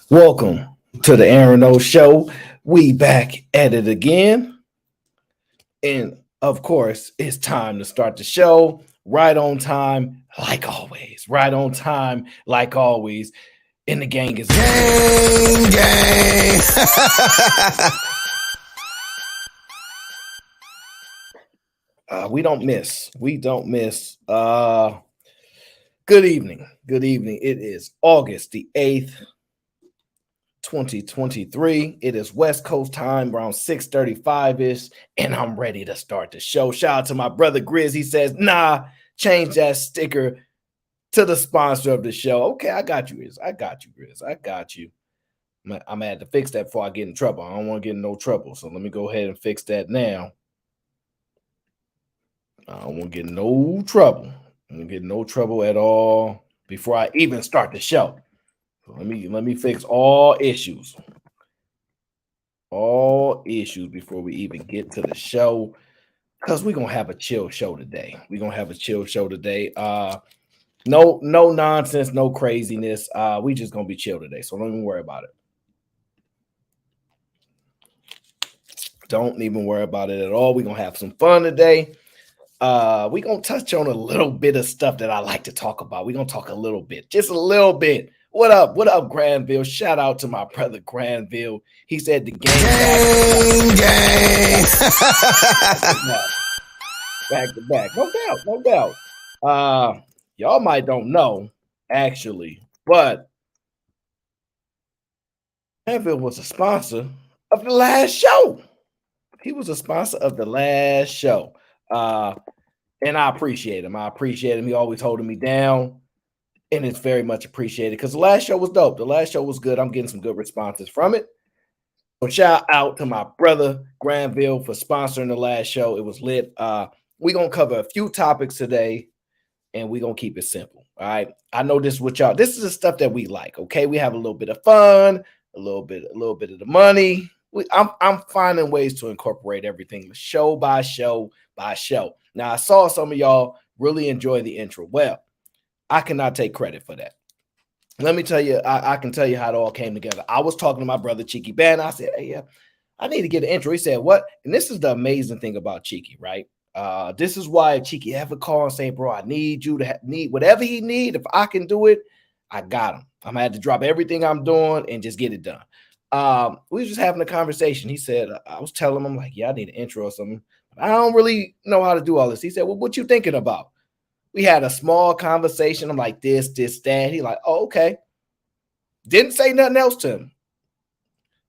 Welcome to the Aaron O Show. We back at it again. And of course, it's time to start the show right on time, like always. Right on time, like always. And the gang is gang. We don't miss. We don't miss. Good evening. Good evening. It is August the 8th, 2023. It is West Coast time around 6:35-ish, and I'm ready to start the show. Shout out to my brother Grizz. He says, nah, change that sticker to the sponsor of the show. Okay, I got you, Grizz. I got you, Grizz. I got you. I'm gonna have to fix that before I get in trouble. I don't want to get in no trouble. So let me go ahead and fix that now. I don't want to get in no trouble. I don't get in no trouble at all before I even start the show. So let me fix all issues. All issues before we even get to the show. Because we're gonna have a chill show today. We're gonna have a chill show today. No nonsense, no craziness. We just gonna be chill today. So don't even worry about it. Don't even worry about it at all. We're gonna have some fun today. We're gonna touch on a little bit of stuff that I like to talk about. We're gonna talk a little bit, just a little bit. What up? What up, Granville? Shout out to my brother Granville. He said the gang gang. Back to back. No doubt, no doubt. Y'all might don't know, actually, but Granville was a sponsor of the last show. He was a sponsor of the last show. And I appreciate him. I appreciate him. He always holding me down. And it's very much appreciated because the last show was dope. The last show was good. I'm getting some good responses from it. So shout out to my brother Granville for sponsoring the last show. It was lit. We're going to cover a few topics today, and we're going to keep it simple. All right. I know this is what y'all, this is the stuff that we like. Okay. We have a little bit of fun, a little bit of the money. I'm finding ways to incorporate everything show by show by show. Now, I saw some of y'all really enjoy the intro. Well, I cannot take credit for that. Let me tell you, I can tell you how it all came together. I was talking to my brother Cheeky Ban. I said, hey, I need to get an intro. He said, what? And this is the amazing thing about Cheeky, right? This is why Cheeky ever call and say, bro, I need you to need whatever he need. If I can do it, I got him. I'm gonna have to drop everything I'm doing and just get it done. We was just having a conversation. He said, I was telling him, I'm like, yeah, I need an intro or something. I don't really know how to do all this. He said, well, what you thinking about? We had a small conversation. I'm like, this, that. He like, oh, okay. Didn't say nothing else to him.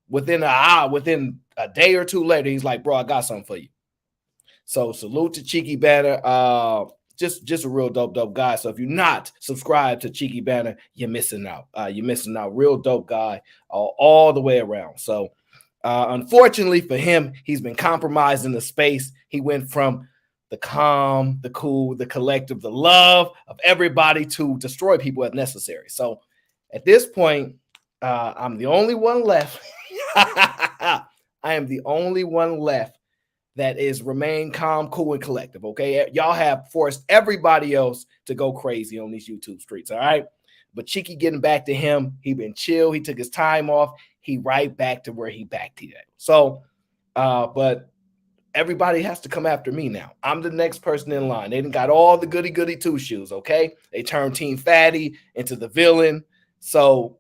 Within a day or two later, he's like, bro, I got something for you. So salute to Cheeky Banner. Just a real dope guy. So if you're not subscribed to Cheeky Banner, you're missing out. You're missing out. Real dope guy all the way around. So unfortunately for him, he's been compromised in the space. He went from the calm, the cool, the collective, the love of everybody to destroy people as necessary. So at this point, I'm the only one left. I am the only one left that is remain calm, cool, and collective. Okay. Y'all have forced everybody else to go crazy on these YouTube streets. All right. But Cheeky getting back to him, he been chill. He took his time off. He right back to where he back to that. So, but everybody has to come after me now. I'm the next person in line. They done got all the goody two shoes. Okay. They turned Team Fatty into the villain. So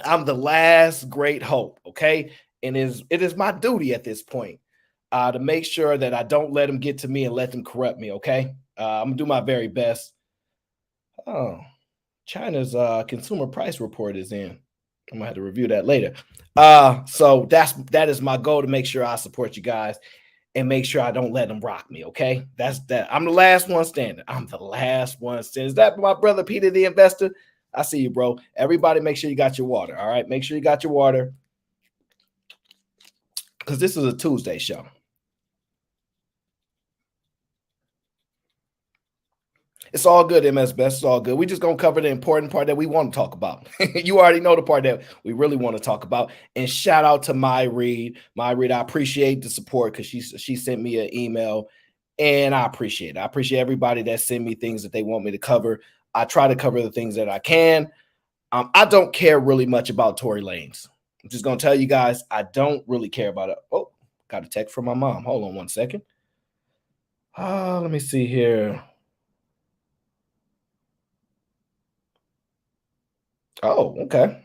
I'm the last great hope. Okay. And it is my duty at this point to make sure that I don't let them get to me and let them corrupt me. Okay. I'm gonna do my very best. Oh, China's consumer price report is in. I'm gonna have to review that later. So that is my goal, to make sure I support you guys and make sure I don't let them rock me. Okay, that's that. I'm the last one standing. I'm the last one standing. Is that my brother Peter the investor? I see you, bro. Everybody, make sure you got your water. All right, make sure you got your water, because this is a Tuesday show. It's all good, MS Best. It's all good. We just gonna cover the important part that we want to talk about. You already know the part that we really want to talk about. And shout out to My Read. My Read, I appreciate the support, because she sent me an email, and I appreciate it. I appreciate everybody that sent me things that they want me to cover. I try to cover the things that I can. I don't care really much about Tory Lanez. I'm just gonna tell you guys, I don't really care about it. Oh, got a text from my mom. Hold on one second. Let me see here. Oh, okay.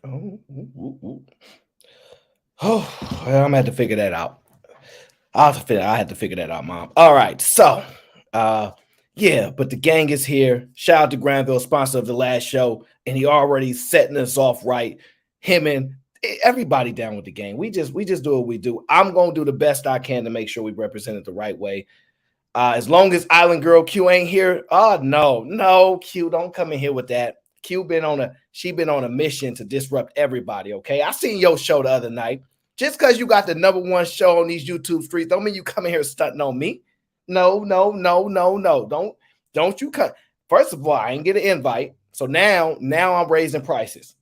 Oh, oh, well, I'm gonna have to figure that out. I had to figure that out, Mom. All right, so yeah, but the gang is here. Shout out to Granville, sponsor of the last show, and he already setting us off right. Him and everybody down with the gang. We just do what we do. I'm gonna do the best I can to make sure we represent it the right way. As long as Island Girl Q ain't here, no, Q, don't come in here with that. Q been on a mission to disrupt everybody. Okay, I seen your show the other night. Just because you got the #1 show on these YouTube streets, don't mean you come in here stunting on me. No. Don't you come. First of all, I ain't get an invite, so now I'm raising prices.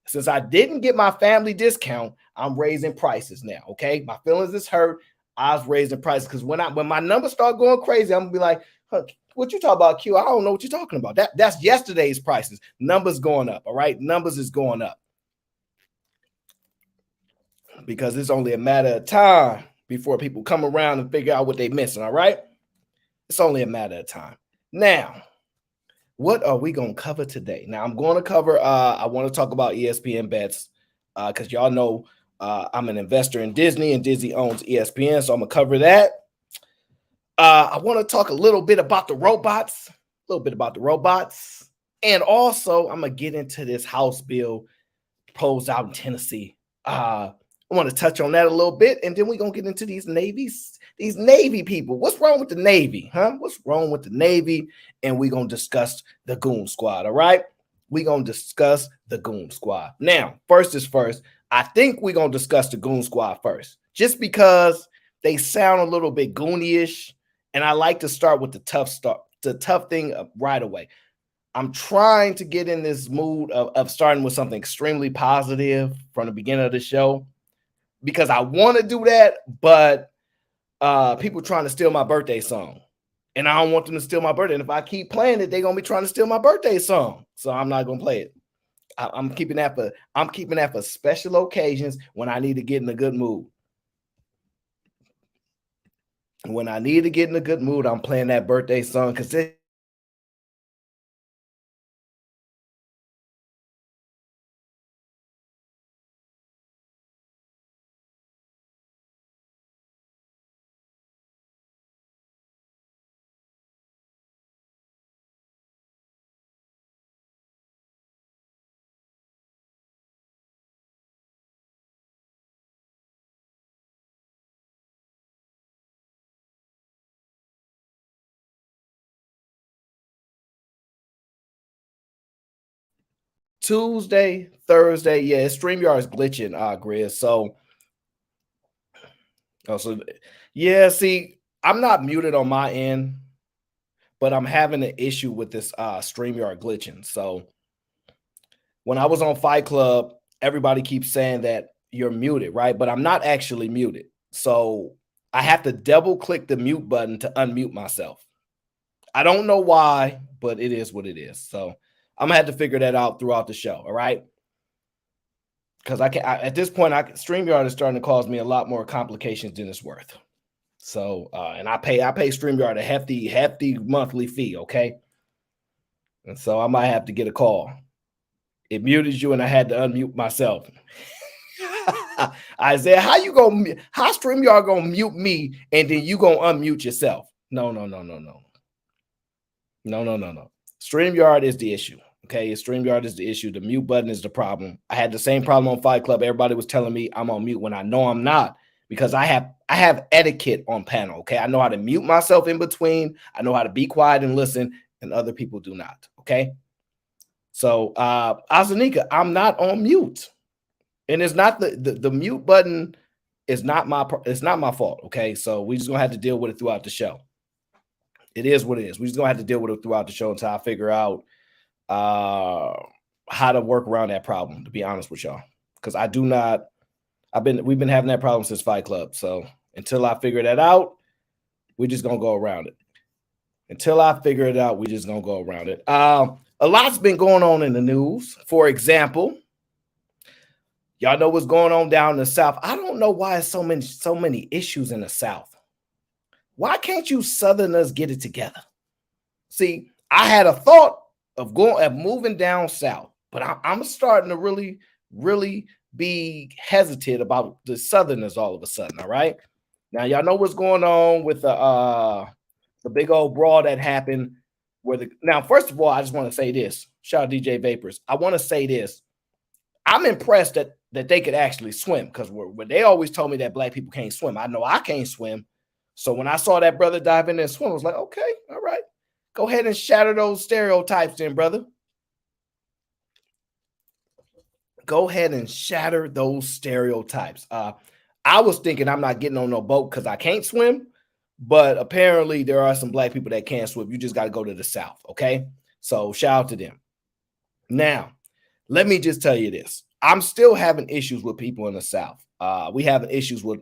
Since I didn't get my family discount, I'm raising prices now. Okay, my feelings is hurt. I was raising prices because when my numbers start going crazy, I'm gonna be like, huh, what you talk about, Q? I don't know what you're talking about. That's yesterday's prices. Numbers going up. All right, numbers is going up because it's only a matter of time before people come around and figure out what they're missing. All right, it's only a matter of time. Now, what are we gonna cover today? Now, I'm going to cover. I want to talk about ESPN bets because y'all know I'm an investor in Disney, and Disney owns ESPN, so I'm gonna cover that. I want to talk a little bit about the robots, and also I'm gonna get into this House bill proposed out in Tennessee. I want to touch on that a little bit, and then we're gonna get into these Navy people. What's wrong with the Navy, huh? What's wrong with the Navy? And we're gonna discuss the Goon Squad. All right, we're gonna discuss the Goon Squad. Now, first is first. I think we're gonna discuss the Goon Squad first, just because they sound a little bit goony-ish, and I like to start with the tough thing right away. I'm trying to get in this mood of starting with something extremely positive from the beginning of the show because I want to do that, but people trying to steal my birthday song, and I don't want them to steal my birthday. And if I keep playing it, they're gonna be trying to steal my birthday song, so I'm not gonna play it. I'm keeping that for special occasions when I need to get in a good mood. When I need to get in a good mood, I'm playing that birthday song because Tuesday, Thursday, yeah, StreamYard is glitching, Grizz. So yeah, see, I'm not muted on my end, but I'm having an issue with this StreamYard glitching. So when I was on Fight Club, everybody keeps saying that you're muted, right? But I'm not actually muted. So I have to double click the mute button to unmute myself. I don't know why, but it is what it is. So I'm gonna have to figure that out throughout the show. All right. Because at this point, StreamYard is starting to cause me a lot more complications than it's worth. So and I pay StreamYard a hefty monthly fee, okay? And so I might have to get a call. It muted you, and I had to unmute myself. Isaiah, how StreamYard gonna mute me and then you gonna unmute yourself? No. StreamYard is the issue. Okay, StreamYard is the issue. The mute button is the problem. I had the same problem on Fight Club. Everybody was telling me I'm on mute when I know I'm not, because I have etiquette on panel. Okay, I know how to mute myself in between. I know how to be quiet and listen, and other people do not. Okay, so Azanika, I'm not on mute, and it's not the mute button is not my fault. Okay, so we just gonna have to deal with it throughout the show. It is what it is. We just gonna have to deal with it throughout the show until I figure out how to work around that problem, to be honest with y'all, because we've been having that problem since Fight Club. So until I figure that out, we're just gonna go around it. Until I figure it out, we just gonna go around it. A lot's been going on in the news. For example, y'all know what's going on down in the South. I don't know why so many issues in the South. Why can't you Southerners get it together? See, I had a thought of moving down south, but I'm starting to really be hesitant about the Southerners all of a sudden. All right, now y'all know what's going on with the big old brawl that happened. Now, first of all, I just want to say this. Shout out DJ Vapors. I want to say this. I'm impressed that they could actually swim, because when they always told me that black people can't swim. I know I can't swim. So when I saw that brother dive in there and swim, I was like, okay, all right. Go ahead and shatter those stereotypes then, brother. Go ahead and shatter those stereotypes. I was thinking I'm not getting on no boat because I can't swim, but apparently there are some black people that can't swim. You just got to go to the South, okay? So shout out to them. Now, let me just tell you this. I'm still having issues with people in the South. They having issues with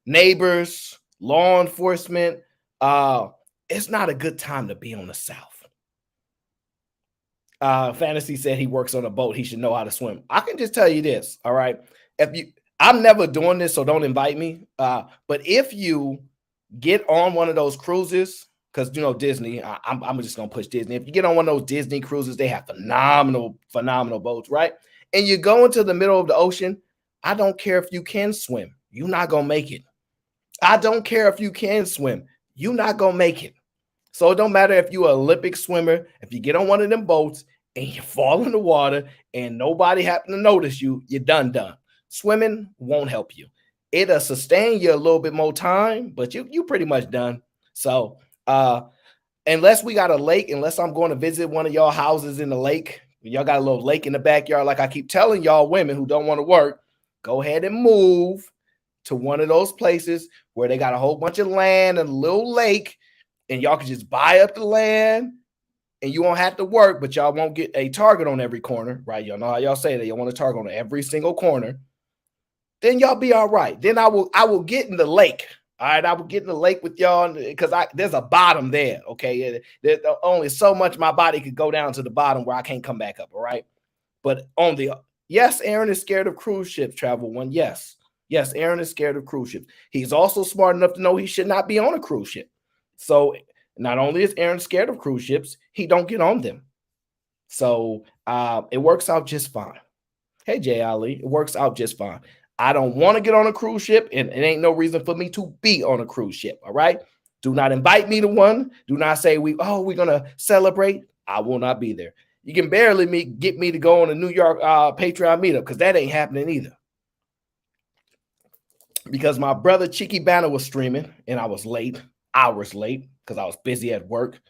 neighbors, law enforcement. It's not a good time to be on the South. Fantasy said he works on a boat. He should know how to swim. I can just tell you this. All right. I'm never doing this, so don't invite me. But if you get on one of those cruises, because Disney, I'm just gonna push Disney. If you get on one of those Disney cruises, they have phenomenal boats, right? And you go into the middle of the ocean. I don't care if you can swim. You're not gonna make it. I don't care if you can swim. You're not gonna make it. So it don't matter if you're an Olympic swimmer. If you get on one of them boats and you fall in the water and nobody happen to notice you, you're done. Swimming won't help you. It'll sustain you a little bit more time, but you pretty much done. So unless we got a lake, unless I'm going to visit one of y'all houses in the lake, y'all got a little lake in the backyard, like I keep telling y'all women who don't want to work, go ahead and move to one of those places where they got a whole bunch of land and a little lake, and y'all can just buy up the land and you won't have to work, but y'all won't get a target on every corner, right? Y'all know how y'all say that. You want a target on every single corner. Then y'all be all right. Then I will get in the lake. All right, I will get in the lake with y'all because there's a bottom there. Okay, there's only so much my body could go down to the bottom where I can't come back up. All right, but yes, Aaron is scared of cruise ships. Travel one, yes, Aaron is scared of cruise ships. He's also smart enough to know he should not be on a cruise ship. So not only is Aaron scared of cruise ships, he don't get on them. So it works out just fine. Hey, Jay Ali, it works out just fine. I don't want to get on a cruise ship, and it ain't no reason for me to be on a cruise ship. All right. Do not invite me to one. Do not say we're gonna celebrate. I will not be there. You can barely get me to go on a New York Patreon meetup, because that ain't happening either. Because my brother Cheeky Banner was streaming and I was late, hours late, because I was busy at work,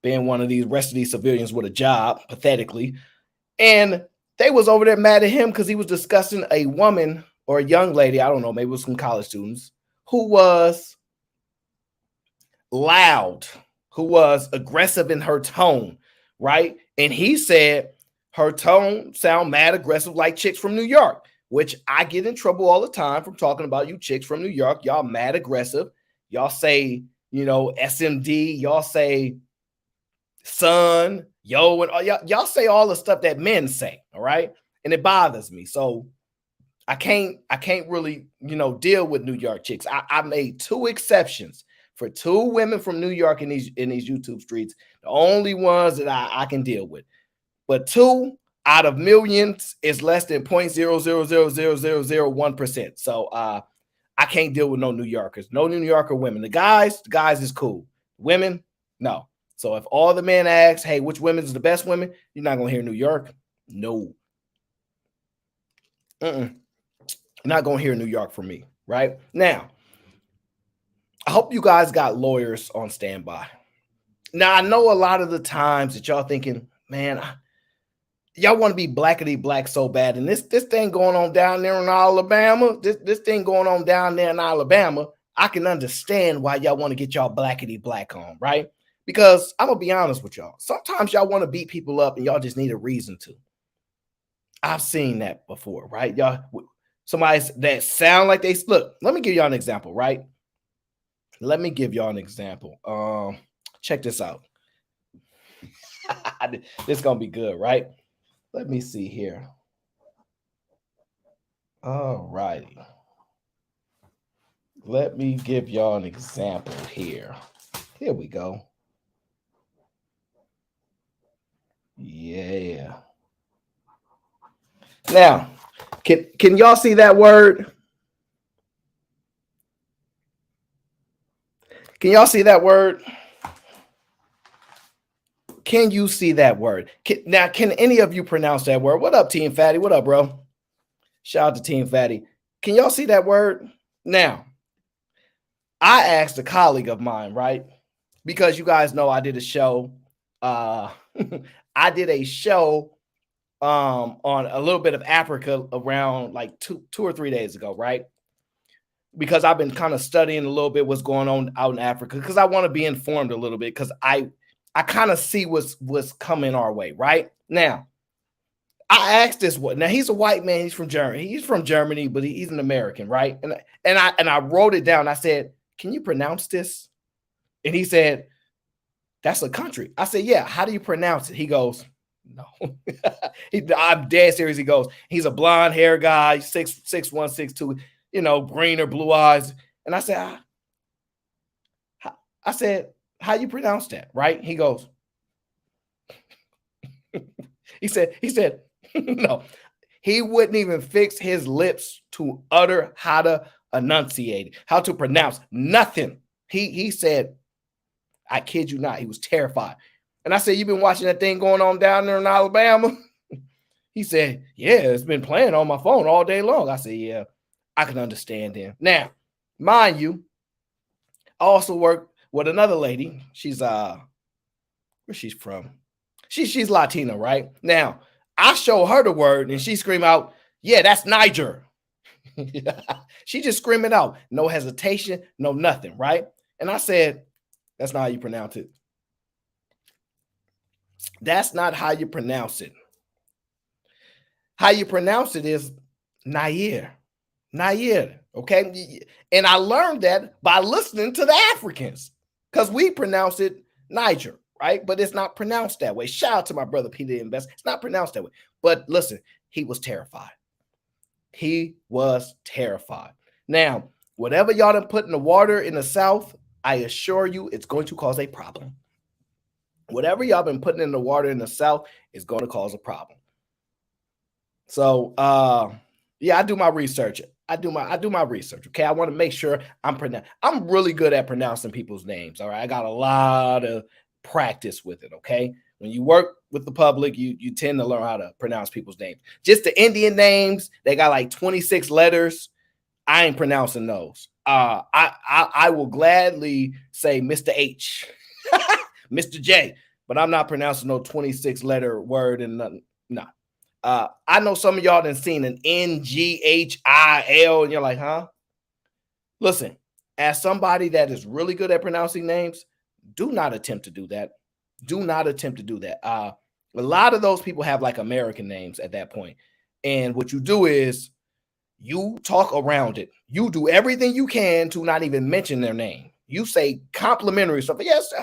being one of these rest of these civilians with a job, pathetically. And they was over there mad at him because he was discussing a woman or a young lady, I don't know, maybe it was some college students, who was loud, who was aggressive in her tone, right? And he said her tone sound mad aggressive like chicks from New York, which I get in trouble all the time from talking about you chicks from New York. Y'all mad aggressive. Y'all say, SMD. Y'all say son, yo, and y'all say all the stuff that men say, all right? And it bothers me. So I can't really, deal with New York chicks. I made 2 exceptions for 2 women from New York in these YouTube streets, the only ones that I can deal with. But 2 out of millions is less than 0.0000001%. So I can't deal with no New Yorkers, no New Yorker women. The guys is cool. Women, no. So if all the men ask, hey, which women is the best women? You're not going to hear New York. No. You're not going to hear New York from me, right? Now, I hope you guys got lawyers on standby. Now, I know a lot of the times that y'all thinking, man, y'all want to be blackety black so bad. And this thing going on down there in Alabama, this thing going on down there in Alabama, I can understand why y'all want to get y'all blackety black on, right? Because I'm going to be honest with y'all. Sometimes y'all want to beat people up and y'all just need a reason to. I've seen that before, right? Y'all, somebody that sound like they, look, let me give y'all an example, right? Let me give y'all an example. Check this out. This is gonna be good, right? Let me see here. All righty. Let me give y'all an example here. Here we go. Yeah. Now, can y'all see that word? Can y'all see that word? Can you see that word? Can any of you pronounce that word? What up, Team Fatty? What up, bro? Shout out to Team Fatty. Can y'all see that word? Now, I asked a colleague of mine, right? Because you guys know I did a show. I did a show on a little bit of Africa around like two or 3 days ago, right? Because I've been kind of studying a little bit what's going on out in Africa because I want to be informed a little bit because I kind of see what's coming our way, right? Now, I asked this one. Now he's a white man. He's from Germany. He's from Germany, but he's an American, right? And I wrote it down. I said, "Can you pronounce this?" And he said, "That's a country." I said, "Yeah. How do you pronounce it?" He goes, "No." I'm dead serious. He goes, "He's a blonde hair guy, 6'1", 6'2", green or blue eyes." And I said, "How you pronounce that?" Right? He goes, he said, no. He wouldn't even fix his lips to utter how to enunciate it, how to pronounce nothing. He said, I kid you not, he was terrified. And I said, "You've been watching that thing going on down there in Alabama?" He said, "Yeah, it's been playing on my phone all day long." I said, "Yeah, I can understand him." Now, mind you, I also work with another lady. She's where she's from. She's Latina, right? Now, I show her the word and she scream out, "Yeah, that's Niger." She just scream it out. No hesitation, no nothing, right? And I said, "That's not how you pronounce it. That's not how you pronounce it. How you pronounce it is Nair. Nair, okay?" And I learned that by listening to the Africans because we pronounce it Niger, right? But it's not pronounced that way. Shout out to my brother Peter Invest. It's not pronounced that way. But listen, he was terrified. He was terrified. Now, whatever y'all done put in the water in the South, I assure you it's going to cause a problem. Whatever y'all been putting in the water in the South is going to cause a problem. So, yeah, I do my research. I do my research. Okay, I want to make sure I'm really good at pronouncing people's names. All right, I got a lot of practice with it. Okay, when you work with the public, you tend to learn how to pronounce people's names. Just the Indian names, they got like 26 letters. I ain't pronouncing those. I will gladly say Mr. H, Mr. J, but I'm not pronouncing no 26 letter word and nothing. No. I know some of y'all done seen an NGHIL and you're like, huh? Listen, as somebody that is really good at pronouncing names, do not attempt to do that. Do not attempt to do that. A lot of those people have like American names at that point. And what you do is you talk around it. You do everything you can to not even mention their name. You say complimentary stuff. Yes,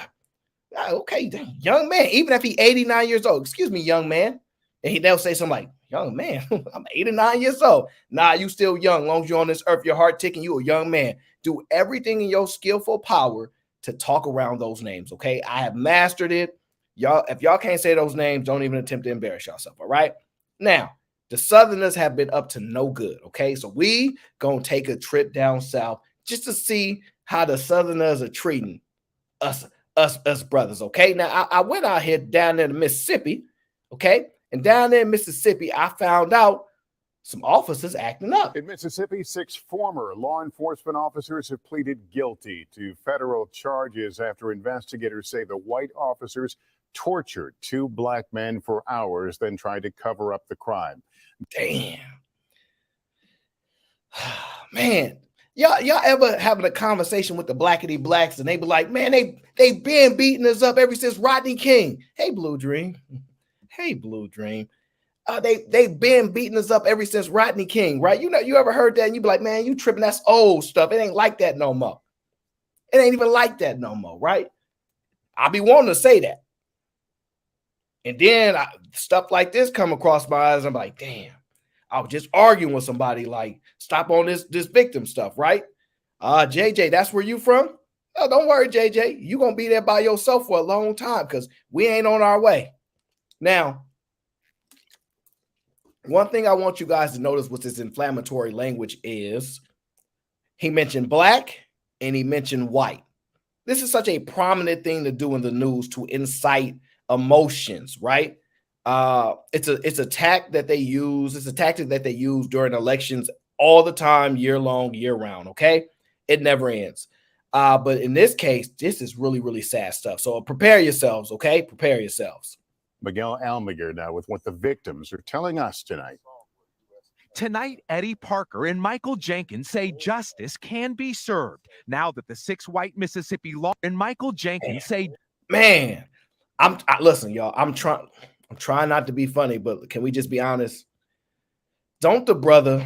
okay, young man, even if he's 89 years old, excuse me, young man. And they'll say something like, "Young man, I'm 89 years old." Nah, you still young. As long as you're on this earth, your heart ticking, you a young man. Do everything in your skillful power to talk around those names, okay? I have mastered it. Y'all, if y'all can't say those names, don't even attempt to embarrass yourself, all right? Now, the Southerners have been up to no good, okay? So we gonna take a trip down south just to see how the Southerners are treating us brothers, okay? Now, I went out here down there to Mississippi, okay? And down there in Mississippi, I found out some officers acting up. In Mississippi, 6 former law enforcement officers have pleaded guilty to federal charges after investigators say the white officers tortured 2 black men for hours, then tried to cover up the crime. Damn. Man, y'all ever having a conversation with the blackity blacks and they be like, "Man, they been beating us up ever since Rodney King." Hey, Blue Dream. Hey, Blue Dream. They've been beating us up ever since Rodney King, right? You ever heard that and you be like, "Man, you tripping, that's old stuff. It ain't like that no more." It ain't even like that no more, right? I be wanting to say that. And then stuff like this come across my eyes. I'm like, damn, I was just arguing with somebody, like, stop on this victim stuff, right? JJ, that's where you from? Oh, don't worry, JJ. You gonna be there by yourself for a long time because we ain't on our way. Now, one thing I want you guys to notice with this inflammatory language is he mentioned black and he mentioned white. This is such a prominent thing to do in the news to incite emotions, right? It's a tact that they use. It's a tactic that they use during elections all the time, year long, year round. Okay, it never ends. But in this case, this is really, really sad stuff. So prepare yourselves. Okay, prepare yourselves. Miguel Almaguer now with what the victims are telling us tonight. Tonight, Eddie Parker and Michael Jenkins say justice can be served now that the 6 white Mississippi law and Michael Jenkins say, man, listen, y'all. I'm trying not to be funny, but can we just be honest? Don't the brother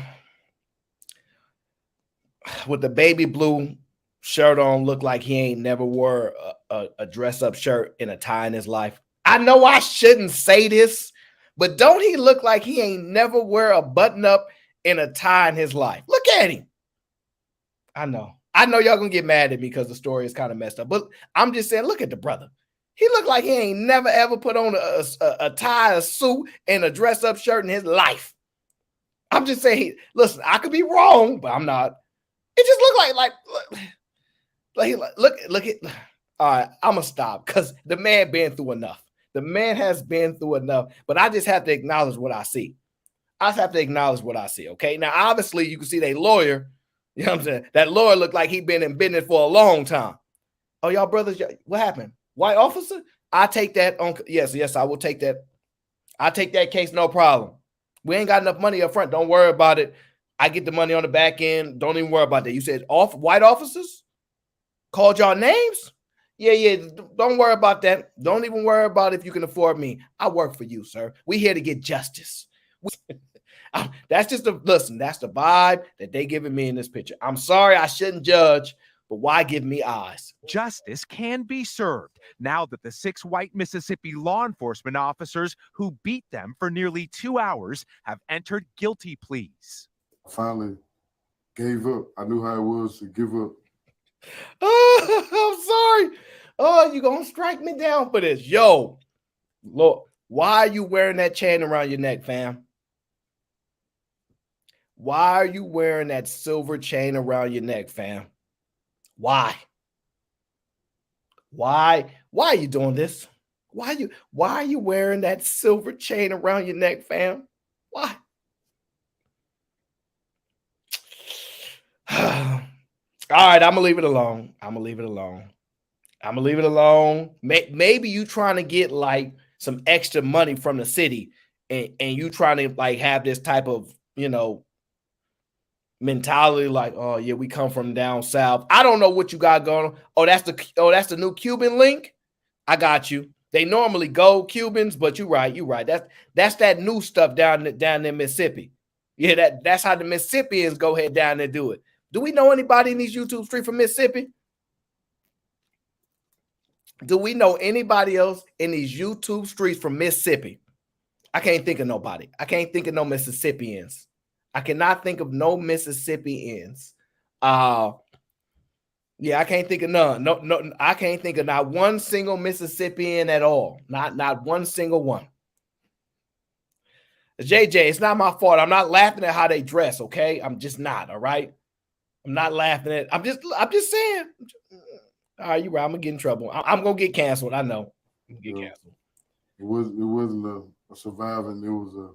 with the baby blue shirt on look like he ain't never wore a dress-up shirt and a tie in his life? I know I shouldn't say this, but don't he look like he ain't never wear a button-up and a tie in his life? Look at him. I know y'all gonna get mad at me because the story is kind of messed up, but I'm just saying, look at the brother. He looked like he ain't never ever put on a tie, a suit, and a dress-up shirt in his life. I'm just saying, listen, I could be wrong, but I'm not. It just looked look at. All right, I'm gonna stop because the man been through enough. The man has been through enough, but I just have to acknowledge what I see. I just have to acknowledge what I see. Okay, now obviously you can see that lawyer. You know what I'm saying? That lawyer looked like he been in business for a long time. Oh, y'all brothers, what happened? White officer? I take that on. Yes, I will take that. I take that case, no problem. We ain't got enough money up front. Don't worry about it. I get the money on the back end. Don't even worry about that. You said white officers called y'all names? Yeah. Don't worry about that. Don't even worry about if you can afford me. I work for you, sir. We here to get justice. That's just listen. That's the vibe that they giving me in this picture. I'm sorry, I shouldn't judge, but why give me eyes? Justice can be served now that the 6 white Mississippi law enforcement officers who beat them for nearly 2 hours have entered guilty pleas. I finally gave up. I knew how it was to give up. Oh, I'm sorry. Oh, you gonna strike me down for this? Yo, Lord, why are you wearing that chain around your neck, fam? Why are you wearing that silver chain around your neck, fam? Why? Why are you doing this? Why are you wearing that silver chain around your neck, fam? Why? All right, I'm gonna leave it alone. Maybe you trying to get like some extra money from the city, and you trying to like have this type of, you know, mentality, like, oh yeah, we come from down south. I don't know what you got going on. Oh, that's the new Cuban link. I got you. They normally go Cubans, but you're right. That's that new stuff down in Mississippi. Yeah, that's how the Mississippians go ahead down there do it. Do we know anybody in these YouTube streets from Mississippi? Do we know anybody else in these YouTube streets from Mississippi? I can't think of nobody. I can't think of no Mississippians. I cannot think of no Mississippians. Yeah, I can't think of none. No, I can't think of not one single Mississippian at all. Not one single one. JJ, it's not my fault. I'm not laughing at how they dress, okay? I'm just not, all right? I'm not laughing at. I'm just saying. All right, you're right. I'm gonna get in trouble. I'm gonna get canceled. I know. I'm gonna get canceled. It wasn't a surviving. It was a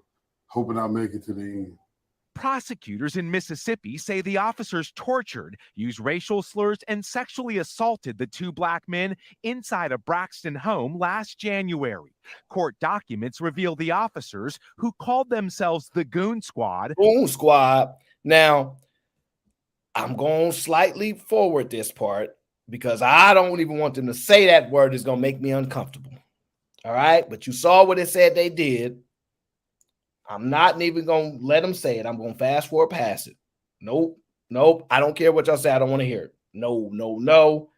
hoping I'll make it to the end. Prosecutors in Mississippi say the officers tortured, used racial slurs, and sexually assaulted the 2 black men inside a Braxton home last January. Court documents reveal the officers, who called themselves the Goon Squad. Goon Squad. Now, I'm going to slightly forward this part because I don't even want them to say that word. Is going to make me uncomfortable. All right? But you saw what it said they did. I'm not even going to let them say it. I'm going to fast forward past it. Nope. I don't care what y'all say. I don't want to hear it. No.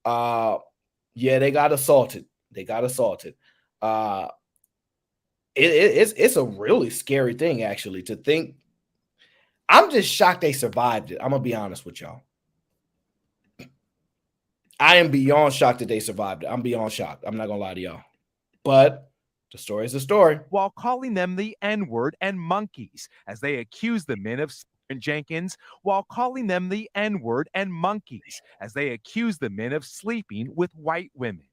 Yeah, they got assaulted. It's a really scary thing, actually, to think. I'm just shocked they survived it. I'm gonna be honest with y'all. I am beyond shocked that they survived it. I'm beyond shocked. I'm not gonna lie to y'all. But the story is the story. While calling them the N-word and monkeys, as they accuse the men of Jenkins, while calling them the N-word and monkeys, as they accuse the men of sleeping with white women.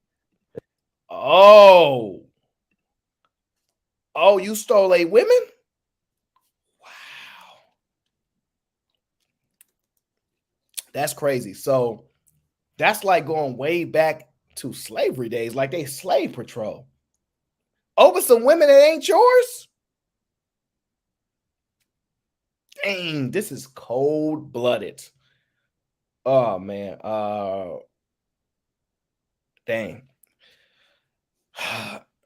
Oh, you stole 8 women? Wow. That's crazy. So that's like going way back to slavery days, like they slave patrol over some women that ain't yours. Dang, this is cold-blooded. Oh man. Dang.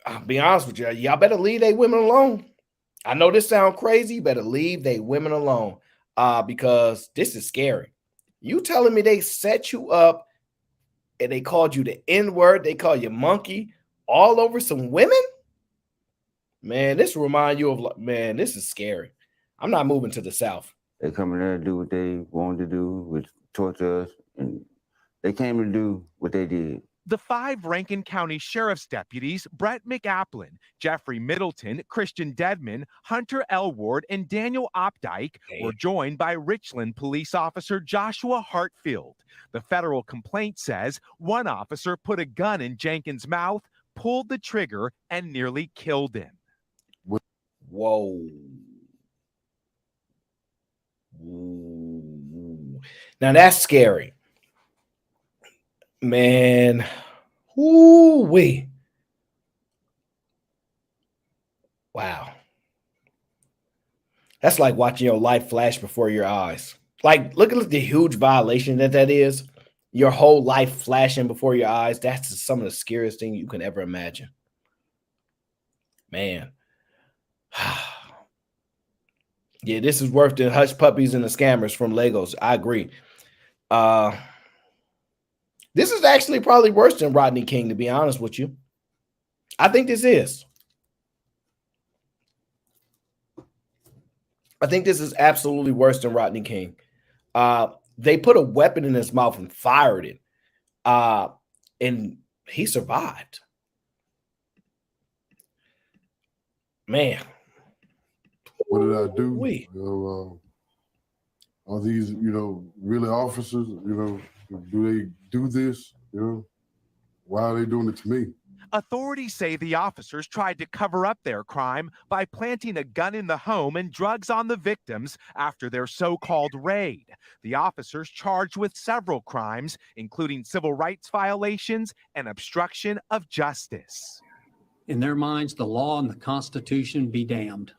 I'll be honest with you. Y'all better leave they women alone. I know this sounds crazy. You better leave they women alone. Because this is scary. You telling me they set you up and they called you the N-word, they call you monkey all over some women? Man, this remind you of, man, this is scary. I'm not moving to the South. They come in there and do what they wanted to do, which torture us, and they came to do what they did. The 5 Rankin County Sheriff's deputies, Brett McAplin, Jeffrey Middleton, Christian Dedman, Hunter Elward, and Daniel Opdyke, were joined by Richland police officer Joshua Hartfield. The federal complaint says one officer put a gun in Jenkins' mouth, pulled the trigger, and nearly killed him. Whoa. Ooh. Now that's scary. Man. Ooh-wee. Wow. That's like watching your life flash before your eyes. Like, look at the huge violation that is. Your whole life flashing before your eyes. That's some of the scariest thing you can ever imagine. Man. Yeah, this is worse than Hush Puppies and the Scammers from Legos. I agree. This is actually probably worse than Rodney King, to be honest with you. I think this is. I think this is absolutely worse than Rodney King. They put a weapon in his mouth and fired it. And he survived. Man. What did I do? You know, are these, really officers? Do they do this? Why are they doing it to me? Authorities say the officers tried to cover up their crime by planting a gun in the home and drugs on the victims after their so-called raid. The officers charged with several crimes, including civil rights violations and obstruction of justice. In their minds, the law and the Constitution be damned.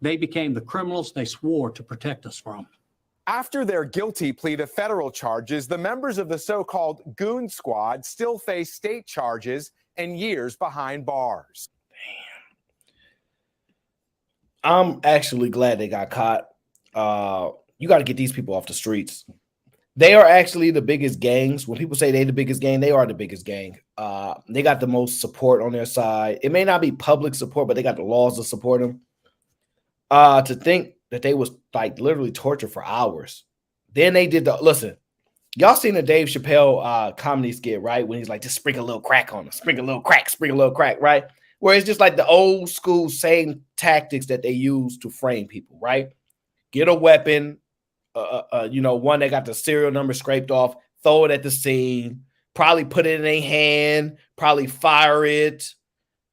They became the criminals they swore to protect us from. After their guilty plea to federal charges, the members of the so-called Goon Squad still face state charges and years behind bars. I'm actually glad they got caught. You got to get these people off the streets. They are actually the biggest gangs. When people say they're the biggest gang, they are the biggest gang. They got the most support on their side. It may not be public support, but they got the laws to support them. To think that they was like literally tortured for hours. Then they did the, listen, y'all seen the Dave Chappelle comedy skit, right? When he's like, just sprinkle a little crack on them, sprinkle a little crack, right? Where it's just like the old school same tactics that they use to frame people, right? Get a weapon, one that got the serial number scraped off, throw it at the scene, probably put it in a hand, probably fire it,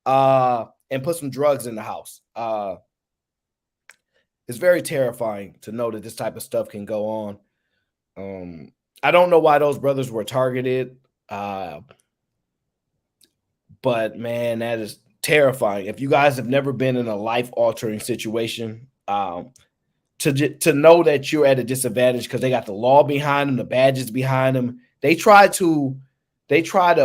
and put some drugs in the house. It's very terrifying to know that this type of stuff can go on. I don't know why those brothers were targeted, but man, that is terrifying. If you guys have never been in a life-altering situation, to know that you're at a disadvantage because they got the law behind them, the badges behind them. They try to set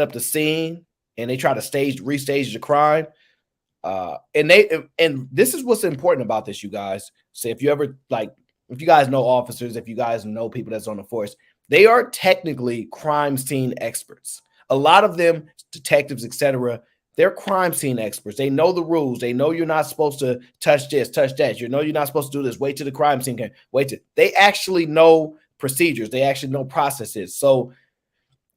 up the scene and they try to restage the crime. And this is what's important about this, you guys. So if you ever if you guys know officers, if you guys know people that's on the force, they are technically crime scene experts. A lot of them, detectives, etc., they're crime scene experts. They know the rules. They know you're not supposed to touch this, touch that. You know you're not supposed to do this. Wait till the crime scene can wait till they actually know procedures. They actually know processes. So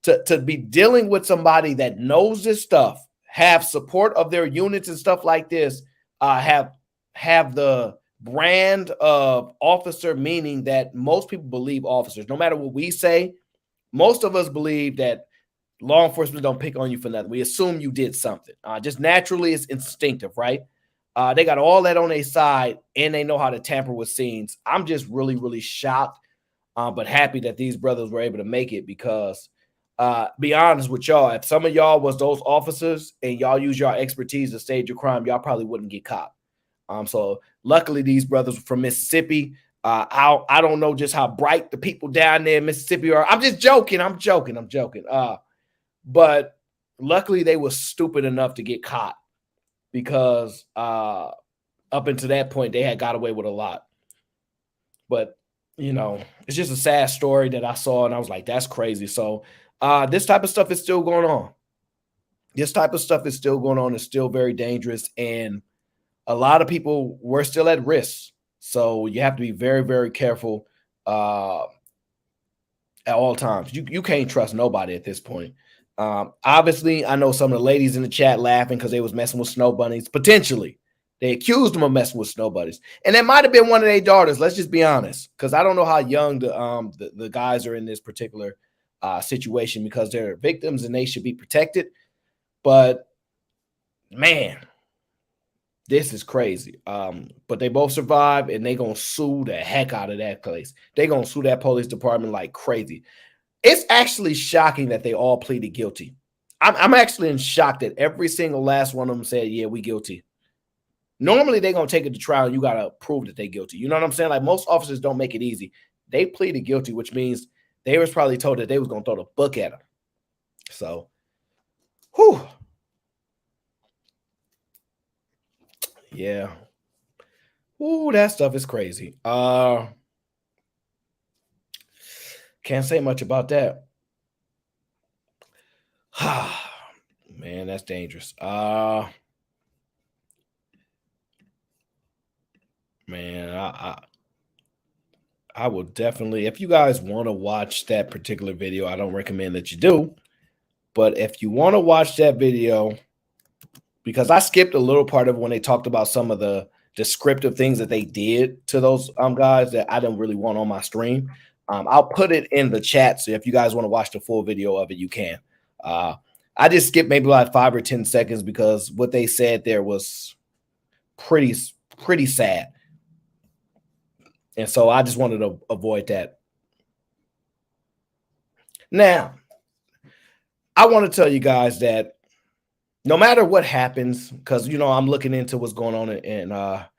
to be dealing with somebody that knows this stuff, have support of their units and stuff like this, have the brand of officer, meaning that most people believe officers, no matter what we say, most of us believe that law enforcement don't pick on you for nothing. We assume you did something. Just naturally, it's instinctive, right? They got all that on their side, and they know how to tamper with scenes. I'm just really, really shocked, but happy that these brothers were able to make it because, be honest with y'all, if some of y'all was those officers and y'all use your expertise to stage your crime, y'all probably wouldn't get caught. So luckily, these brothers were from Mississippi. I don't know just how bright the people down there in Mississippi are. I'm just joking. I'm joking. But luckily, they were stupid enough to get caught because up until that point, they had got away with a lot. But, you know, it's just a sad story that I saw, and I was like, that's crazy. So this type of stuff is still going on. This type of stuff is still going on. It's still very dangerous, and a lot of people were still at risk. So you have to be very, very careful at all times. You can't trust nobody at this point. Obviously, I know some of the ladies in the chat laughing because they was messing with snow bunnies. Potentially, they accused them of messing with snow bunnies, and that might have been one of their daughters. Let's just be honest, because I don't know how young the guys are in this particular situation because they're victims and they should be protected. But man, this is crazy. But they both survived, and they gonna sue the heck out of that place. They gonna sue that police department like crazy. It's actually shocking that they all pleaded guilty. I'm actually in shock that every single last one of them said, yeah, we guilty. Normally, they're going to take it to trial, and you got to prove that they're guilty. You know what I'm saying? Like, most officers don't make it easy. They pleaded guilty, which means they was probably told that they was going to throw the book at them. So, whew. Yeah. Ooh, that stuff is crazy. Can't say much about that. Man, that's dangerous. Man, I will definitely, if you guys want to watch that particular video, I don't recommend that you do. But if you want to watch that video, because I skipped a little part of when they talked about some of the descriptive things that they did to those guys that I didn't really want on my stream. I'll put it in the chat, so if you guys want to watch the full video of it, you can. I just skipped maybe like 5 or 10 seconds because what they said there was pretty sad. And so I just wanted to avoid that. Now, I want to tell you guys that no matter what happens, because, you know, I'm looking into what's going on in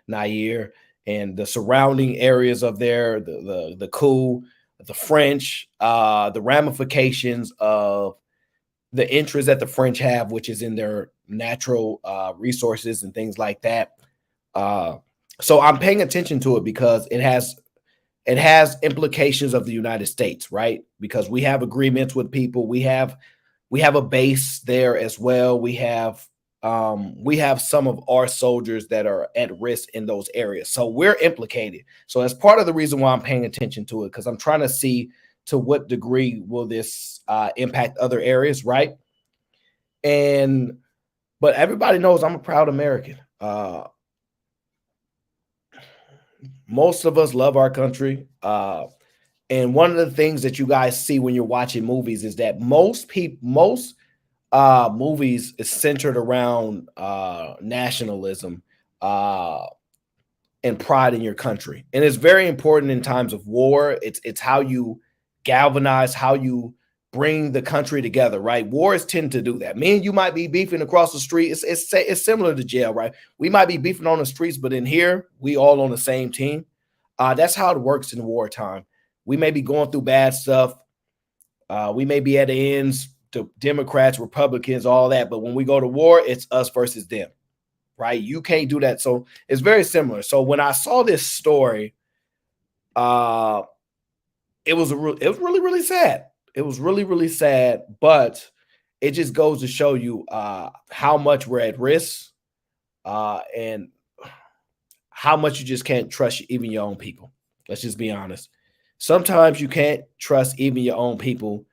Nair and the surrounding areas of there, the coup, the French, the ramifications of the interest that the French have, which is in their natural resources and things like that. So I'm paying attention to it because it has implications of the United States, right? Because we have agreements with people. We have a base there as well. We have some of our soldiers that are at risk in those areas. So we're implicated. So as part of the reason why I'm paying attention to it, because I'm trying to see to what degree will this impact other areas, right? But everybody knows I'm a proud American. Most of us love our country. And one of the things that you guys see when you're watching movies is that most movies is centered around nationalism and pride in your country. And it's very important in times of war. It's how you galvanize, how you bring the country together, right? Wars tend to do that. Me and you might be beefing across the street. It's similar to jail, right? We might be beefing on the streets, but in here, we all on the same team. That's how it works in wartime. We may be going through bad stuff. We may be at the ends, to Democrats, Republicans, all that. But when we go to war, it's us versus them, right? You can't do that. So it's very similar. So when I saw this story, It was really, really sad. It was really, really sad, but it just goes to show you how much we're at risk and how much you just can't trust even your own people. Let's just be honest. Sometimes you can't trust even your own people,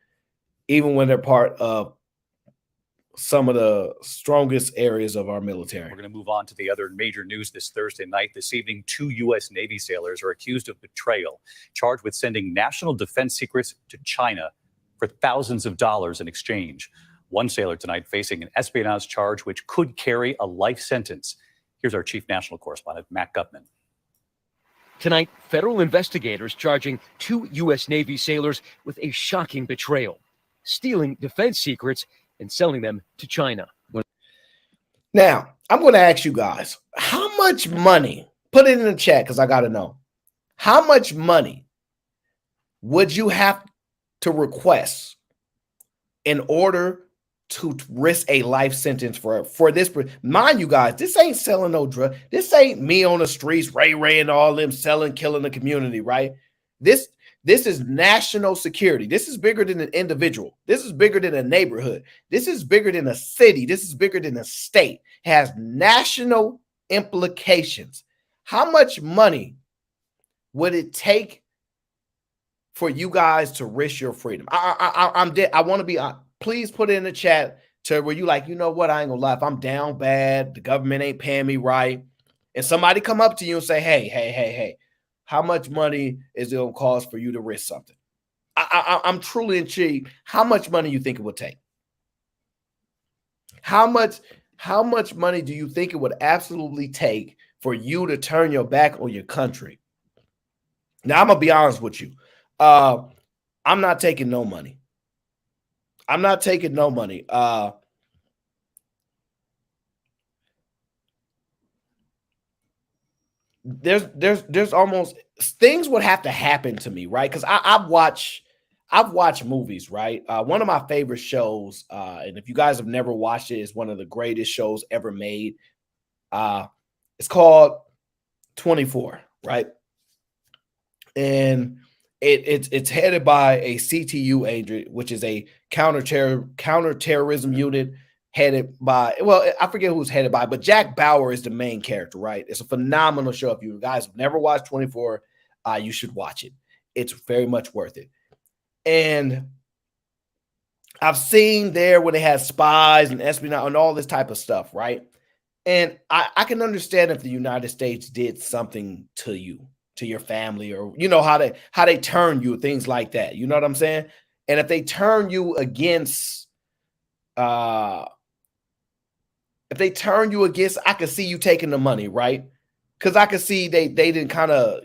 even when they're part of some of the strongest areas of our military. We're going to move on to the other major news this Thursday night. This evening, 2 U.S. Navy sailors are accused of betrayal, charged with sending national defense secrets to China for thousands of dollars in exchange. One sailor tonight facing an espionage charge which could carry a life sentence. Here's our chief national correspondent, Matt Gutman. Tonight, federal investigators charging 2 U.S. Navy sailors with a shocking betrayal, stealing defense secrets and selling them to China. Now, I'm going to ask you guys, how much money, put it in the chat because I got to know, how much money would you have to request in order to risk a life sentence for this? Mind you guys, this ain't selling no drug. This ain't me on the streets, Ray and all them selling, killing the community, right? This is national security. This is bigger than an individual. This is bigger than a neighborhood. This is bigger than a city. This is bigger than a state. It has national implications. How much money would it take for you guys to risk your freedom? I'm dead. I want to be. Please put it in the chat to where you like, you know what? I ain't gonna lie. If I'm down bad, the government ain't paying me right, and somebody come up to you and say, hey. How much money is it going to cost for you to risk something? I'm truly intrigued. How much money you think it would take? How much money do you think it would absolutely take for you to turn your back on your country? Now, I'm going to be honest with you. I'm not taking no money. I'm not taking no money. There's almost things would have to happen to me, right? Because I've watched movies, right? One of my favorite shows, and if you guys have never watched it, it's one of the greatest shows ever made. It's called 24, right? And it's headed by a CTU agent, which is a counterterrorism unit. Headed by, well, I forget who's headed by, but Jack Bauer is the main character, right? It's a phenomenal show. If you guys have never watched 24, you should watch it. It's very much worth it. And I've seen there when they had spies and espionage and all this type of stuff, right? And I can understand if the United States did something to you, to your family, or you know how they turn you, things like that. You know what I'm saying? And if they turn you against I could see you taking the money, right? Because I could see they didn't kind of,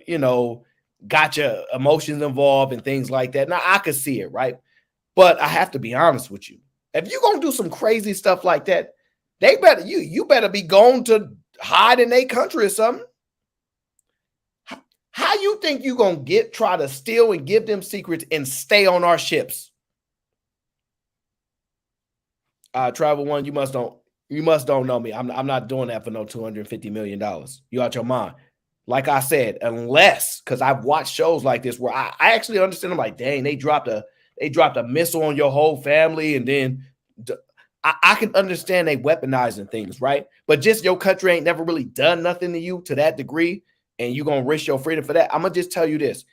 got your emotions involved and things like that. Now, I could see it, right? But I have to be honest with you. If you're going to do some crazy stuff like that, you better be going to hide in their country or something. How you think you're going to try to steal and give them secrets and stay on our ships? Travel One, you must don't know me. I'm not doing that for no $250 million. You out your mind. Like I said, unless, because I've watched shows like this where I actually understand. I'm like, dang, they dropped a missile on your whole family, and then I can understand they weaponizing things, right? But just your country ain't never really done nothing to you to that degree, and you gonna risk your freedom for that. I'm gonna just tell you this: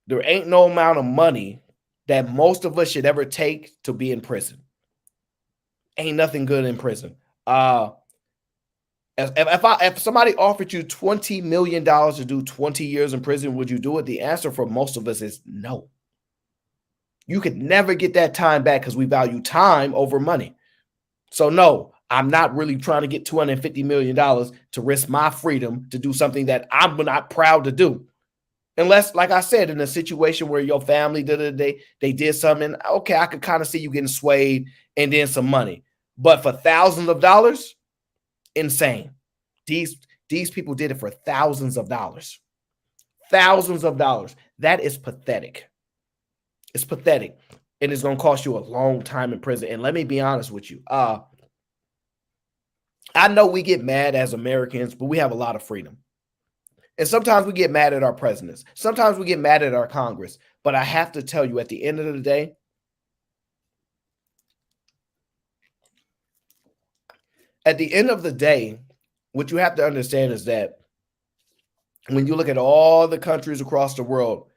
there ain't no amount of money that most of us should ever take to be in prison. Ain't nothing good in prison. If somebody offered you $20 million to do 20 years in prison, would you do it? The answer for most of us is no. You could never get that time back because we value time over money. So no, I'm not really trying to get $250 million to risk my freedom to do something that I'm not proud to do. Unless, like I said, in a situation where your family they did something, okay, I could kind of see you getting swayed and then some money. But for thousands of dollars, insane. These people did it for thousands of dollars. Thousands of dollars. That is pathetic. It's pathetic. And it's going to cost you a long time in prison. And let me be honest with you. I know we get mad as Americans, but we have a lot of freedom. And sometimes we get mad at our presidents. Sometimes we get mad at our Congress. But I have to tell you, at the end of the day, what you have to understand is that when you look at all the countries across the world,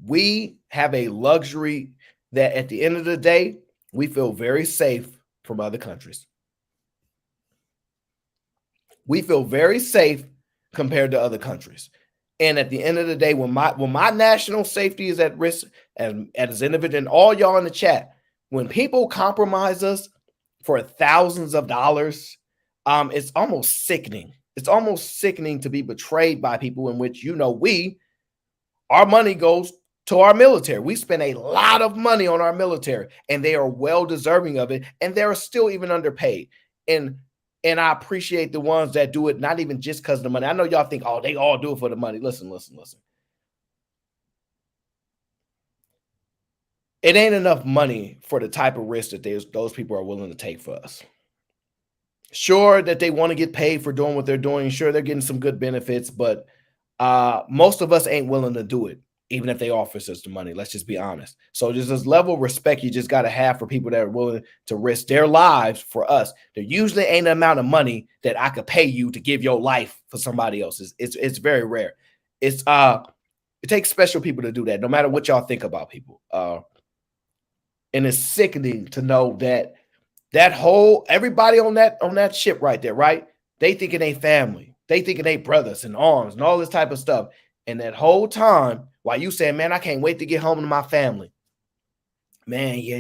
we have a luxury that at the end of the day, we feel very safe from other countries. We feel very safe compared to other countries. And at the end of the day, when my national safety is at risk, and as individual, and all y'all in the chat, when people compromise us for thousands of dollars, it's almost sickening. It's almost sickening to be betrayed by people in which, our money goes to our military. We spend a lot of money on our military, and they are well deserving of it, and they're still even underpaid. And I appreciate the ones that do it, not even just because of the money. I know y'all think, oh, they all do it for the money. Listen. It ain't enough money for the type of risk that those people are willing to take for us. Sure that they want to get paid for doing what they're doing. Sure, they're getting some good benefits, but most of us ain't willing to do it, even if they offer us the money. Let's just be honest. So there's this level of respect you just got to have for people that are willing to risk their lives for us. There usually ain't an amount of money that I could pay you to give your life for somebody else. It's very rare. It takes special people to do that, no matter what y'all think about people. And it's sickening to know that everybody on that ship right there, right? They thinking they family. They thinking they brothers in arms and all this type of stuff. And that whole time, while you saying, man, I can't wait to get home to my family. Man, yeah,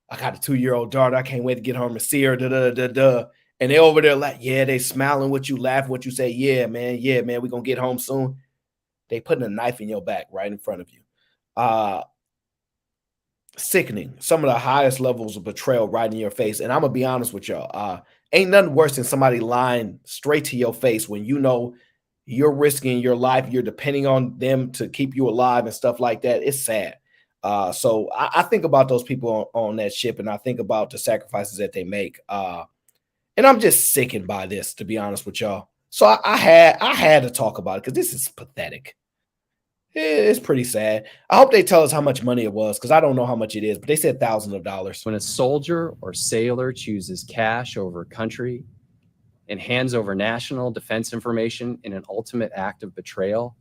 I got a 2-year-old daughter. I can't wait to get home and see her. And they over there like, yeah, they smiling with you, laughing what you say. Yeah, man, we're going to get home soon. They putting a knife in your back right in front of you. Sickening. Some of the highest levels of betrayal right in your face. And I'm going to be honest with y'all. Ain't nothing worse than somebody lying straight to your face when you know you're risking your life. You're depending on them to keep you alive and stuff like that. It's sad. So I think about those people on that ship, and I think about the sacrifices that they make. And I'm just sickened by this, to be honest with y'all. So I had to talk about it because this is pathetic. It's pretty sad. I hope they tell us how much money it was, because I don't know how much it is, but they said thousands of dollars. When a soldier or sailor chooses cash over country and hands over national defense information in an ultimate act of betrayal,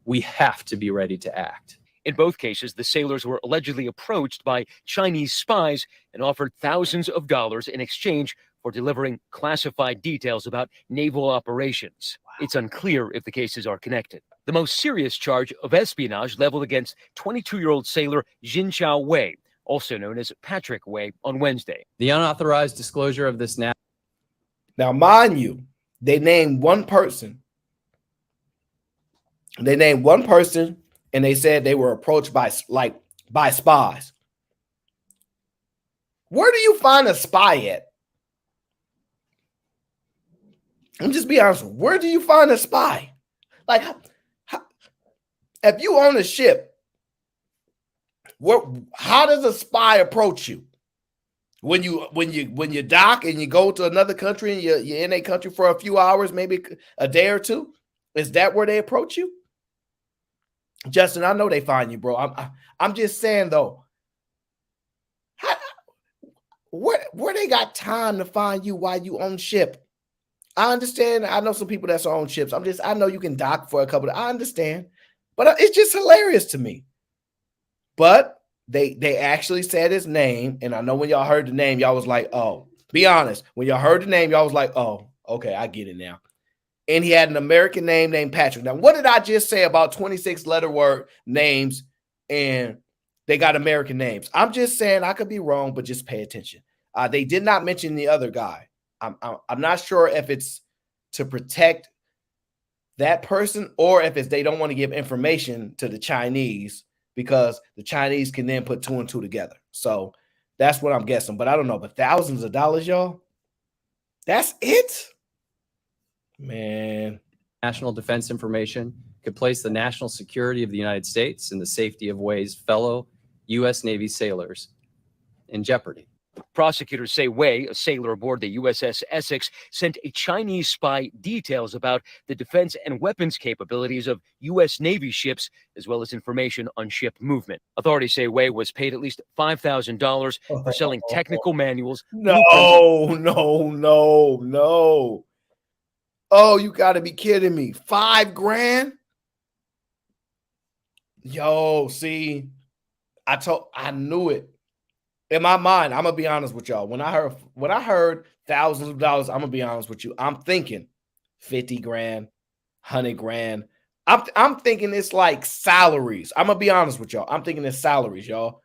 we have to be ready to act. In both cases, the sailors were allegedly approached by Chinese spies and offered thousands of dollars in exchange for delivering classified details about naval operations. Wow. It's unclear if the cases are connected. The most serious charge of espionage leveled against 22-year-old sailor Jinchao Wei, also known as Patrick Wei, on Wednesday. The unauthorized disclosure of this Now, mind you, they named one person. And they said they were approached by spies. Where do you find a spy at? I'm just be honest. Where do you find a spy? Like, if you own a ship, how does a spy approach you? When you dock and you go to another country and you're in a country for a few hours, maybe a day or two, is that where they approach you? Justin, I know they find you, bro. I'm just saying though, where they got time to find you while you own ship? I understand. I know some people that's on ships. I know you can dock for a couple I understand, but it's just hilarious to me. But they actually said his name, and I know when y'all heard the name, y'all was like, oh, be honest. When y'all heard the name, y'all was like, oh, okay, I get it now. And he had an American name named Patrick. Now, what did I just say about 26 letter word names and they got American names? I'm just saying, I could be wrong, but just pay attention. They did not mention the other guy. I'm not sure if it's to protect that person or if it's they don't want to give information to the Chinese because the Chinese can then put 2 and 2 together. So that's what I'm guessing. But I don't know. But thousands of dollars, y'all. That's it? Man. national defense information could place the national security of the United States and the safety of Wei's fellow U.S. Navy sailors in jeopardy. Prosecutors say Wei, a sailor aboard the USS Essex, sent a Chinese spy details about the defense and weapons capabilities of U.S. Navy ships, as well as information on ship movement. Authorities say Wei was paid at least $5,000 for selling technical manuals. No. Oh, you got to be kidding me. $5,000? Yo, see, I knew it. In my mind, I'm gonna be honest with y'all. When I heard thousands of dollars, I'm gonna be honest with you. I'm thinking 50 grand, 100 grand. I'm thinking it's like salaries. I'm gonna be honest with y'all. I'm thinking it's salaries, y'all.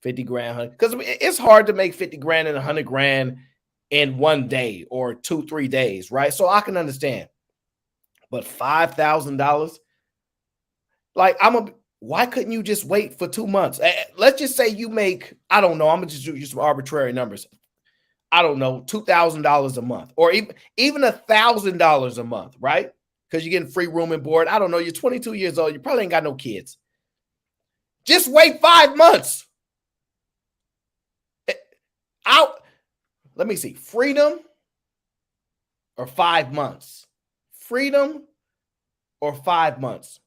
50 grand, because it's hard to make 50 grand and 100 grand in one day or 2-3 days, right? So I can understand. But $5,000, like why couldn't you just wait for 2 months? Let's just say you make, I don't know, I'm gonna just use some arbitrary numbers. I don't know, $2,000 a month, or even $1,000 a month, right? Because you're getting free room and board. I don't know, you're 22 years old, you probably ain't got no kids. Just wait 5 months. Let me see, freedom or 5 months? Freedom or 5 months?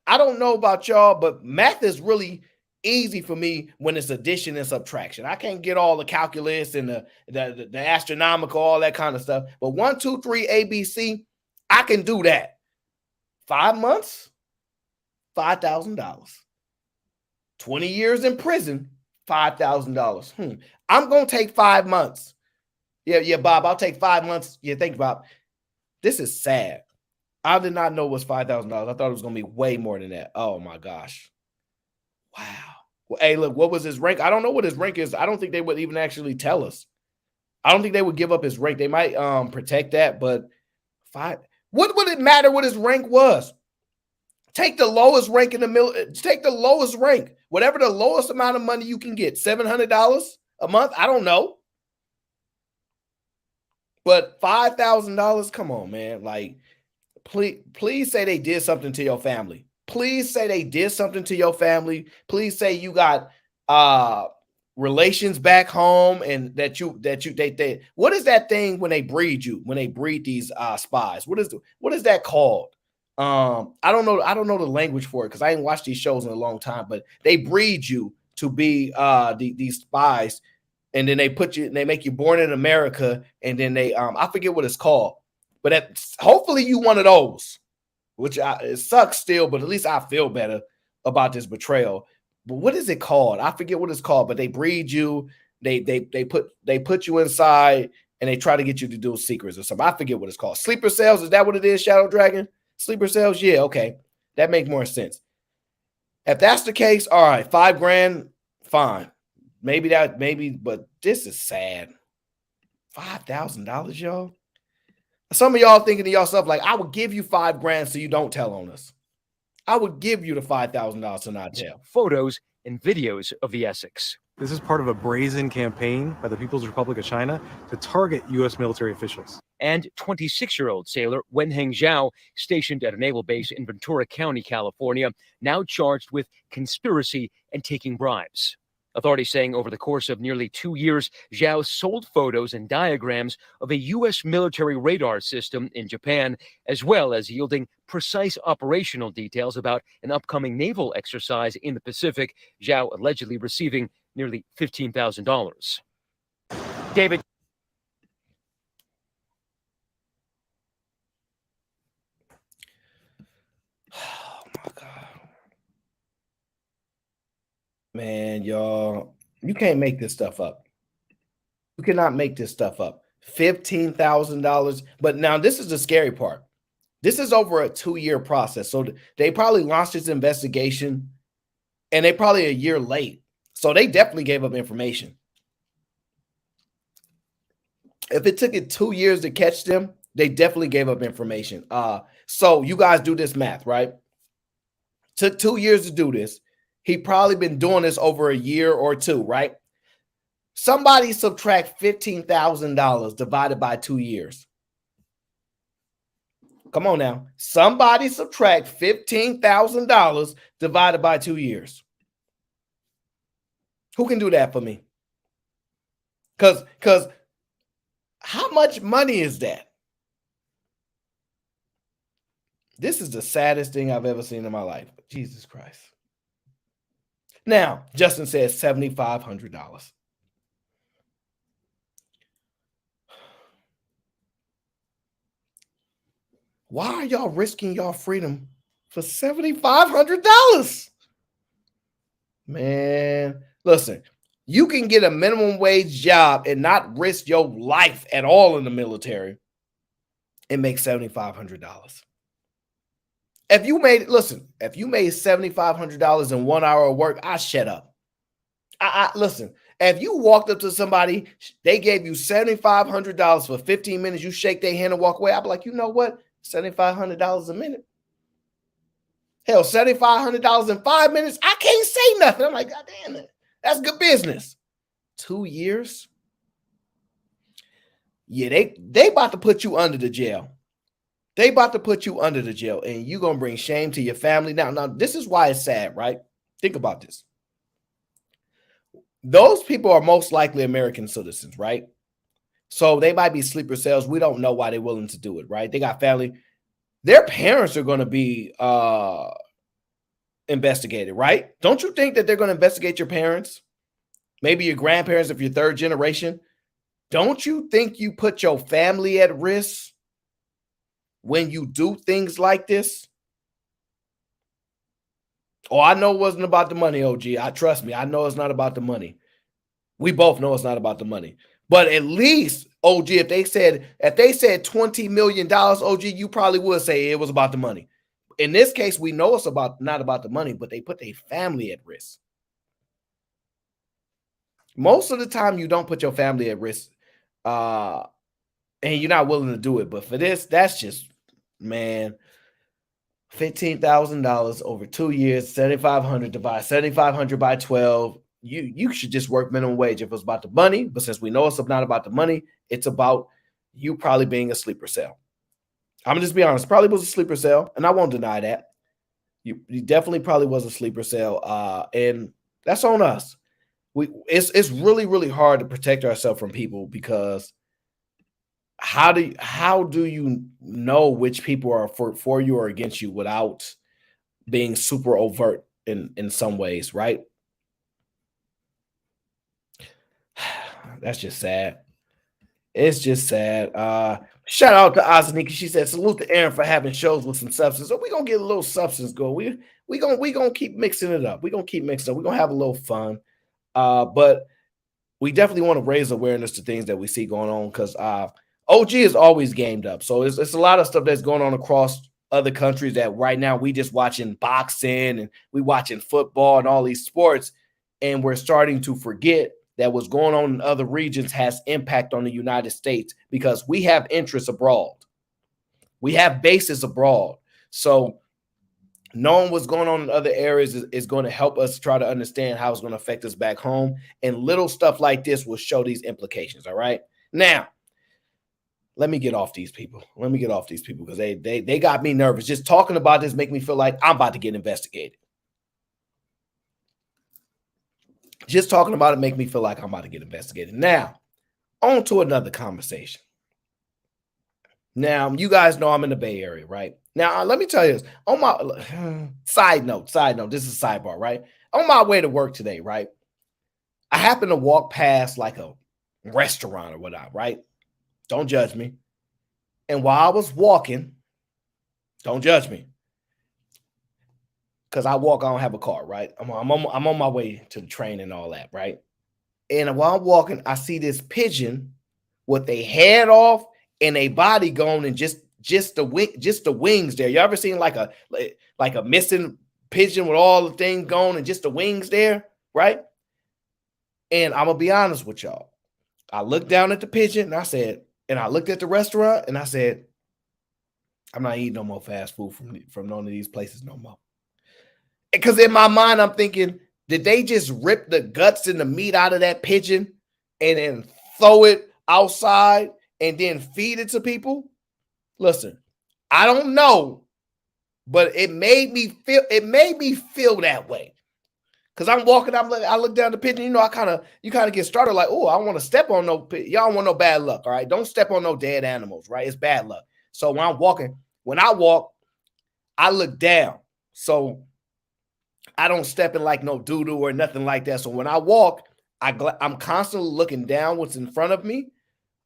I don't know about y'all, but math is really easy for me when it's addition and subtraction. I can't get all the calculus and the astronomical, all that kind of stuff. But 1, 2, 3, ABC, I can do that. 5 months, $5,000. 20 years in prison, $5,000. I'm going to take 5 months. Yeah, Bob, I'll take 5 months. Yeah, think about it. This is sad. I did not know it was $5,000. I thought it was going to be way more than that. Oh, my gosh. Wow. Well, hey, look, what was his rank? I don't know what his rank is. I don't think they would even actually tell us. I don't think they would give up his rank. They might protect that, but what would it matter what his rank was? Take the lowest rank in the military. Take the lowest rank. Whatever the lowest amount of money you can get. $700 a month? I don't know. But $5,000? Come on, man. Like, please say they did something to your family. Please say they did something to your family. Please say you got relations back home and they what is that thing when they breed you, when they breed these spies? What is that called? I don't know the language for it because I ain't watched these shows in a long time, but they breed you to be these spies, and then they make you born in America, and then they I forget what it's called. But hopefully you one of those, which it sucks still, but at least I feel better about this betrayal. But what is it called? I forget what it's called, but they breed you, they put you inside, and they try to get you to do secrets or something. I forget what it's called. Sleeper cells, is that what it is, Shadow Dragon? Sleeper cells? Yeah, okay. That makes more sense. If that's the case, all right, $5,000, fine. Maybe, but this is sad. $5,000, y'all. Some of y'all thinking to yourself, like, I would give you $5,000 so you don't tell on us. I would give you the $5,000 to not tell. Photos and videos of the Essex. This is part of a brazen campaign by the People's Republic of China to target U.S. military officials. And 26-year-old sailor Wenheng Zhao, stationed at a naval base in Ventura County, California, now charged with conspiracy and taking bribes. Authorities saying over the course of nearly 2 years, Zhao sold photos and diagrams of a U.S. military radar system in Japan, as well as yielding precise operational details about an upcoming naval exercise in the Pacific, Zhao allegedly receiving nearly $15,000. David. Oh, my God. Man, y'all, you can't make this stuff up. You cannot make this stuff up. $15,000. But now this is the scary part. This is over a 2-year process. So they probably launched this investigation and they probably a year late. So they definitely gave up information. If it took it 2 years to catch them, they definitely gave up information. So you guys do this math, right? Took 2 years to do this. He probably been doing this over a year or two, right? Somebody subtract $15,000 divided by 2 years. Come on now. Somebody subtract $15,000 divided by 2 years. Who can do that for me? Because how much money is that? This is the saddest thing I've ever seen in my life. Jesus Christ. Now, Justin says $7,500. Why are y'all risking y'all freedom for $7,500? Man, listen, you can get a minimum wage job and not risk your life at all in the military and make $7,500. If you made $7,500 in 1 hour of work, I shut up. Listen, if you walked up to somebody, they gave you $7,500 for 15 minutes, you shake their hand and walk away, I'd be like, you know what? $7,500 a minute. Hell, $7,500 in 5 minutes, I can't say nothing. I'm like, God damn it. That's good business. 2 years? Yeah, they about to put you under the jail. They about to put you under the jail, and you're going to bring shame to your family. Now, this is why it's sad, right? Think about this. Those people are most likely American citizens, right? So they might be sleeper cells. We don't know why they're willing to do it, right? They got family. Their parents are going to be investigated, right? Don't you think that they're going to investigate your parents? Maybe your grandparents if you're third generation. Don't you think you put your family at risk when you do things like this? Oh, I know it wasn't about the money, OG. Trust me, I know it's not about the money. We both know it's not about the money. But at least, OG, if they said $20 million, OG, you probably would say it was about the money. In this case, we know it's not about the money, but they put their family at risk. Most of the time, you don't put your family at risk, and you're not willing to do it. But for this, that's just, man, $15,000 over 2 years, $7,500 divide $7,500 by 12. You should just work minimum wage if it's about the money. But since we know it's not about the money, it's about you probably being a sleeper cell. I'm gonna just be honest, probably was a sleeper cell, and I won't deny that. You definitely probably was a sleeper cell, and that's on us. It's really, really hard to protect ourselves from people because how do you know which people are for you or against you without being super overt in some ways, right? That's just sad. It's just sad. Shout out to Azanika. She said, salute to Aaron for having shows with some substance. So we're gonna get a little substance going. We gonna keep mixing it up. We're gonna keep mixing it up. We're gonna have a little fun. But we definitely want to raise awareness to things that we see going on because OG is always gamed up. So it's a lot of stuff that's going on across other countries that right now we just watching boxing and we watching football and all these sports, and we're starting to forget that what's going on in other regions has impact on the United States because we have interests abroad. We have bases abroad. So knowing what's going on in other areas is going to help us try to understand how it's going to affect us back home. And little stuff like this will show these implications, all right? Now, let me get off these people. Let me get off these people because they got me nervous. Just talking about this make me feel like I'm about to get investigated. Just talking about it make me feel like I'm about to get investigated. Now, on to another conversation. Now, you guys know I'm in the Bay Area, right? Now, let me tell you this. On my side note, this is a sidebar, right? On my way to work today, right? I happened to walk past like a restaurant or whatnot, right? Don't judge me. And while I was walking, don't judge me. Because I don't have a car, right? I'm on my way to the train and all that, right? And while I'm walking, I see this pigeon with a head off and a body gone and just the wings there. You ever seen like a missing pigeon with all the things gone and just the wings there, right? And I'm gonna be honest with y'all. I looked down at the pigeon and I looked at the restaurant and I said, I'm not eating no more fast food from none of these places no more. Because in my mind, I'm thinking, did they just rip the guts and the meat out of that pigeon and then throw it outside and then feed it to people? Listen, I don't know, but it made me feel that way. Cause I'm walking, I look down the pigeon. You know, you kind of get started like, oh, I want to step on no. Y'all don't want no bad luck. All right, don't step on no dead animals. Right, it's bad luck. So when I'm walking, when I walk, I look down. So I don't step in like no doo-doo or nothing like that. So when I walk, I'm constantly looking down what's in front of me.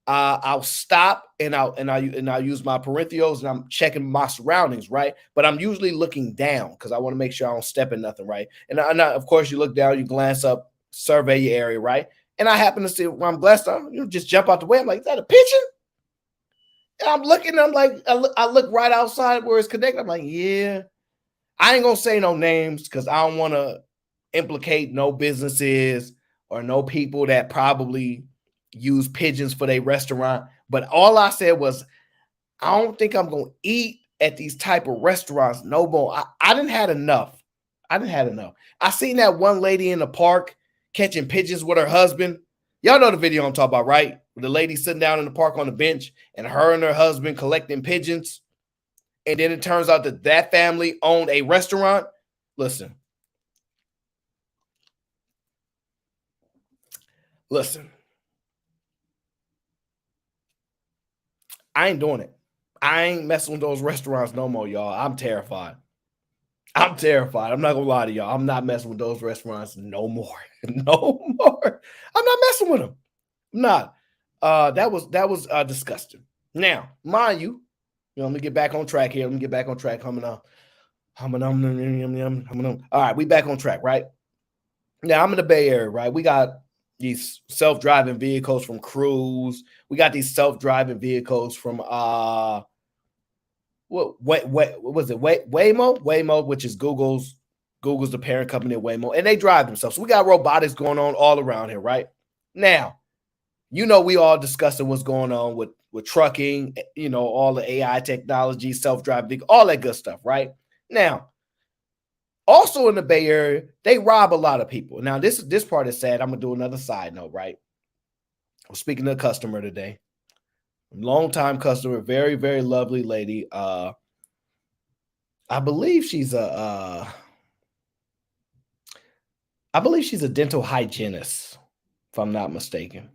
I'll stop and I'll use my parentheals and I'm checking my surroundings, right? But I'm usually looking down because I want to make sure I don't step in nothing, right? And of course, you look down, you glance up, survey your area, right? And I happen to see when I'm glanced up, you just jump out the way. I'm like, is that a pigeon? And I'm looking, I'm like, I look right outside where it's connected. I'm like, yeah. I ain't gonna say no names because I don't want to implicate no businesses or no people that probably use pigeons for their restaurant. But all I said was, I don't think I'm gonna eat at these type of restaurants no more. I didn't had enough. I seen that one lady in the park catching pigeons with her husband. Y'all know the video I'm talking about, right? The lady sitting down in the park on the bench and her husband collecting pigeons. And then it turns out that family owned a restaurant. Listen. I ain't doing it. I ain't messing with those restaurants no more, y'all. I'm terrified. I'm not gonna lie to y'all. I'm not messing with those restaurants no more. No more. I'm not messing with them. I'm not. That was disgusting. Now, mind you, let me get back on track here. All right, we back on track, right? Now I'm in the Bay Area, right? We got these self-driving vehicles from Cruise. We got these self-driving vehicles from what was it? Waymo, which is Google's the parent company of Waymo, and they drive themselves. So we got robotics going on all around here, right? Now, we all discussing what's going on with trucking, all the AI technology, self-driving, all that good stuff, right? Now, also in the Bay Area, they rob a lot of people. Now, this part is sad. I'm gonna do another side note, right? I'm speaking to a customer today. Long-time customer, very, very lovely lady. I believe she's a dental hygienist, if I'm not mistaken.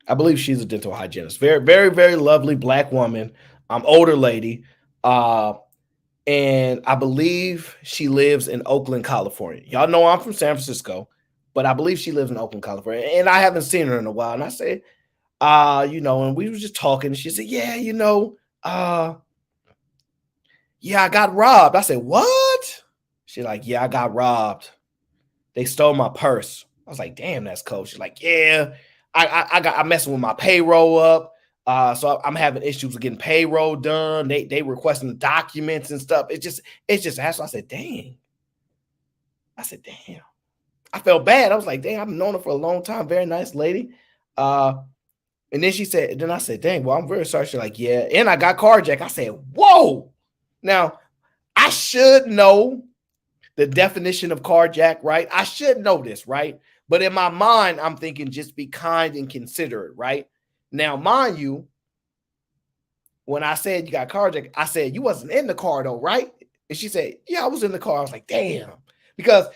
I believe she's a dental hygienist. Very, very, very lovely black woman. Older lady. And I believe she lives in Oakland, California. Y'all know I'm from San Francisco, but I believe she lives in Oakland, California. And I haven't seen her in a while. And I said, and we were just talking. And she said, yeah, yeah, I got robbed. I said, what? She's like, yeah, I got robbed. They stole my purse. I was like, damn, that's cold. She's like, yeah, I'm messing with my payroll up. So I'm having issues with getting payroll done. They requesting the documents and stuff. It's just hassle. I said, damn. I felt bad. I was like, damn, I've known her for a long time. Very nice lady. And then I said, dang, well, I'm very sorry. She's like, yeah. And I got carjacked. I said, whoa. Now, I should know the definition of carjack, right? I should know this, right? But in my mind, I'm thinking just be kind and considerate, right? Now, mind you, when I said you got carjacked, I said, you wasn't in the car though, right? And she said, yeah, I was in the car. I was like, damn. Because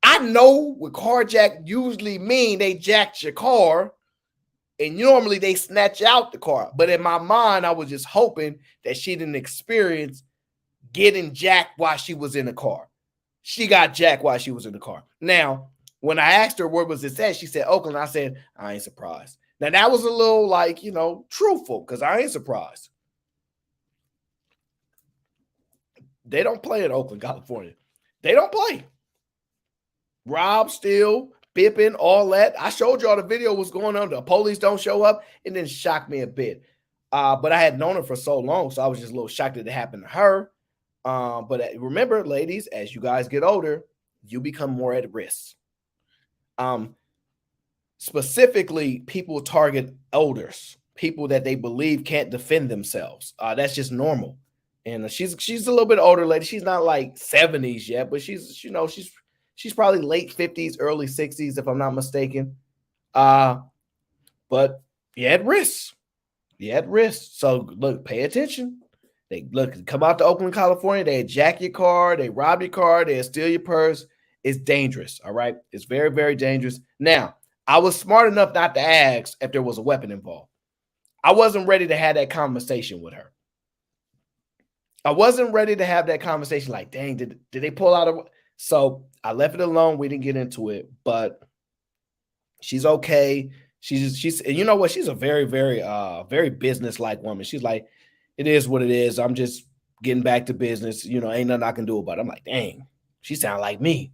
I know what carjack usually mean, they jacked your car and normally they snatch out the car. But in my mind, I was just hoping that she didn't experience getting jacked while she was in the car. She got jacked while she was in the car. Now, when I asked her where was it at, she said Oakland. I said, I ain't surprised. Now, that was a little truthful because I ain't surprised. They don't play in Oakland, California. They don't play. Rob, steal, pipping, all that. I showed y'all the video was going on. The police don't show up. It didn't shock me a bit. But I had known her for so long, so I was just a little shocked that it happened to her. But remember, ladies, as you guys get older, you become more at risk. Specifically, people target elders, people that they believe can't defend themselves. That's just normal. And she's a little bit older lady. She's not like 70s yet, but she's probably late 50s, early 60s, if I'm not mistaken. But you're at risk. So look, pay attention. They come out to Oakland, California. They jack your car, they rob your car, they steal your purse, It's dangerous, all right? It's very, very dangerous. Now, I was smart enough not to ask if there was a weapon involved. I wasn't ready to have that conversation with her. I wasn't ready to have that conversation like, dang, did they pull out a... So I left it alone. We didn't get into it, but she's okay. She's and you know what? She's a very, very, very business-like woman. She's like, it is what it is. I'm just getting back to business. You know, ain't nothing I can do about it. I'm like, dang, she sound like me.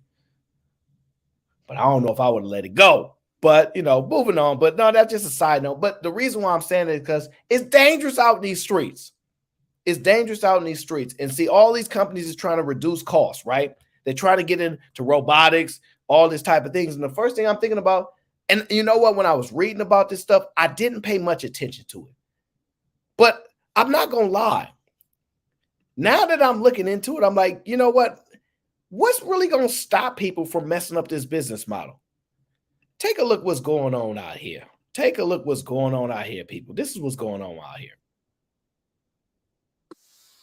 But I don't know if I would have let it go. But, you know, moving on. But no, that's just a side note. But the reason why I'm saying it is because it's dangerous out in these streets. It's dangerous out in these streets. And see, all these companies is trying to reduce costs, right? They're trying to get into robotics, all this type of things. And the first thing I'm thinking about, and you know what, when I was reading about this stuff, I didn't pay much attention to it. But I'm not going to lie. Now that I'm looking into it, I'm like, you know what? What's really going to stop people from messing up this business model? Take a look what's going on out here. Take a look what's going on out here, people. This is what's going on out here.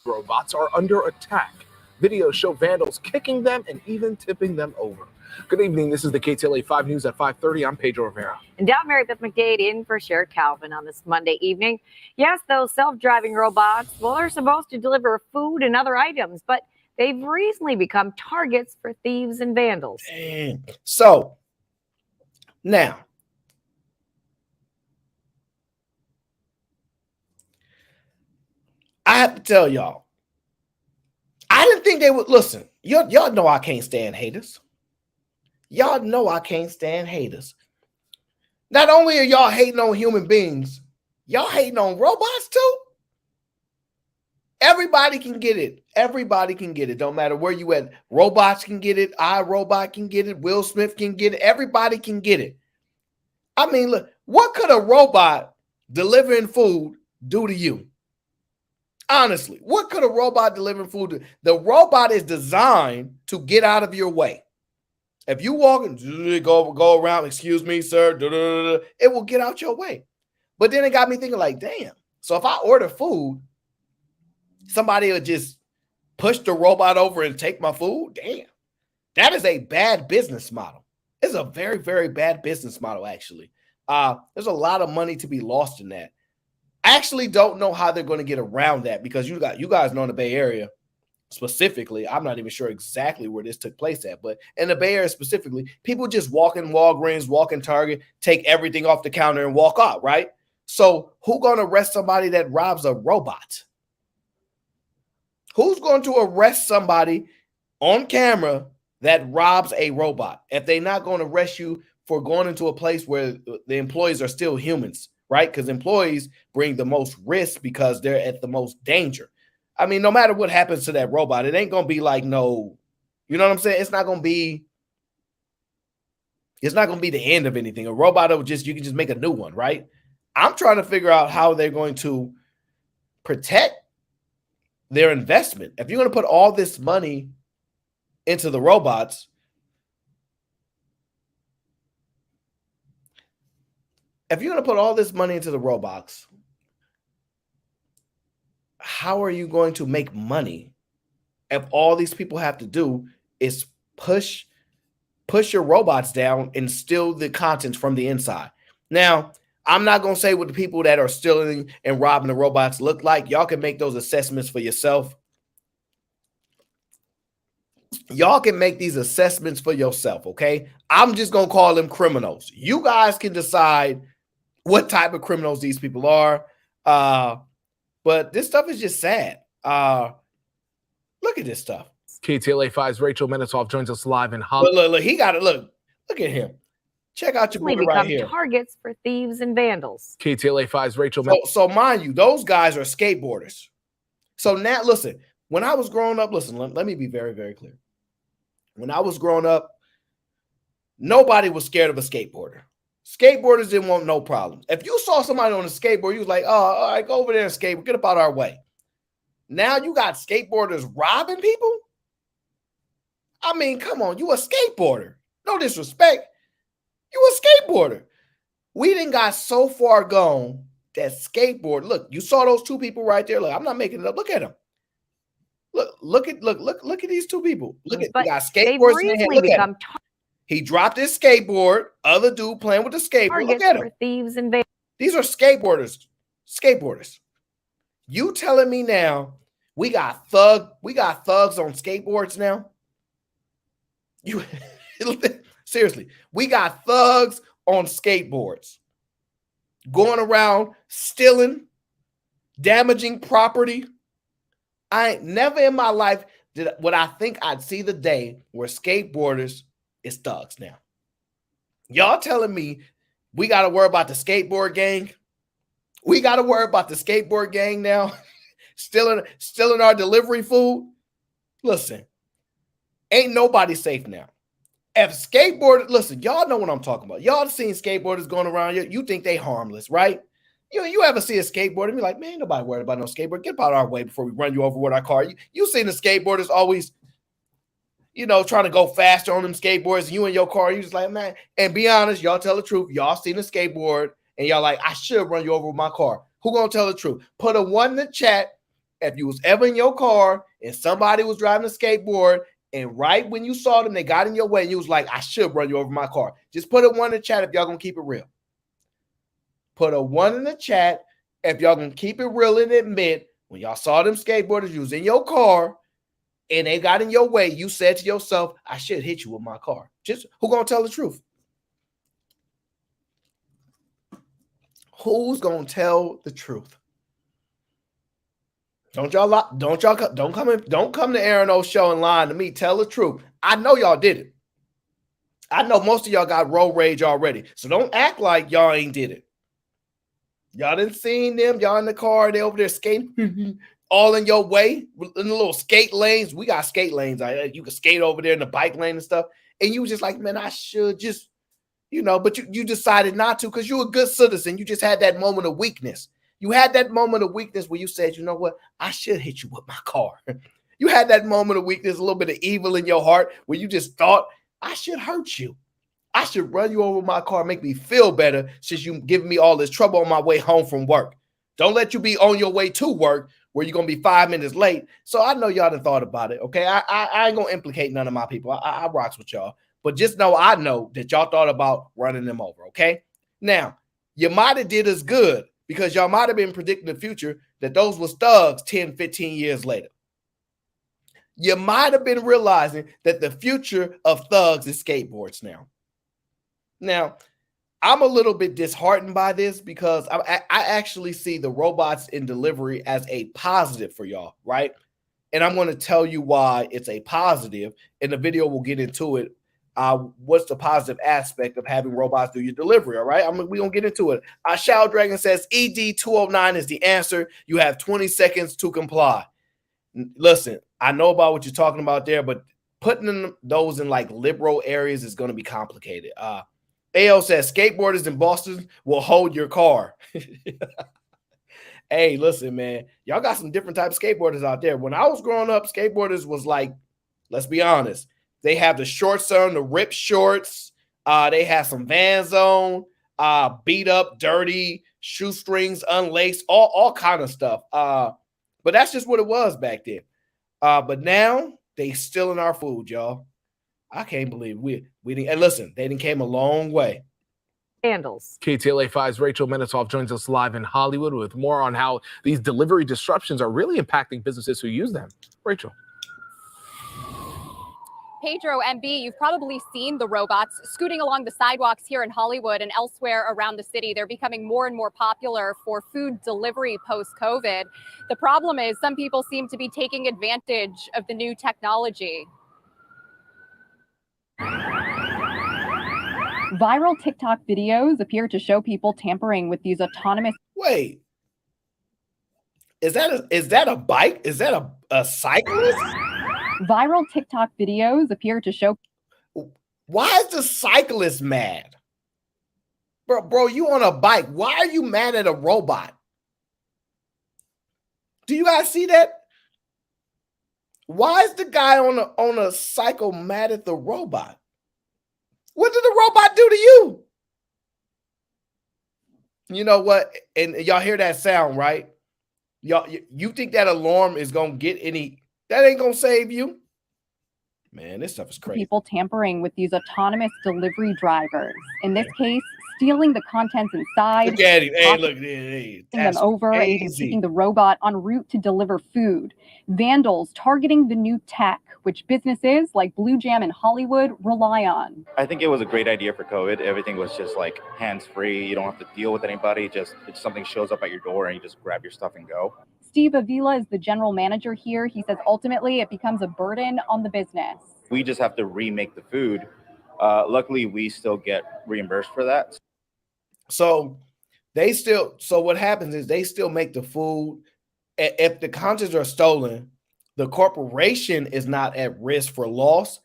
Robots are under attack. Videos show vandals kicking them and even tipping them over. Good evening. This is the KTLA 5 News at 5:30. I'm Pedro Rivera. And down Mary Beth McDade in for Sheriff Calvin on this Monday evening. Yes, those self-driving robots, well, they're supposed to deliver food and other items, but they've recently become targets for thieves and vandals. Damn. So now, I have to tell y'all, I didn't think they would listen. Y'all know I can't stand haters. Y'all know I can't stand haters. Not only are y'all hating on human beings, y'all hating on robots too. Everybody can get it. Everybody can get it. Don't matter where you at. Robots can get it. iRobot can get it. Will Smith can get it. Everybody can get it. I mean, look, what could a robot delivering food do to you? Honestly, what could a robot delivering food do? The robot is designed to get out of your way. If you walk and go around, excuse me, sir, it will get out your way. But then it got me thinking like, damn. So if I order food, somebody will just push the robot over and take my food? Damn. That is a bad business model. It's a very, very bad business model, actually. There's a lot of money to be lost in that. I actually don't know how they're going to get around that because you guys know in the Bay Area specifically, I'm not even sure exactly where this took place at, but in the Bay Area specifically, people just walk in Walgreens, walk in Target, take everything off the counter and walk out, right? So who's going to arrest somebody that robs a robot? Who's going to arrest somebody on camera that robs a robot if they're not going to arrest you for going into a place where the employees are still humans, right? Because employees bring the most risk because they're at the most danger. I mean, no matter what happens to that robot, it ain't going to be like no, you know what I'm saying? It's not going to be the end of anything. A robot will you can just make a new one, right? I'm trying to figure out how they're going to protect their investment. If you're going to put all this money into the robots, how are you going to make money if all these people have to do is push your robots down and steal the contents from the inside? Now, I'm not going to say what the people that are stealing and robbing the robots look like. Y'all can make those assessments for yourself. Y'all can make these assessments for yourself, okay? I'm just going to call them criminals. You guys can decide what type of criminals these people are. But this stuff is just sad. Look at this stuff. KTLA 5's Rachel Menetoff joins us live in Hollywood. Look, he got it. Look at him. Check out your boy right here. Targets for thieves and vandals. KTLA 5's Rachel. So mind you, those guys are skateboarders. So now, listen, when I was growing up, let me be very, very clear. When I was growing up, nobody was scared of a skateboarder. Skateboarders didn't want no problems. If you saw somebody on a skateboard, you was like, oh, all right, go over there and skateboard. Get up out our way. Now you got skateboarders robbing people? I mean, come on. You a skateboarder. No disrespect. You a skateboarder. We done got so far gone that skateboard. Look, you saw those two people right there. Look, I'm not making it up. Look at them. look at these two people. Look at, but they got they've skateboards in their hand. recently Look at become him. He dropped his skateboard. Other dude playing with the skateboard. Look targets at for him. thieves and vandals. These are skateboarders. Skateboarders. You telling me now we got thugs on skateboards now? You seriously, we got thugs on skateboards going around stealing, damaging property. I ain't never in my life would I think I'd see the day where skateboarders is thugs now. Y'all telling me we got to worry about the skateboard gang? We got to worry about the skateboard gang now, stealing our delivery food. Listen, ain't nobody safe now. If skateboarders, listen, y'all know what I'm talking about. Y'all seen skateboarders going around. You think they harmless, right? You ever see a skateboarder and be like, man, ain't nobody worried about no skateboard. Get out of our way before we run you over with our car. You seen the skateboarders always, trying to go faster on them skateboards. And you in your car, you just like, man. And be honest, y'all tell the truth. Y'all seen a skateboard and y'all like, I should run you over with my car. Who gonna tell the truth? Put a 1 in the chat if you was ever in your car and somebody was driving a skateboard and right when you saw them, they got in your way and you was like, I should run you over my car. Just put a 1 in the chat if y'all gonna keep it real. Put a 1 in the chat if y'all gonna keep it real and admit when y'all saw them skateboarders, you was in your car and they got in your way, you said to yourself, I should hit you with my car. Just who gonna tell the truth? Who's gonna tell the truth? Don't come to Aaron O's show and lie to me. Tell the truth. I know y'all did it. I know most of y'all got road rage already. So don't act like y'all ain't did it. Y'all didn't seen them. Y'all in the car. They over there skating all in your way in the little skate lanes. We got skate lanes. You can skate over there in the bike lane and stuff. And you was just like, man, I should just, but you decided not to because you're a good citizen. You just had that moment of weakness. You had that moment of weakness where you said, you know what? I should hit you with my car. You had that moment of weakness, a little bit of evil in your heart where you just thought, I should hurt you. I should run you over with my car, make me feel better since you giving me all this trouble on my way home from work. Don't let you be on your way to work where you're going to be 5 minutes late. So I know y'all done thought about it, okay? I ain't going to implicate none of my people. I rocks with y'all. But just know I know that y'all thought about running them over, okay? Now, you might have did us good because y'all might have been predicting the future that those was thugs 10, 15 years later. You might have been realizing that the future of thugs is skateboards now. Now, I'm a little bit disheartened by this because I actually see the robots in delivery as a positive for y'all, right? And I'm going to tell you why it's a positive. In the video, we'll get into it. What's the positive aspect of having robots do your delivery, all right? We're going to get into it. Shao Dragon says ED209 is the answer. You have 20 seconds to comply. Listen, I know about what you're talking about there, but putting those in like liberal areas is going to be complicated. AO says skateboarders in Boston will hold your car. Hey, listen, man, y'all got some different types of skateboarders out there. When I was growing up, skateboarders was like, let's be honest, they have the shorts on, the ripped shorts. They have some Vans on, beat up, dirty, shoestrings unlaced, all kind of stuff. But that's just what it was back then. But now they stealing our food, y'all. I can't believe we didn't. And listen, they didn't came a long way. Vandals. KTLA 5's Rachel Menitoff joins us live in Hollywood with more on how these delivery disruptions are really impacting businesses who use them. Rachel. Pedro, MB, you've probably seen the robots scooting along the sidewalks here in Hollywood and elsewhere around the city. They're becoming more and more popular for food delivery post-COVID. The problem is some people seem to be taking advantage of the new technology. Viral TikTok videos appear to show people tampering with these autonomous. Wait, is that a bike? Is that a cyclist? Viral TikTok videos appear to show. Why is the cyclist mad? Bro, you on a bike. Why are you mad at a robot? Do you guys see that? Why is the guy on a cycle mad at the robot? What did the robot do to you? You know what? And y'all hear that sound, right? Y'all, you think that alarm is gonna get any That ain't gonna save you. Man, this stuff is crazy. People tampering with these autonomous delivery drivers. In this case, stealing the contents inside. Look at him. Hey, look. Hey, Them over and even keeping the robot en route to deliver food. Vandals targeting the new tech, which businesses like Blue Jam in Hollywood rely on. I think it was a great idea for COVID. Everything was just like hands-free. You don't have to deal with anybody. Just if something shows up at your door and you just grab your stuff and go. Steve Avila is the general manager here. He says ultimately it becomes a burden on the business. We just have to remake the food. Luckily, we still get reimbursed for that. So what happens is they still make the food. If the contents are stolen, the corporation is not at risk for loss.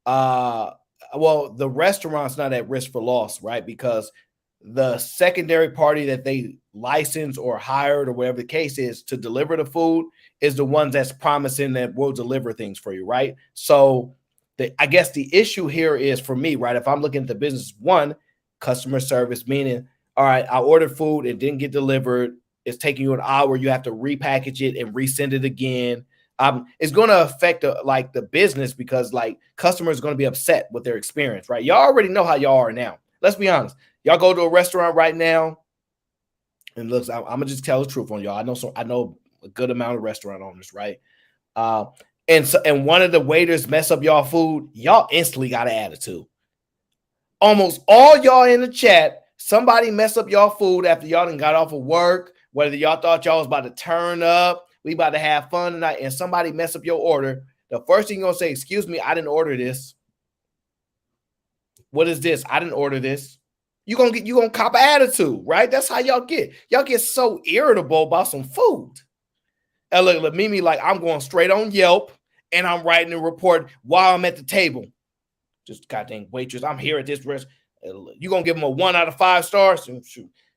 Well, the restaurant's not at risk for loss, right? Because the secondary party that they license or hired or whatever the case is to deliver the food is the ones that's promising that we'll deliver things for you, right? So I guess the issue here is for me, right? If I'm looking at the business, one, customer service, meaning, all right, I ordered food, it didn't get delivered. It's taking you an hour. You have to repackage it and resend it again. It's going to affect the business because like customers are going to be upset with their experience, right? Y'all already know how y'all are now. Let's be honest. Y'all go to a restaurant right now, and look, I'm gonna just tell the truth on y'all. I know a good amount of restaurant owners, right? And one of the waiters mess up y'all food, y'all instantly got an attitude. Almost all y'all in the chat, somebody mess up y'all food after y'all done got off of work, whether y'all thought y'all was about to turn up, we about to have fun tonight, and somebody mess up your order. The first thing you're gonna say, excuse me, I didn't order this. What is this? I didn't order this. You gonna cop an attitude, right? That's how y'all get. Y'all get so irritable about some food. And look, Mimi, like I'm going straight on Yelp and I'm writing a report while I'm at the table. Just goddamn waitress, I'm here at this restaurant. You gonna give them a 1 out of 5 stars?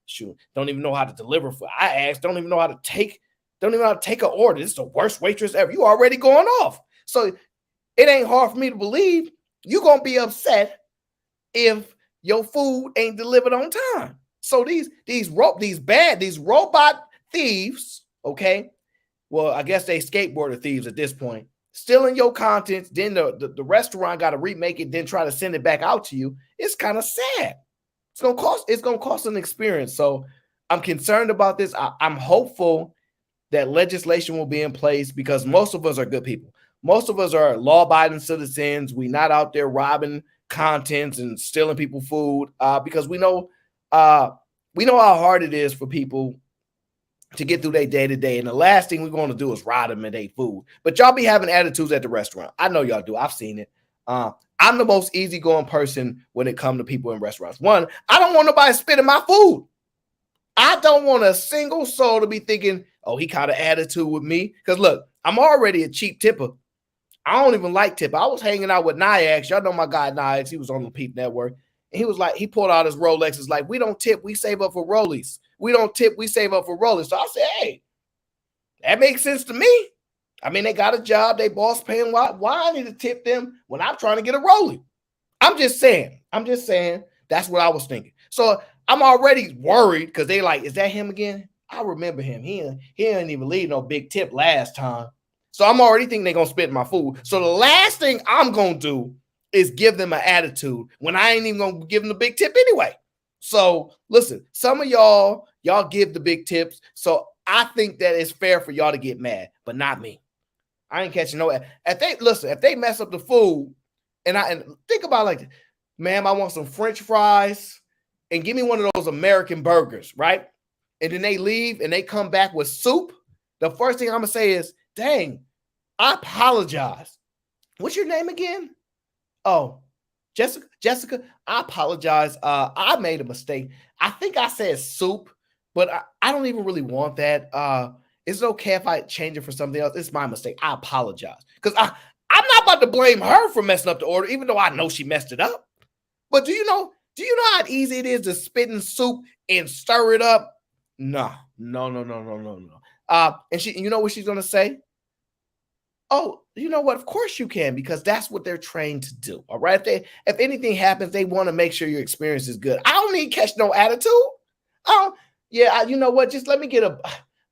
Shoot. Don't even know how to deliver food. I asked, don't even know how to take an order. This is the worst waitress ever. You already going off. So it ain't hard for me to believe you're gonna be upset if your food ain't delivered on time. So these robot thieves, okay? Well, I guess they skateboarder thieves at this point, stealing your contents. Then the restaurant got to remake it, then try to send it back out to you. It's kind of sad. It's gonna cost an experience. So I'm concerned about this. I'm hopeful that legislation will be in place because most of us are good people. Most of us are law-abiding citizens. We're not out there robbing contents and stealing people food because we know how hard it is for people to get through their day-to-day. And the last thing we're going to do is rob them and their food. But y'all be having attitudes at the restaurant. I know y'all do. I've seen it. I'm the most easygoing person when it comes to people in restaurants. One, I don't want nobody spitting my food. I don't want a single soul to be thinking, oh, he got an attitude with me. Because look, I'm already a cheap tipper. I don't even like tip. I was hanging out with Nyax. Y'all know my guy Nyax. He was on the Peep Network. And he was like, he pulled out his Rolexes like, we don't tip, we save up for Rollies. We don't tip, we save up for Rollies. So I said, hey, that makes sense to me. I mean, they got a job, they boss paying. Why I need to tip them when I'm trying to get a Rollie? I'm just saying. That's what I was thinking. So I'm already worried because they like, is that him again? I remember him. He didn't even leave no big tip last time. So I'm already thinking they're going to spit my food. So the last thing I'm going to do is give them an attitude when I ain't even going to give them the big tip anyway. So listen, some of y'all give the big tips. So I think that it's fair for y'all to get mad, but not me. I ain't catching no. If they mess up the food and think about it like this, ma'am, I want some French fries and give me one of those American burgers, right? And then they leave and they come back with soup. The first thing I'm going to say is, dang, I apologize. What's your name again? Oh, Jessica, I apologize. I made a mistake. I think I said soup, but I don't even really want that. Is it okay if I change it for something else? It's my mistake. I apologize. Because I'm not about to blame her for messing up the order, even though I know she messed it up. But do you know how easy it is to spit in soup and stir it up? No. And you know what she's gonna say? Oh, you know what? Of course you can, because that's what they're trained to do. All right. If anything happens, they want to make sure your experience is good. I don't need to catch no attitude. You know what? Just let me get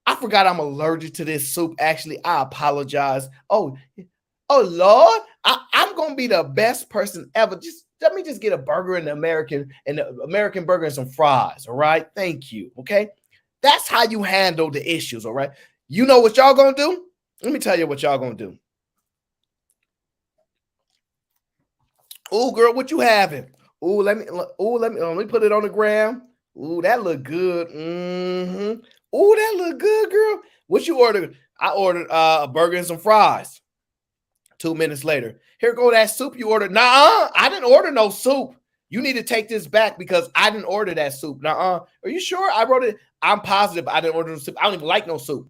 I forgot I'm allergic to this soup. Actually, I apologize. Oh Lord, I'm gonna be the best person ever. Just let me just get a burger and the American burger and some fries. All right, thank you. Okay, that's how you handle the issues. All right, you know what y'all gonna do? Let me tell you what y'all gonna do. Oh, girl, what you having? Oh, let me put it on the gram. Ooh, that look good. Mm-hmm. Ooh, that look good, girl. What you ordered? I ordered a burger and some fries. 2 minutes later, here go that soup you ordered. Nuh-uh, I didn't order no soup. You need to take this back because I didn't order that soup. Nuh-uh. Are you sure? I wrote it. I'm positive I didn't order no soup. I don't even like no soup.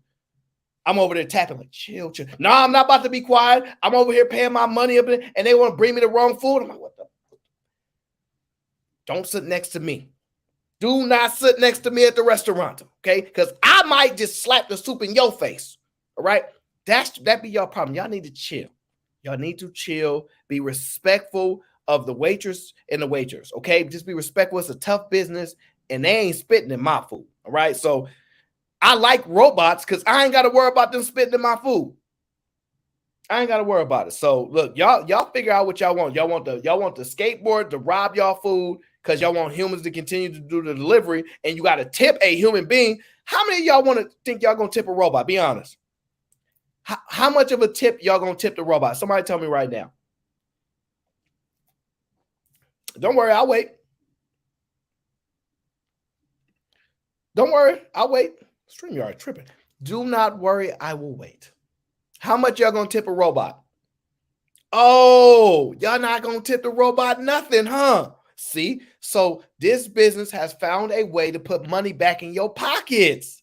I'm over there tapping like, chill. No, I'm not about to be quiet. I'm over here paying my money up there, and they want to bring me the wrong food. I'm like, what the? Don't sit next to me. Do not sit next to me at the restaurant, okay? Because I might just slap the soup in your face, all right? That be your problem. Y'all need to chill. Y'all need to chill. Be respectful of the waitress and the waiters, okay? Just be respectful. It's a tough business, and they ain't spitting in my food, all right? So I like robots because I ain't got to worry about them spitting in my food. I ain't got to worry about it. So look, y'all figure out what y'all want. Y'all want the skateboard to rob y'all food because y'all want humans to continue to do the delivery, and you got to tip a human being. How many of y'all want to think y'all gonna tip a robot? Be honest. How much of a tip y'all gonna tip the robot? Somebody tell me right now. Don't worry, I'll wait. Don't worry, I'll wait. StreamYard tripping. Do not worry, I will wait. How much y'all gonna tip a robot? Oh, y'all not gonna tip the robot nothing, huh? See, so this business has found a way to put money back in your pockets.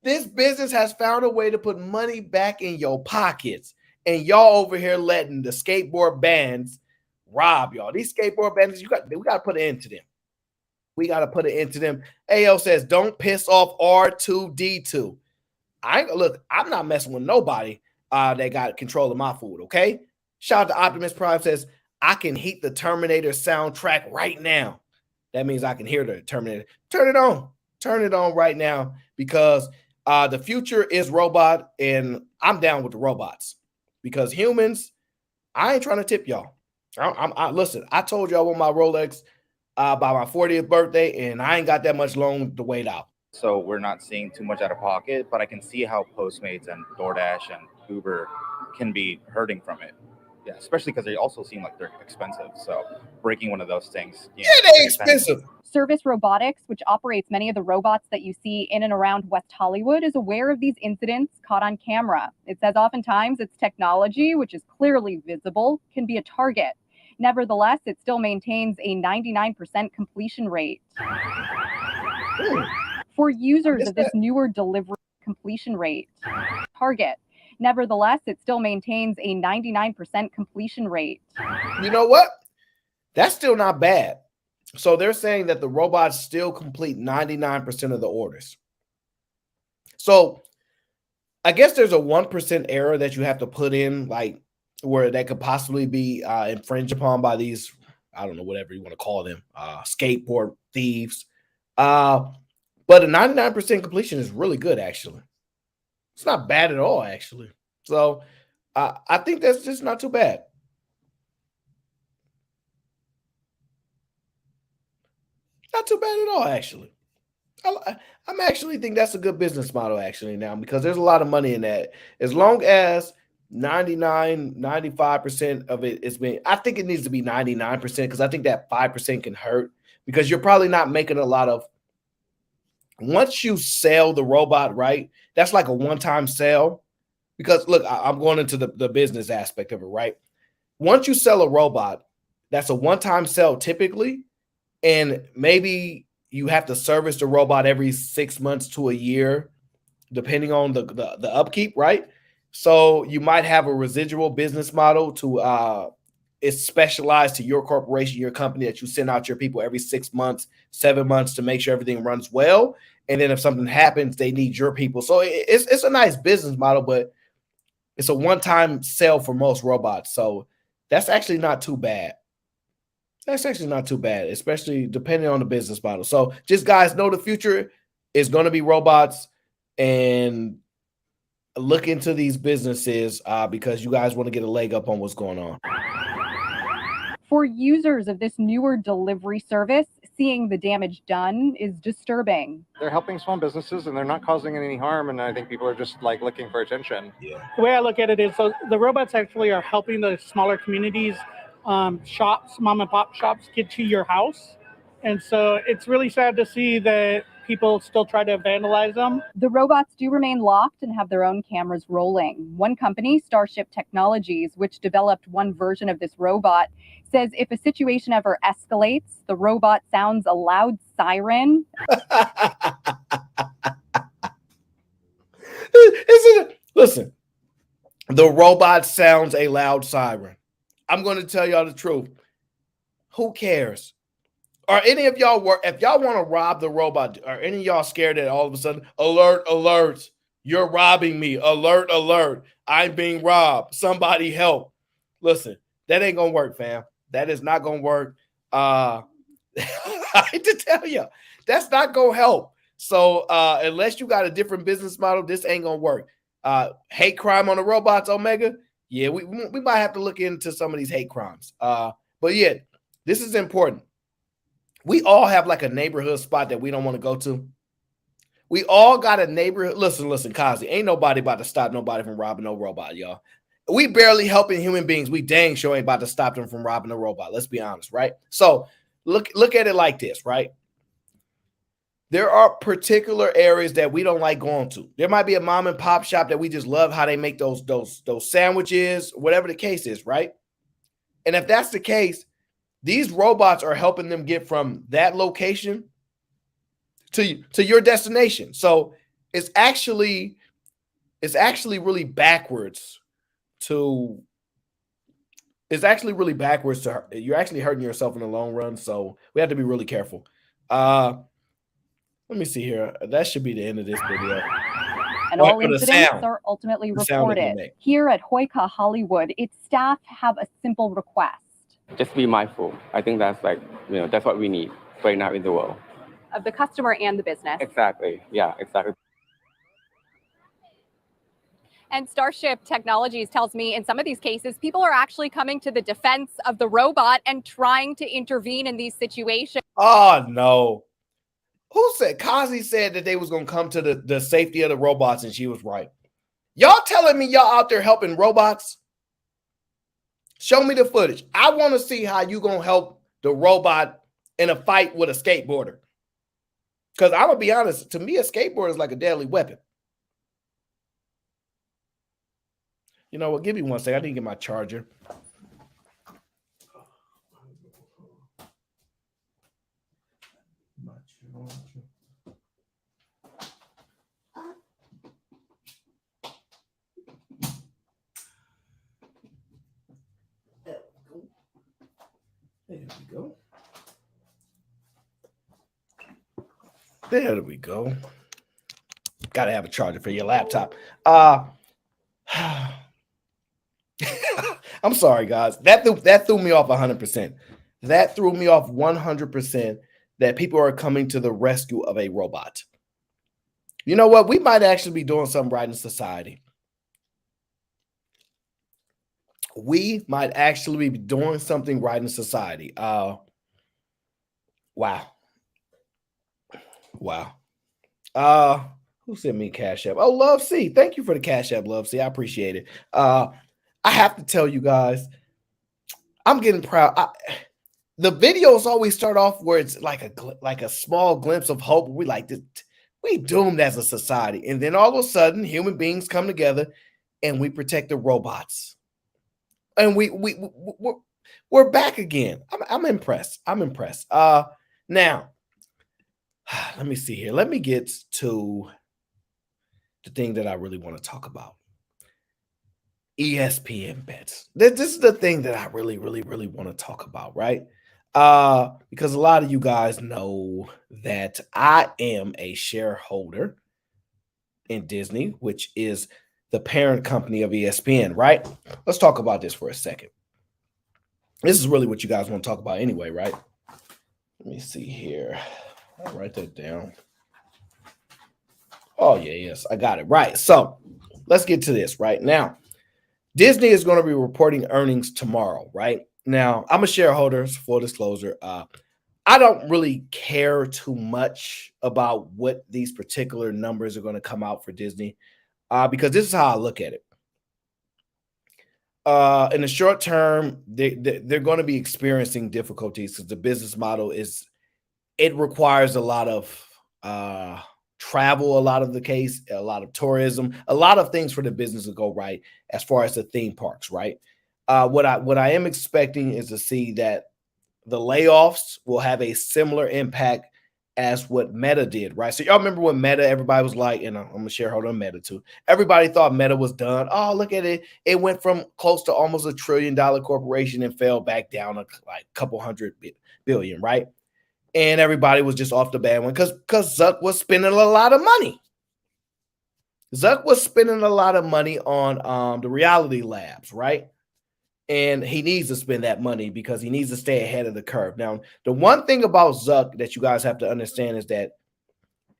This business has found a way to put money back in your pockets. And y'all over here letting the skateboard bands rob y'all. These skateboard bands, we got to put an end to them. We got to put an end to them. AO says, don't piss off R2D2. I'm not messing with nobody that got control of my food, okay? Shout out to Optimus Prime says, I can heat the Terminator soundtrack right now. That means I can hear the Terminator. Turn it on. Turn it on right now because the future is robot, and I'm down with the robots because humans, I ain't trying to tip y'all. Listen, I told y'all I want my Rolex by my 40th birthday, and I ain't got that much loan to wait out. So we're not seeing too much out of pocket, but I can see how Postmates and DoorDash and Uber can be hurting from it. Yeah, especially because they also seem like they're expensive. So breaking one of those things. Yeah, they're expensive. Service Robotics, which operates many of the robots that you see in and around West Hollywood, is aware of these incidents caught on camera. It says oftentimes its technology, which is clearly visible, can be a target. Nevertheless, it still maintains a 99% completion rate. For users of this newer delivery completion rate target. Nevertheless, it still maintains a 99% completion rate. You know what? That's still not bad. So they're saying that the robots still complete 99% of the orders. So I guess there's a 1% error that you have to put in, like where that could possibly be infringed upon by these, I don't know, whatever you want to call them, skateboard thieves. But a 99% completion is really good, actually. It's not bad at all, actually. So I think that's just not too bad. Not too bad at all, actually. I'm actually think that's a good business model, actually, now, because there's a lot of money in that. As long as 95% of it is being, I think it needs to be 99% because I think that 5% can hurt because you're probably not making a lot of, once you sell the robot, right, that's like a one-time sale. Because look, I'm going into the business aspect of it, right? Once you sell a robot, that's a one-time sale typically, and maybe you have to service the robot every 6 months to a year, depending on the upkeep, right? So you might have a residual business model to it's specialized to your corporation, your company, that you send out your people every 6 months, 7 months to make sure everything runs well. And then if something happens, they need your people. So it's a nice business model, but it's a one-time sale for most robots. So that's actually not too bad. That's actually not too bad, especially depending on the business model. So just guys know the future is going to be robots. and look into these businesses because you guys want to get a leg up on what's going on. For users of this newer delivery service, seeing the damage done is disturbing. They're helping small businesses and they're not causing any harm, and I think people are just like looking for attention. Yeah. The way I look at it is, so the robots actually are helping the smaller communities, shops, mom and pop shops, get to your house. And so it's really sad to see that people still try to vandalize them. The robots do remain locked and have their own cameras rolling. One company, Starship Technologies, which developed one version of this robot, says if a situation ever escalates, the robot sounds a loud siren. Listen, the robot sounds a loud siren. I'm going to tell y'all the truth. Who cares? Are any of y'all if y'all want to rob the robot, are any of y'all scared that all of a sudden, alert, alert, you're robbing me, alert, alert, I'm being robbed, somebody help? Listen, that ain't gonna work, fam. That is not gonna work. I hate to tell you, that's not gonna help. So unless you got a different business model, this ain't gonna work. Hate crime on the robots, Omega. Yeah, we might have to look into some of these hate crimes. But yeah, this is important. We all have like a neighborhood spot that we don't want to go to. We all got a neighborhood. Listen, Kazi, ain't nobody about to stop nobody from robbing no robot, y'all. We barely helping human beings. We dang sure ain't about to stop them from robbing a robot. Let's be honest, right? So look at it like this, right? There are particular areas that we don't like going to. There might be a mom and pop shop that we just love how they make those sandwiches, whatever the case is, right? And if that's the case, these robots are helping them get from that location to your destination. So it's actually really backwards to you're actually hurting yourself in the long run. So we have to be really careful. Let me see here. That should be the end of this video. And all incidents are ultimately reported. Here at Hoika Hollywood, its staff have a simple request. Just be mindful. I think that's that's what we need right now in the world. Of the customer and the business. Exactly. Yeah, exactly. And Starship Technologies tells me in some of these cases, people are actually coming to the defense of the robot and trying to intervene in these situations. Oh, no. Who said? Kazi said that they was going to come to the safety of the robots, and she was right. Y'all telling me y'all out there helping robots? Show me the footage. I want to see how you going to help the robot in a fight with a skateboarder. Because I'm going to be honest, to me, a skateboard is like a deadly weapon. You know what? Give me 1 second. I didn't get my charger. There we go. There we go. Gotta have a charger for your laptop. I'm sorry, guys. That threw me off 100%. That threw me off 100% that people are coming to the rescue of a robot. You know what? We might actually be doing something right in society. We might actually be doing something right in society. Wow. Who sent me Cash App? Oh, Love C. Thank you for the Cash App, Love C. I appreciate it. I have to tell you guys, I'm getting proud. The videos always start off where it's like a small glimpse of hope. We like this. We doomed as a society, and then all of a sudden, human beings come together, and we protect the robots, and we're back again. I'm impressed. I'm impressed. Now, let me see here. Let me get to the thing that I really want to talk about. ESPN bets. This is the thing that I really want to talk about, right? Because a lot of you guys know that I am a shareholder in Disney, which is the parent company of ESPN, right? Let's talk about this for a second. This is really what you guys want to talk about anyway, right? Let me see here. I'll write that down. Oh, yeah, yes, I got it. Right. So let's get to this right now. Disney is going to be reporting earnings tomorrow, right? Now, I'm a shareholder, full disclosure. I don't really care too much about what these particular numbers are going to come out for Disney because this is how I look at it. In the short term, they're going to be experiencing difficulties because the business model it requires a lot of travel, a lot of the case, a lot of tourism, a lot of things for the business to go right as far as the theme parks, right? What I am expecting is to see that the layoffs will have a similar impact as what Meta did, right? So y'all remember when Meta, everybody was like, and I'm a shareholder in Meta too. Everybody thought Meta was done. Oh, look at it. It went from close to almost $1 trillion corporation and fell back down to like a couple hundred billion, right? And everybody was just off the bandwagon because Zuck was spending a lot of money. Zuck was spending a lot of money on the reality labs, right? And he needs to spend that money because he needs to stay ahead of the curve. Now, the one thing about Zuck that you guys have to understand is that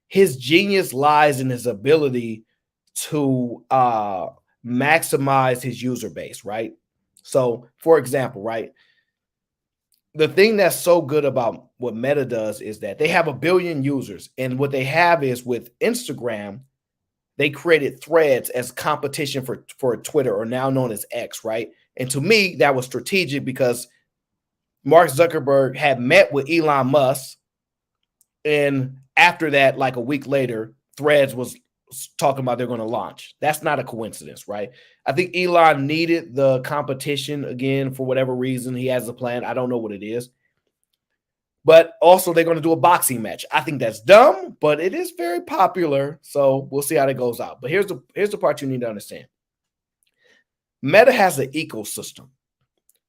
his genius lies in his ability to maximize his user base, right? So, for example, right, the thing that's so good about what Meta does is that they have 1 billion users. And what they have is with Instagram, they created Threads as competition for Twitter, or now known as X, right? And to me, that was strategic because Mark Zuckerberg had met with Elon Musk. And after that, like a week later, Threads was talking about they're going to launch. That's not a coincidence, right? I think Elon needed the competition again for whatever reason. He has a plan. I don't know what it is. But also they're going to do a boxing match. I think that's dumb, but it is very popular. So we'll see how that goes out. But here's the part you need to understand. Meta has an ecosystem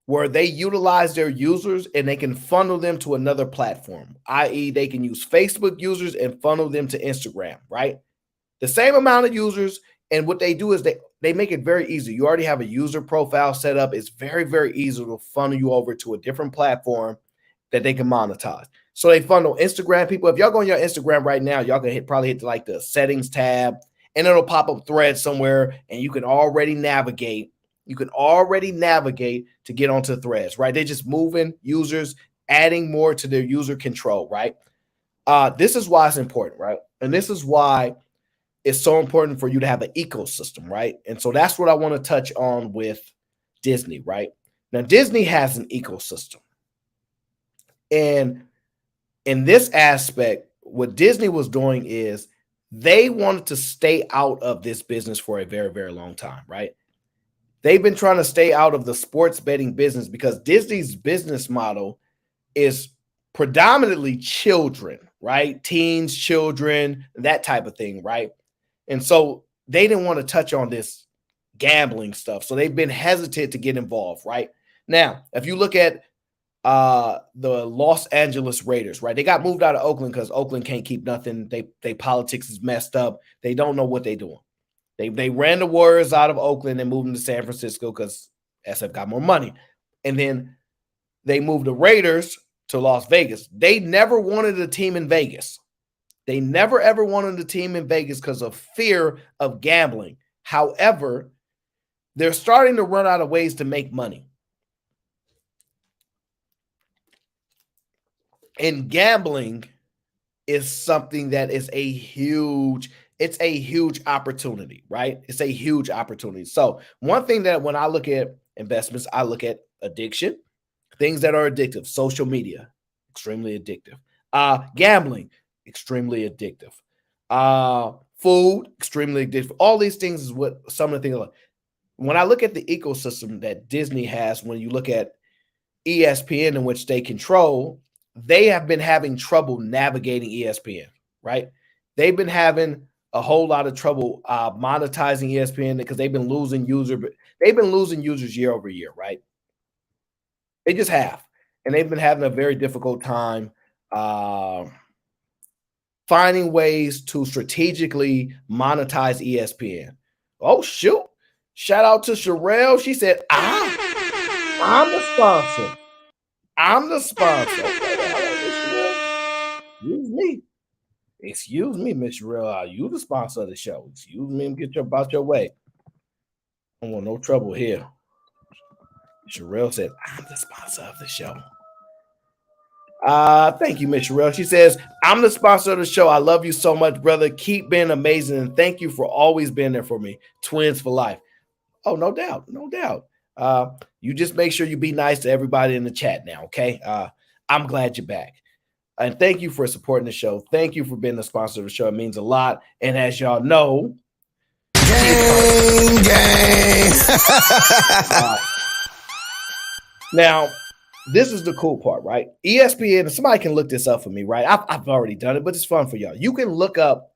where they utilize their users and they can funnel them to another platform, i.e. they can use Facebook users and funnel them to Instagram, right? The same amount of users, and what they do is they make it very easy. You already have a user profile set up. It's very, very easy to funnel you over to a different platform that they can monetize. So they funnel Instagram people. If y'all go on your Instagram right now, y'all can probably hit like the settings tab, and it'll pop up Threads somewhere, and you can already navigate. You can already navigate to get onto Threads, right? They're just moving users, adding more to their user control, right? This is why it's important, right? And this is why it's so important for you to have an ecosystem, right? And so that's what I want to touch on with Disney, right? Now, Disney has an ecosystem. And in this aspect, what Disney was doing is they wanted to stay out of this business for a very, very long time, right? They've been trying to stay out of the sports betting business because Disney's business model is predominantly children, right? Teens, children, that type of thing, right? And so they didn't want to touch on this gambling stuff. So they've been hesitant to get involved, right? Now, if you look at the Los Angeles Raiders, right? They got moved out of Oakland because Oakland can't keep nothing. They politics is messed up. They don't know what they're doing. They ran the Warriors out of Oakland and moved them to San Francisco because SF got more money. And then they moved the Raiders to Las Vegas. They never wanted a team in Vegas. They never, ever wanted a team in Vegas because of fear of gambling. However, they're starting to run out of ways to make money. And gambling is something that is a huge opportunity, right? It's a huge opportunity. So one thing that when I look at investments, I look at addiction, things that are addictive, social media, extremely addictive, gambling, extremely addictive, food, extremely addictive. All these things is what some of the things are. When I look at the ecosystem that Disney has, when you look at ESPN, in which they control, they have been having trouble navigating ESPN, right? They've been having a whole lot of trouble monetizing ESPN because they've been losing users year over year, right? They just have. And they've been having a very difficult time finding ways to strategically monetize ESPN. Oh, shoot. Shout out to Sherelle. She said, I'm the sponsor. I'm the sponsor. Use me. Excuse me, Miss Sherelle, you the sponsor of the show. Excuse me, get your about your way. I don't want no trouble here. Sherelle said, I'm the sponsor of the show. Thank you, Miss Sherelle. She says, I'm the sponsor of the show. I love you so much, brother. Keep being amazing. And thank you for always being there for me. Twins for life. Oh, no doubt. No doubt. You just make sure you be nice to everybody in the chat now, okay? I'm glad you're back. And thank you for supporting the show. Thank you for being the sponsor of the show. It means a lot. And as y'all know, gang. Now, this is the cool part, right? ESPN, somebody can look this up for me, right? I've already done it, but it's fun for y'all. You can look up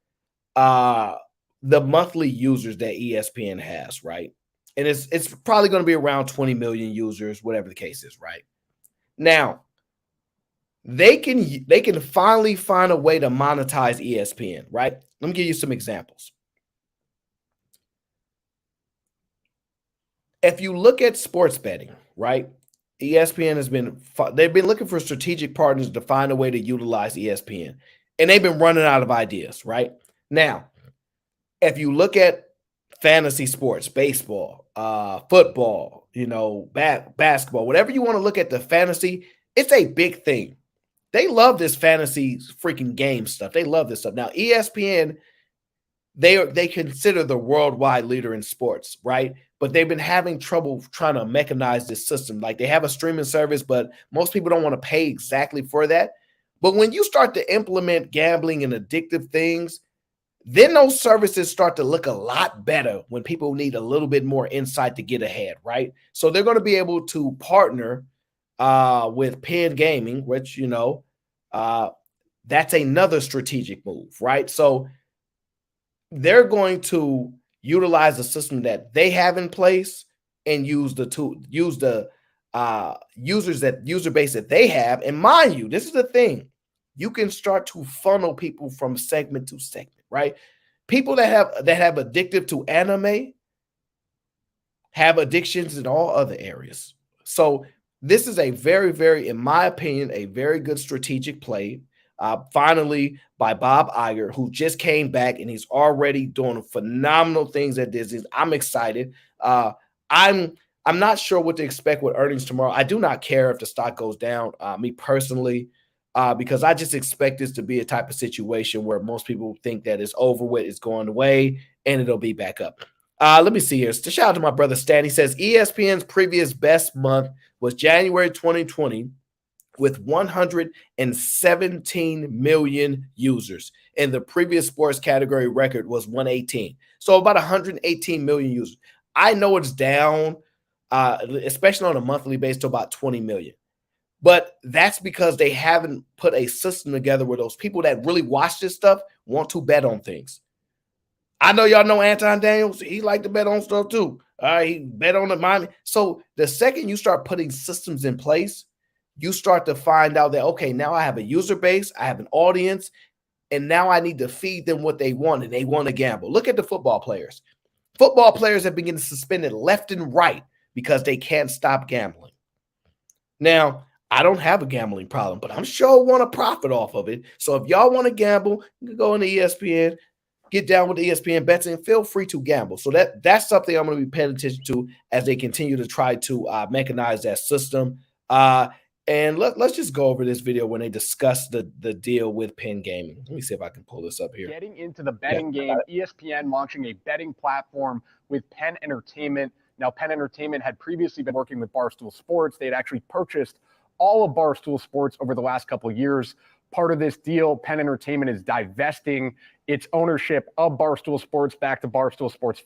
the monthly users that ESPN has, right? And it's probably going to be around 20 million users, whatever the case is, right? Now, they can finally find a way to monetize ESPN, right? Let me give you some examples. If you look at sports betting, right? ESPN they've been looking for strategic partners to find a way to utilize ESPN, and they've been running out of ideas, right? Now, if you look at fantasy sports, baseball, football, basketball, whatever you want to look at the fantasy, it's a big thing. They love this fantasy freaking game stuff. They love this stuff. Now, ESPN, they consider the worldwide leader in sports, right? But they've been having trouble trying to mechanize this system. Like, they have a streaming service, but most people don't want to pay exactly for that. But when you start to implement gambling and addictive things, then those services start to look a lot better when people need a little bit more insight to get ahead, right? So they're going to be able to partner with Penn Gaming, which, that's another strategic move, right? So they're going to utilize the system that they have in place and use the user base that they have. And mind you, this is the thing. You can start to funnel people from segment to segment, right? People that have addictive to anime have addictions in all other areas. So this is a very, very, in my opinion, a very good strategic play. Finally, by Bob Iger, who just came back and he's already doing phenomenal things at Disney. I'm excited. I'm not sure what to expect with earnings tomorrow. I do not care if the stock goes down, me personally, because I just expect this to be a type of situation where most people think that it's over with, it's going away, and it'll be back up. Let me see here. So shout out to my brother Stan. He says ESPN's previous best month was January 2020 with 117 million users. And the previous sports category record was 118. So about 118 million users. I know it's down, especially on a monthly basis, to about 20 million. But that's because they haven't put a system together where those people that really watch this stuff want to bet on things. I know y'all know Anton Daniels. He liked to bet on stuff too. He bet on the Miami. So the second you start putting systems in place, you start to find out that, okay, now I have a user base, I have an audience, and now I need to feed them what they want, and they want to gamble. Look at the football players. Football players have been getting suspended left and right because they can't stop gambling. Now, I don't have a gambling problem, but I'm sure want to profit off of it. So if y'all want to gamble, you can go into ESPN, get down with the ESPN bets, and feel free to gamble. So that's something I'm going to be paying attention to as they continue to try to mechanize that system. And let's just go over this video when they discuss the deal with Penn Gaming. Let me see if I can pull this up here. Getting into the betting game, ESPN launching a betting platform with Penn Entertainment. Now, Penn Entertainment had previously been working with Barstool Sports. They had actually purchased all of Barstool Sports over the last couple of years. Part of this deal, Penn Entertainment is divesting its ownership of Barstool Sports back to Barstool Sports.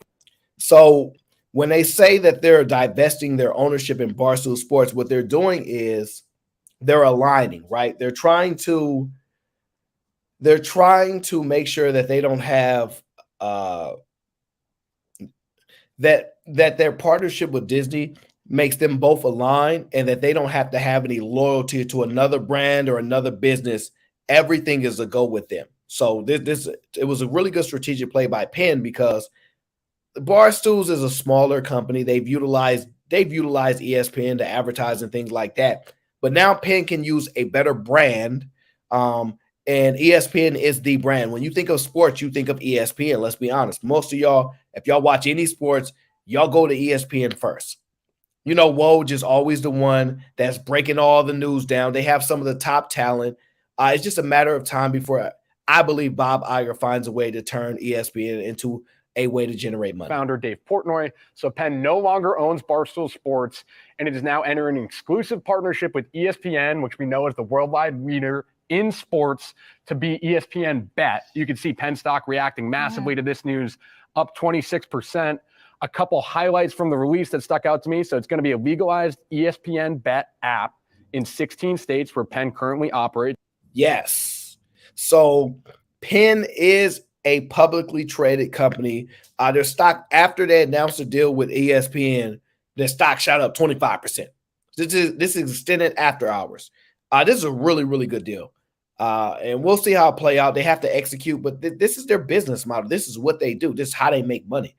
So when they say that they're divesting their ownership in Barstool Sports, what they're doing is they're aligning, right? They're trying to make sure that they don't have that their partnership with Disney makes them both align, and that they don't have to have any loyalty to another brand or another business. Everything is a go with them. So it was a really good strategic play by Penn, because Barstools is a smaller company. They've utilized ESPN to advertise and things like that. But now Penn can use a better brand And ESPN is the brand. When you think of sports, you think of ESPN. Let's be honest. Most of y'all, if y'all watch any sports, y'all go to ESPN first. You know, Woj is always the one that's breaking all the news down. They have some of the top talent. It's just a matter of time before I believe Bob Iger finds a way to turn ESPN into a way to generate money. Founder Dave Portnoy. So Penn no longer owns Barstool Sports, and it is now entering an exclusive partnership with ESPN, which we know is the worldwide leader in sports, to be ESPN Bet. You can see Penn stock reacting massively to this news, up 26%. A couple highlights from the release that stuck out to me. So it's going to be a legalized ESPN Bet app in 16 states where Penn currently operates. Yes. So Penn is a publicly traded company. Their stock, after they announced a deal with ESPN, their stock shot up 25%. This is extended after hours. This is a really, really good deal. And we'll see how it play out. They have to execute, but this is their business model. This is what they do. This is how they make money.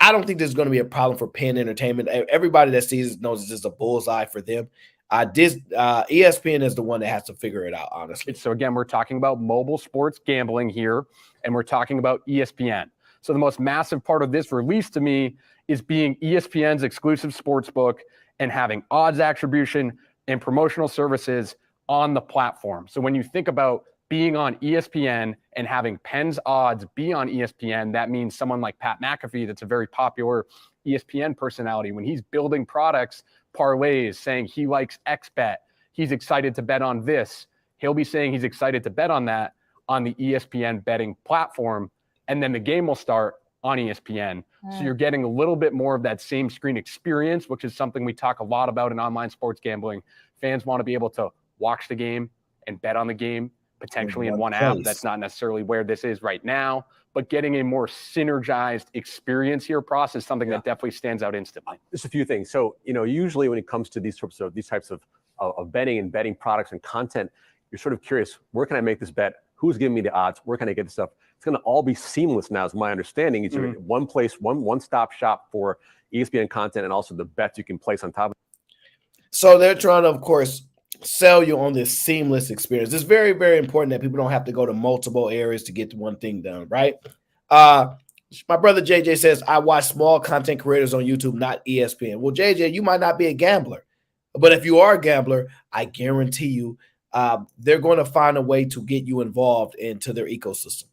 I don't think there's going to be a problem for Penn Entertainment. Everybody that sees it knows this is a bullseye for them. ESPN is the one that has to figure it out, honestly. So again, we're talking about mobile sports gambling here, and we're talking about ESPN. So the most massive part of this release to me is being ESPN's exclusive sports book and having odds attribution and promotional services on the platform. So when you think about being on ESPN and having Penn's odds be on ESPN, that means someone like Pat McAfee, that's a very popular ESPN personality, when he's building products, parlays, saying he likes XBet, he's excited to bet on this, he'll be saying he's excited to bet on that on the ESPN betting platform, and then the game will start on ESPN. So you're getting a little bit more of that same screen experience, which is something we talk a lot about in online sports gambling. Fans want to be able to watch the game and bet on the game, potentially in one app. That's not necessarily where this is right now, but getting a more synergized experience here, process, something that definitely stands out instantly. Just a few things. So, usually when it comes to these types of betting and betting products and content, you're sort of curious, where can I make this bet? Who's giving me the odds? Where can I get this stuff? It's going to all be seamless now, is my understanding. It's one place, one-stop shop for ESPN content and also the bets you can place on top of it. So they're trying to, of course, sell you on this seamless experience. It's very, very important that people don't have to go to multiple areas to get one thing done, right? My brother JJ says, I watch small content creators on YouTube, not ESPN. Well, JJ, you might not be a gambler, but if you are a gambler, I guarantee you they're going to find a way to get you involved into their ecosystem.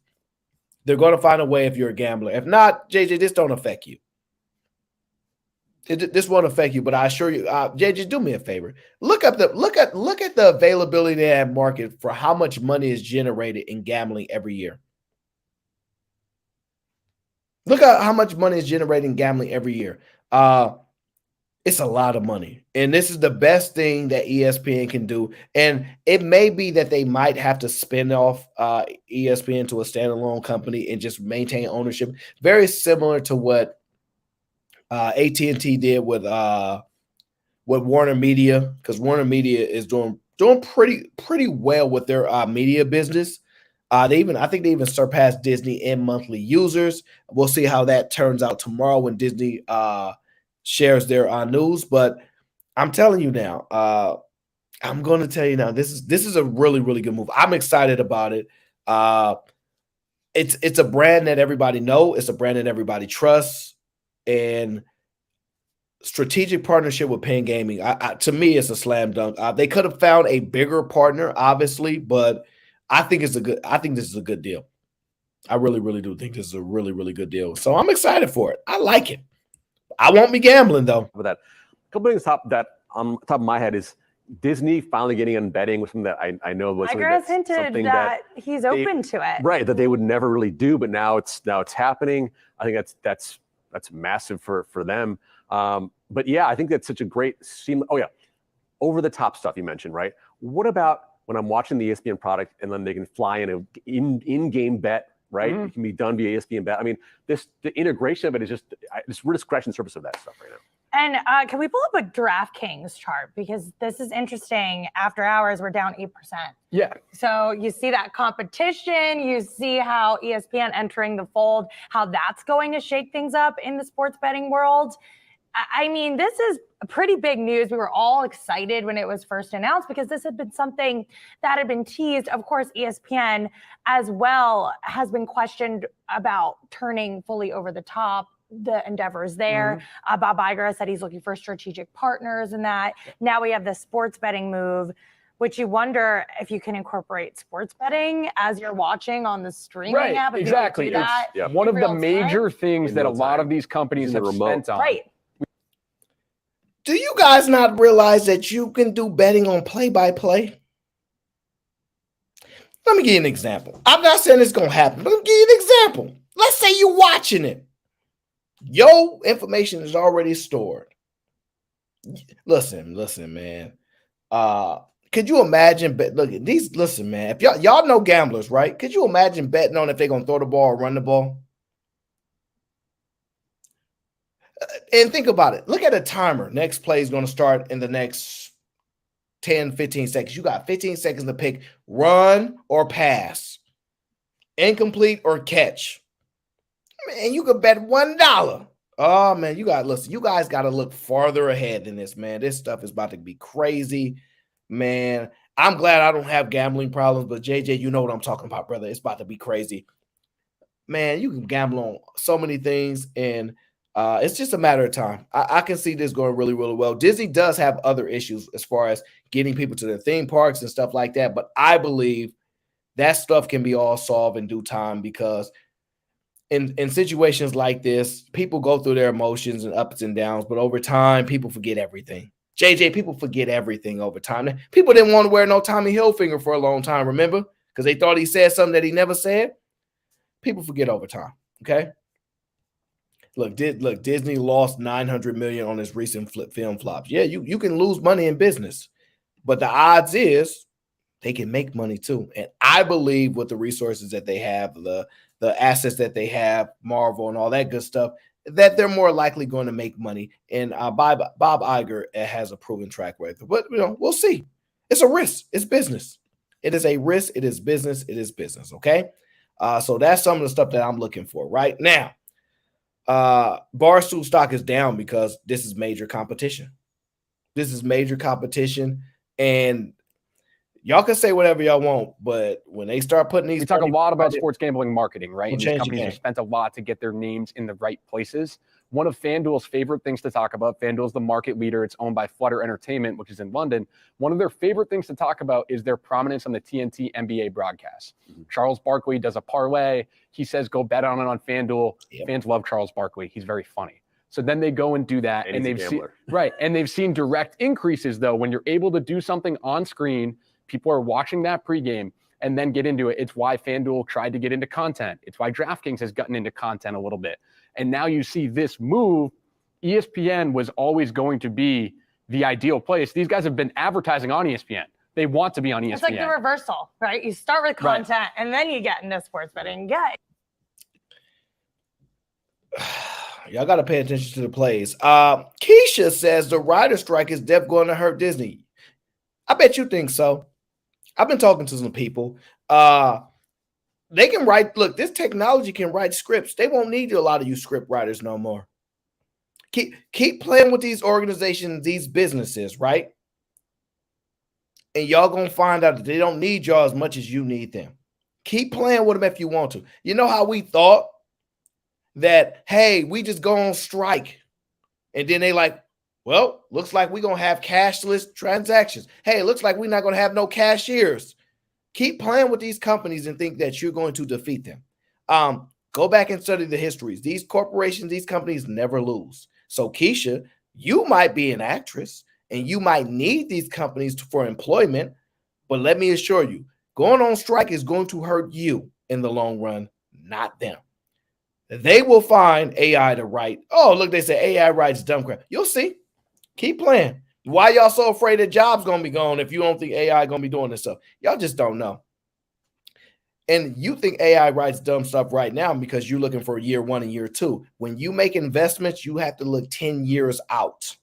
They're going to find a way if you're a gambler. If not, JJ, this don't affect you. This won't affect you, but I assure you, JJ, do me a favor. Look at the availability in that market for how much money is generated in gambling every year. Look at how much money is generated in gambling every year. It's a lot of money, and this is the best thing that ESPN can do. And it may be that they might have to spin off ESPN to a standalone company and just maintain ownership, very similar to what AT&T did with Warner Media, because Warner Media is doing pretty well with their media business. I think they even surpassed Disney in monthly users. We'll see how that turns out tomorrow when Disney shares their news. But I'm telling you now, I'm going to tell you now, this is a really, really good move. I'm excited about it. It's a brand that everybody knows. It's a brand that everybody trusts. And strategic partnership with Penn Gaming, to me, it's a slam dunk. They could have found a bigger partner, obviously, but I think this is a good deal. I really, really do think this is a really, really good deal. So I'm excited for it. I like it. I won't be gambling though. For that, a couple things on top of my head is Disney finally getting in betting with something that I know was Iger has hinted that he's open to it. Right, that they would never really do, but now it's happening. I think that's massive for them. But yeah, I think that's such a great scene. Oh yeah, over the top stuff you mentioned, right? What about when I'm watching the ESPN product and then they can fly in-game bet, right? It can be done via ESPN bet. I mean, the integration of it is we're just scratching the surface of that stuff right now. And can we pull up a DraftKings chart? Because this is interesting. After hours, we're down 8%. Yeah. So you see that competition. You see how ESPN entering the fold, how that's going to shake things up in the sports betting world. I mean, this is pretty big news. We were all excited when it was first announced because this had been something that had been teased. Of course, ESPN as well has been questioned about turning fully over the top the endeavors there. Bob Iger said he's looking for strategic partners in that. Now we have the sports betting move, which you wonder if you can incorporate sports betting as you're watching on the streaming app. If Exactly. You do that It's one of the real major things In that a real lot time. of these companies Using the have remote. spent on. Right. Do you guys not realize that you can do betting on play-by-play? Let me give you an example. I'm not saying it's going to happen, but let me give you an example. Let's say you're watching it. Your information is already stored. Listen, man. Could you imagine? Look at these. Listen, man. If y'all know gamblers, right? Could you imagine betting on if they're gonna throw the ball or run the ball? And think about it. Look at a timer. Next play is going to start in the next 10, 15 seconds. You got 15 seconds to pick run or pass, incomplete or catch. Man, you could bet $1. Oh, man, you guys got to look farther ahead than this, man. This stuff is about to be crazy, man. I'm glad I don't have gambling problems, but JJ, you know what I'm talking about, brother. It's about to be crazy. Man, you can gamble on so many things, and it's just a matter of time. I can see this going really, really well. Disney does have other issues as far as getting people to their theme parks and stuff like that, but I believe that stuff can be all solved in due time because in situations like this, people go through their emotions and ups and downs, but over time, people forget everything. JJ, people forget everything over time. People didn't want to wear no Tommy Hilfiger for a long time, remember? Because they thought he said something that he never said. People forget over time, okay? Look, Disney lost $900 million on its recent film flops. Yeah, you can lose money in business, but the odds is they can make money too. And I believe with the resources that they have, the assets that they have, Marvel and all that good stuff, that they're more likely going to make money. And Bob Iger has a proven track record. But we'll see. It's a risk. It's business. It is a risk. It is business. It is business. Okay. So that's some of the stuff that I'm looking for right now. Barstool stock is down because this is major competition. This is major competition, and y'all can say whatever y'all want, but when they start putting these, We talk a lot about sports gambling marketing, right? We'll And these change the companies game. have spent a lot to get their names in the right places. One of FanDuel's favorite things to talk about, FanDuel's the market leader. It's owned by Flutter Entertainment, which is in London. One of their favorite things to talk about is their prominence on the TNT NBA broadcast. Charles Barkley does a parlay. He says, go bet on it on FanDuel. Fans love Charles Barkley. He's very funny. So then they go and do that. And he's a they've seen, gambler. right. And they've seen direct increases, though, when you're able to do something on screen. People are watching that pregame and then get into it. It's why FanDuel tried to get into content. It's why DraftKings has gotten into content a little bit. And now you see this move. ESPN was always going to be the ideal place. These guys have been advertising on ESPN. They want to be on ESPN. It's like the reversal, right? You start with content and then you get into sports betting. Yeah. Y'all got to pay attention to the plays. Keisha says the writer strike is definitely going to hurt Disney. I bet you think so. I've been talking to some people. They can write. Look, this technology can write scripts. They won't need a lot of you script writers no more. Keep playing with these organizations, these businesses, right? And y'all gonna find out that they don't need y'all as much as you need them. Keep playing with them if you want to. You know how we thought that, hey, we just go on strike. And then they like, well, looks like we're going to have cashless transactions. Hey, it looks like we're not going to have no cashiers. Keep playing with these companies and think that you're going to defeat them. Go back and study the histories. These corporations, these companies never lose. So, Keisha, you might be an actress and you might need these companies for employment, but let me assure you, going on strike is going to hurt you in the long run, not them. They will find AI to write. Oh, look, they say AI writes dumb crap. You'll see. Keep playing. Why y'all so afraid that jobs going to be gone if you don't think AI going to be doing this stuff? Y'all just don't know. And you think AI writes dumb stuff right now because you're looking for year 1 and year 2. When you make investments, you have to look 10 years out.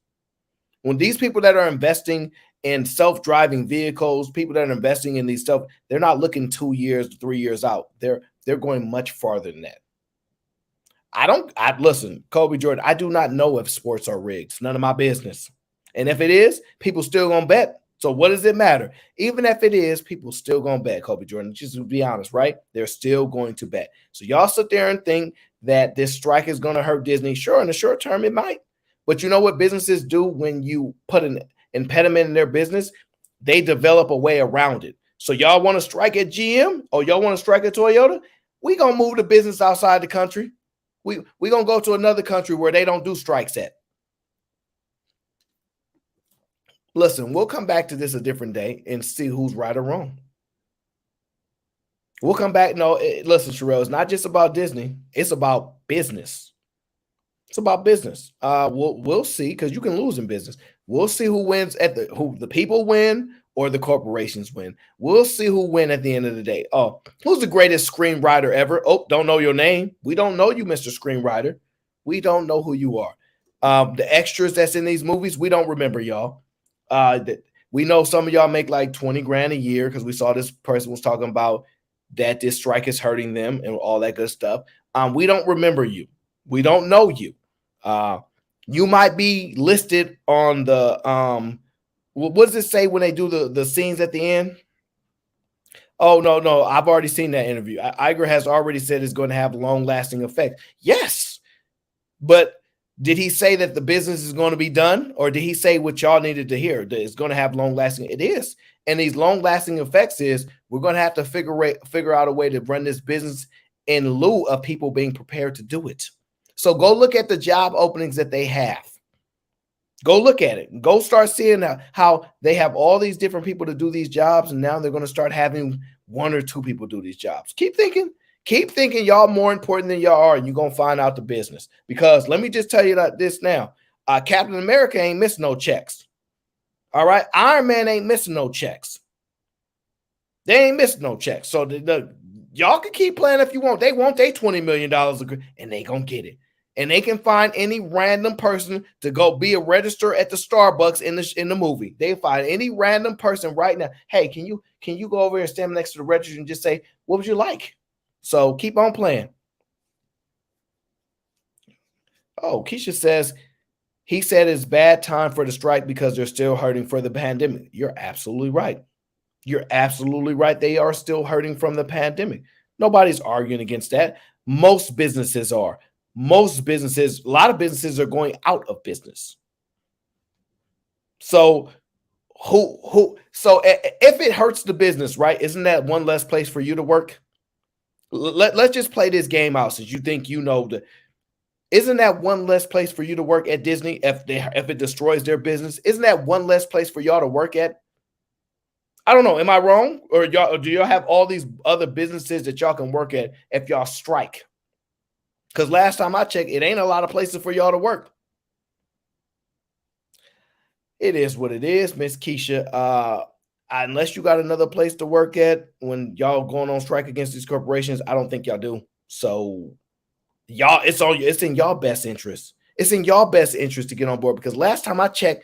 When these people that are investing in self-driving vehicles, people that are investing in these stuff, they're not looking 2 years, 3 years out. They're going much farther than that. Listen, Kobe Jordan, I do not know if sports are rigged. It's none of my business. And if it is, people still gonna bet. So what does it matter? Even if it is, people still gonna bet, Kobe Jordan. Just to be honest, right? They're still going to bet. So y'all sit there and think that this strike is gonna hurt Disney. Sure, in the short term, it might. But you know what businesses do when you put an impediment in their business? They develop a way around it. So y'all want to strike at GM or y'all want to strike at Toyota? We gonna move the business outside the country. We gonna go to another country where they don't do strikes at. Listen, we'll come back to this a different day and see who's right or wrong. We'll come back. No, listen, Sherelle, it's not just about Disney. It's about business. It's about business. We'll see, because you can lose in business. We'll see who wins who the people win or the corporations win. We'll see who win at the end of the day. Oh, who's the greatest screenwriter ever? Oh, don't know your name. We don't know you, Mr. Screenwriter. We don't know who you are. The extras that's in these movies, we don't remember y'all. We know some of y'all make like 20 grand a year because we saw this person was talking about that this strike is hurting them and all that good stuff. We don't remember you. We don't know you. You might be listed on the what does it say when they do the scenes at the end? Oh, no, I've already seen that interview. Iger has already said it's going to have long-lasting effect. Yes, but did he say that the business is going to be done, or did he say what y'all needed to hear? That it's going to have long-lasting? It is, and these long-lasting effects is we're going to have to figure out a way to run this business in lieu of people being prepared to do it. So go look at the job openings that they have. Go look at it. Go start seeing how they have all these different people to do these jobs, and now they're going to start having 1 or 2 people do these jobs. Keep thinking y'all more important than y'all are, and you're going to find out the business. Because let me just tell you this now. Captain America ain't missing no checks. All right? Iron Man ain't missing no checks. They ain't missing no checks. So y'all can keep playing if you want. They want their $20 million, and they going to get it. And they can find any random person to go be a register at the Starbucks in the movie. They find any random person right now. Hey, can you go over here and stand next to the register and just say, what would you like? So keep on playing. Oh, Keisha says, he said it's bad time for the strike because they're still hurting for the pandemic. You're absolutely right. You're absolutely right. They are still hurting from the pandemic. Nobody's arguing against that. Most businesses are. A lot of businesses are going out of business. So so if it hurts the business, right? Isn't that one less place for you to work? Let's just play this game out since you think you know isn't that one less place for you to work at Disney if it destroys their business? Isn't that one less place for y'all to work at? I don't know. Am I wrong? Or do y'all have all these other businesses that y'all can work at if y'all strike? Because last time I checked, it ain't a lot of places for y'all to work. It is what it is, Miss Keisha. Unless you got another place to work at when y'all going on strike against these corporations, I don't think y'all do. So y'all, it's in y'all best interest. It's in y'all best interest to get on board, because last time I checked,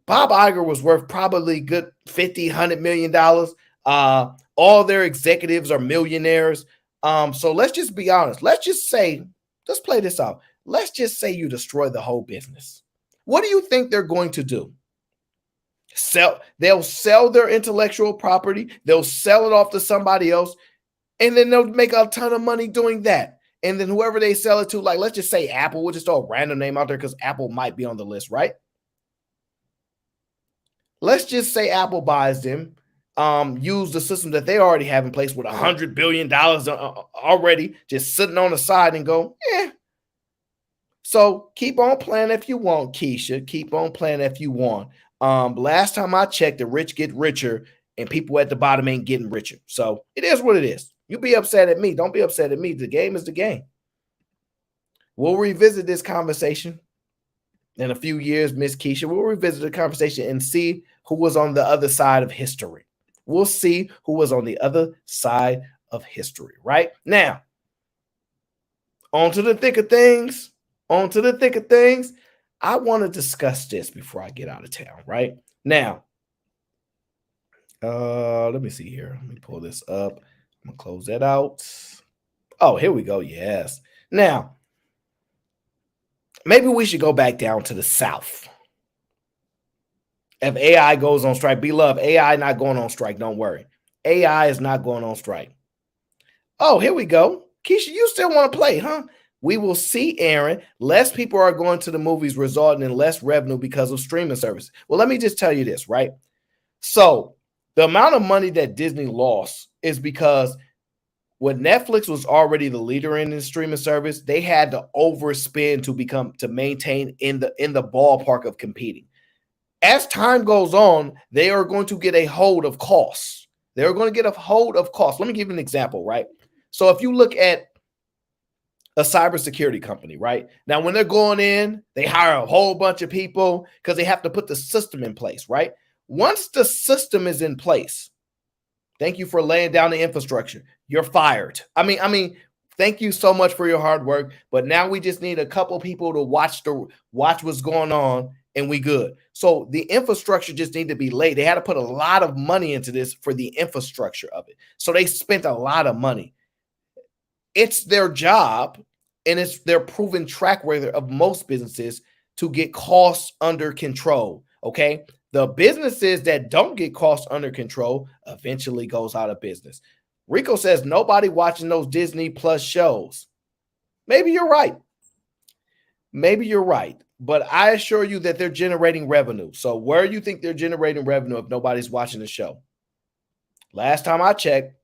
Bob Iger was worth probably good $50-100 million. All their executives are millionaires. So let's just be honest. Let's play this out. Let's just say you destroy the whole business. What do you think they're going to do? They'll sell their intellectual property. They'll sell it off to somebody else, and then they'll make a ton of money doing that. And then whoever they sell it to, like let's just say Apple, we'll just throw a random name out there because Apple might be on the list, right? Let's just say Apple buys them, use the system that they already have in place with $100 billion already just sitting on the side and go, yeah. So keep on playing if you want, Keisha. Keep on playing if you want. Last time I checked, the rich get richer and people at the bottom ain't getting richer. So it is what it is. You be upset at me. Don't be upset at me. The game is the game. We'll revisit this conversation in a few years, Miss Keisha. We'll revisit the conversation and see who was on the other side of history. We'll see who was on the other side of history, right? Now, on to the thick of things. On to the thick of things. I want to discuss this before I get out of town, right? Now, let me see here. Let me pull this up. I'm going to close that out. Oh, here we go. Yes. Now, maybe we should go back down to the South. If AI goes on strike, beloved, AI not going on strike. Don't worry. AI is not going on strike. Oh, here we go. Keisha, you still want to play, huh? We will see, Aaron. Less people are going to the movies, resulting in less revenue because of streaming services. Well, let me just tell you this, right? So the amount of money that Disney lost is because when Netflix was already the leader in the streaming service, they had to overspend to maintain in the ballpark of competing. As time goes on, they are going to get a hold of costs. They're going to get a hold of costs. Let me give you an example, right? So if you look at a cybersecurity company, right? Now, when they're going in, they hire a whole bunch of people because they have to put the system in place, right? Once the system is in place, thank you for laying down the infrastructure. You're fired. I mean, thank you so much for your hard work, but now we just need a couple people to watch what's going on, and we good. So the infrastructure just need to be laid. They had to put a lot of money into this for the infrastructure of it. So they spent a lot of money. It's their job, and it's their proven track record of most businesses to get costs under control. Okay. The businesses that don't get costs under control eventually goes out of business. Rico says nobody watching those Disney Plus shows. Maybe you're right. Maybe you're right. But I assure you that they're generating revenue. So where do you think they're generating revenue if nobody's watching the show? Last time I checked,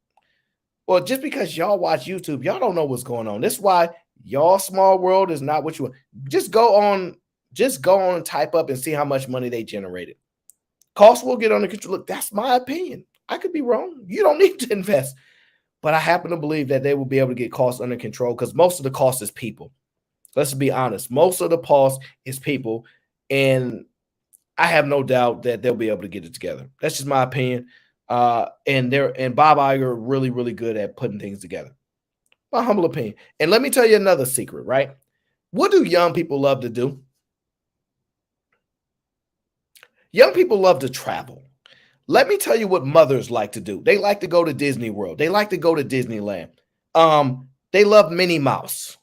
well, just because y'all watch YouTube, y'all don't know what's going on. This is why y'all small world is not what you want. Just go on and type up and see how much money they generated. Costs will get under control. Look, that's my opinion. I could be wrong. You don't need to invest. But I happen to believe that they will be able to get costs under control because most of the cost is people. Let's be honest. Most of the cost is people. And I have no doubt that they'll be able to get it together. That's just my opinion. And Bob Iger really, really good at putting things together. My humble opinion. And let me tell you another secret, right? What do young people love to do? Young people love to travel. Let me tell you what mothers like to do. They like to go to Disney World. They like to go to Disneyland. They love Minnie Mouse.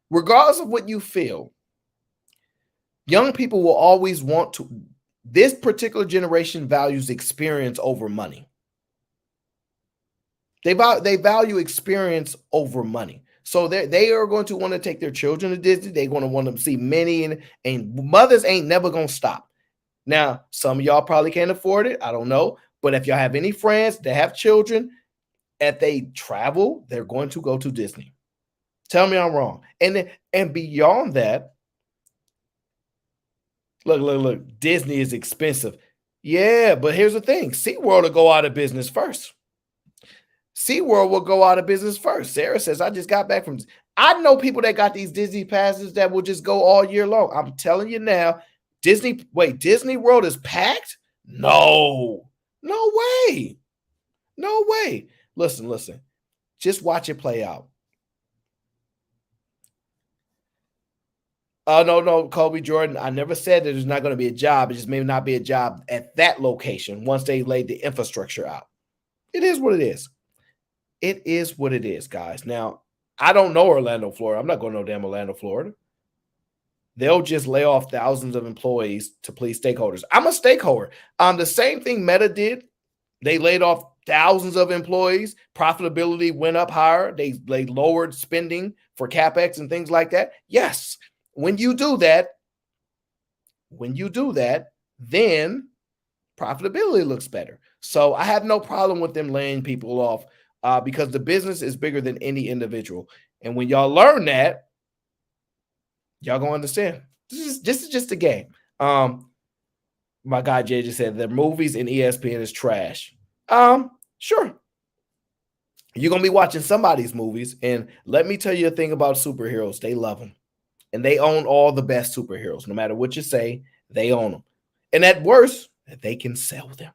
Regardless of what you feel, young people will always want to. This particular generation values experience over money. They value experience over money. So they are going to want to take their children to Disney. They're going to want them to see Minnie, and mothers ain't never going to stop. Now, some of y'all probably can't afford it. I don't know. But if y'all have any friends that have children, if they travel, they're going to go to Disney. Tell me I'm wrong. And beyond that, look, Disney is expensive. Yeah, but here's the thing. SeaWorld will go out of business first. SeaWorld will go out of business first. Sarah says, I just got back from. I know people that got these Disney passes that will just go all year long. I'm telling you now, Disney World is packed? No way. No way. Listen. Just watch it play out. No, Kobe Jordan. I never said that there's not going to be a job. It just may not be a job at that location once they laid the infrastructure out. It is what it is. It is what it is, guys. Now, I don't know Orlando, Florida. I'm not going to no damn Orlando, Florida. They'll just lay off thousands of employees to please stakeholders. I'm a stakeholder. The same thing Meta did. They laid off thousands of employees. Profitability went up higher. They lowered spending for CapEx and things like that. Yes. When you do that, then profitability looks better. So I have no problem with them laying people off because the business is bigger than any individual. And when y'all learn that, y'all gonna understand. This is just a game. My guy Jay just said the movies and ESPN is trash. Sure. You're gonna be watching somebody's movies, and let me tell you a thing about superheroes. They love them. And they own all the best superheroes. No matter what you say, they own them. And at worst, they can sell them.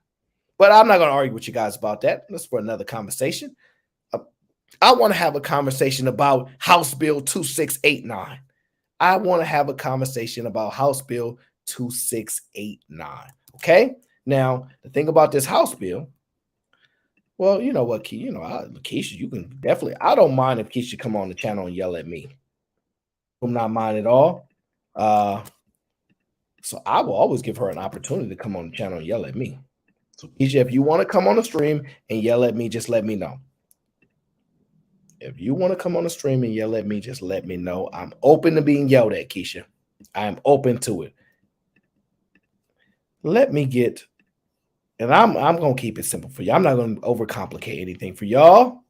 But I'm not going to argue with you guys about that. That's for another conversation. I want to have a conversation about House Bill 2689. I want to have a conversation about House Bill 2689. Okay? Now, the thing about this House Bill, well, you know what, Keisha, you can definitely, I don't mind if Keisha come on the channel and yell at me. not mine at all. So I will always give her an opportunity to come on the channel and yell at me. So Keisha, if you want to come on the stream and yell at me, just let me know. If you want to come on the stream and yell at me, just let me know. I'm open to being yelled at, Keisha. I'm open to it. Let me get, and I'm gonna keep it simple for you. I'm not gonna overcomplicate anything for y'all.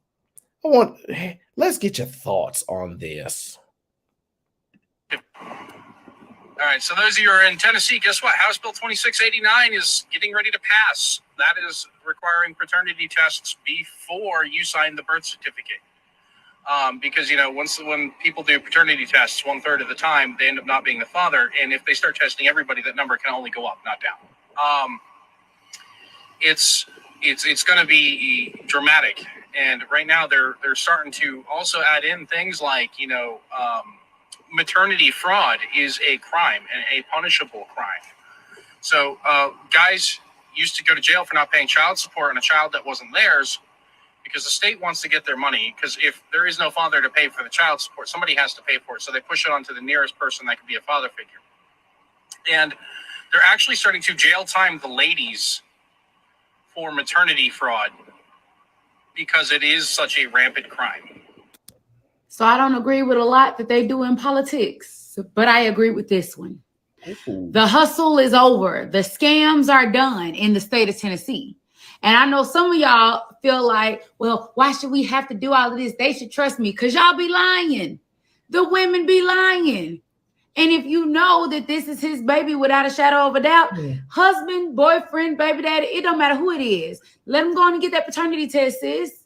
Let's get your thoughts on this. All right, so those of you who are in Tennessee, guess what? House Bill 2689 is getting ready to pass. That is requiring paternity tests before you sign the birth certificate. Because, you know, when people do paternity tests, 1/3 of the time, they end up not being the father. And if they start testing everybody, that number can only go up, not down. It's going to be dramatic. And right now they're starting to also add in things like, you know, maternity fraud is a crime and a punishable crime. So guys used to go to jail for not paying child support on a child that wasn't theirs because the state wants to get their money, because if there is no father to pay for the child support, somebody has to pay for it. So they push it on to the nearest person that could be a father figure. And they're actually starting to jail time the ladies for maternity fraud because it is such a rampant crime. So I don't agree with a lot that they do in politics, but I agree with this one. Ooh. The hustle is over. The scams are done in the state of Tennessee. And I know some of y'all feel like, well, why should we have to do all of this? They should trust me, because y'all be lying. The women be lying. And if you know that this is his baby without a shadow of a doubt, husband, boyfriend, baby daddy, it don't matter who it is. Let them go on and get that paternity test, sis.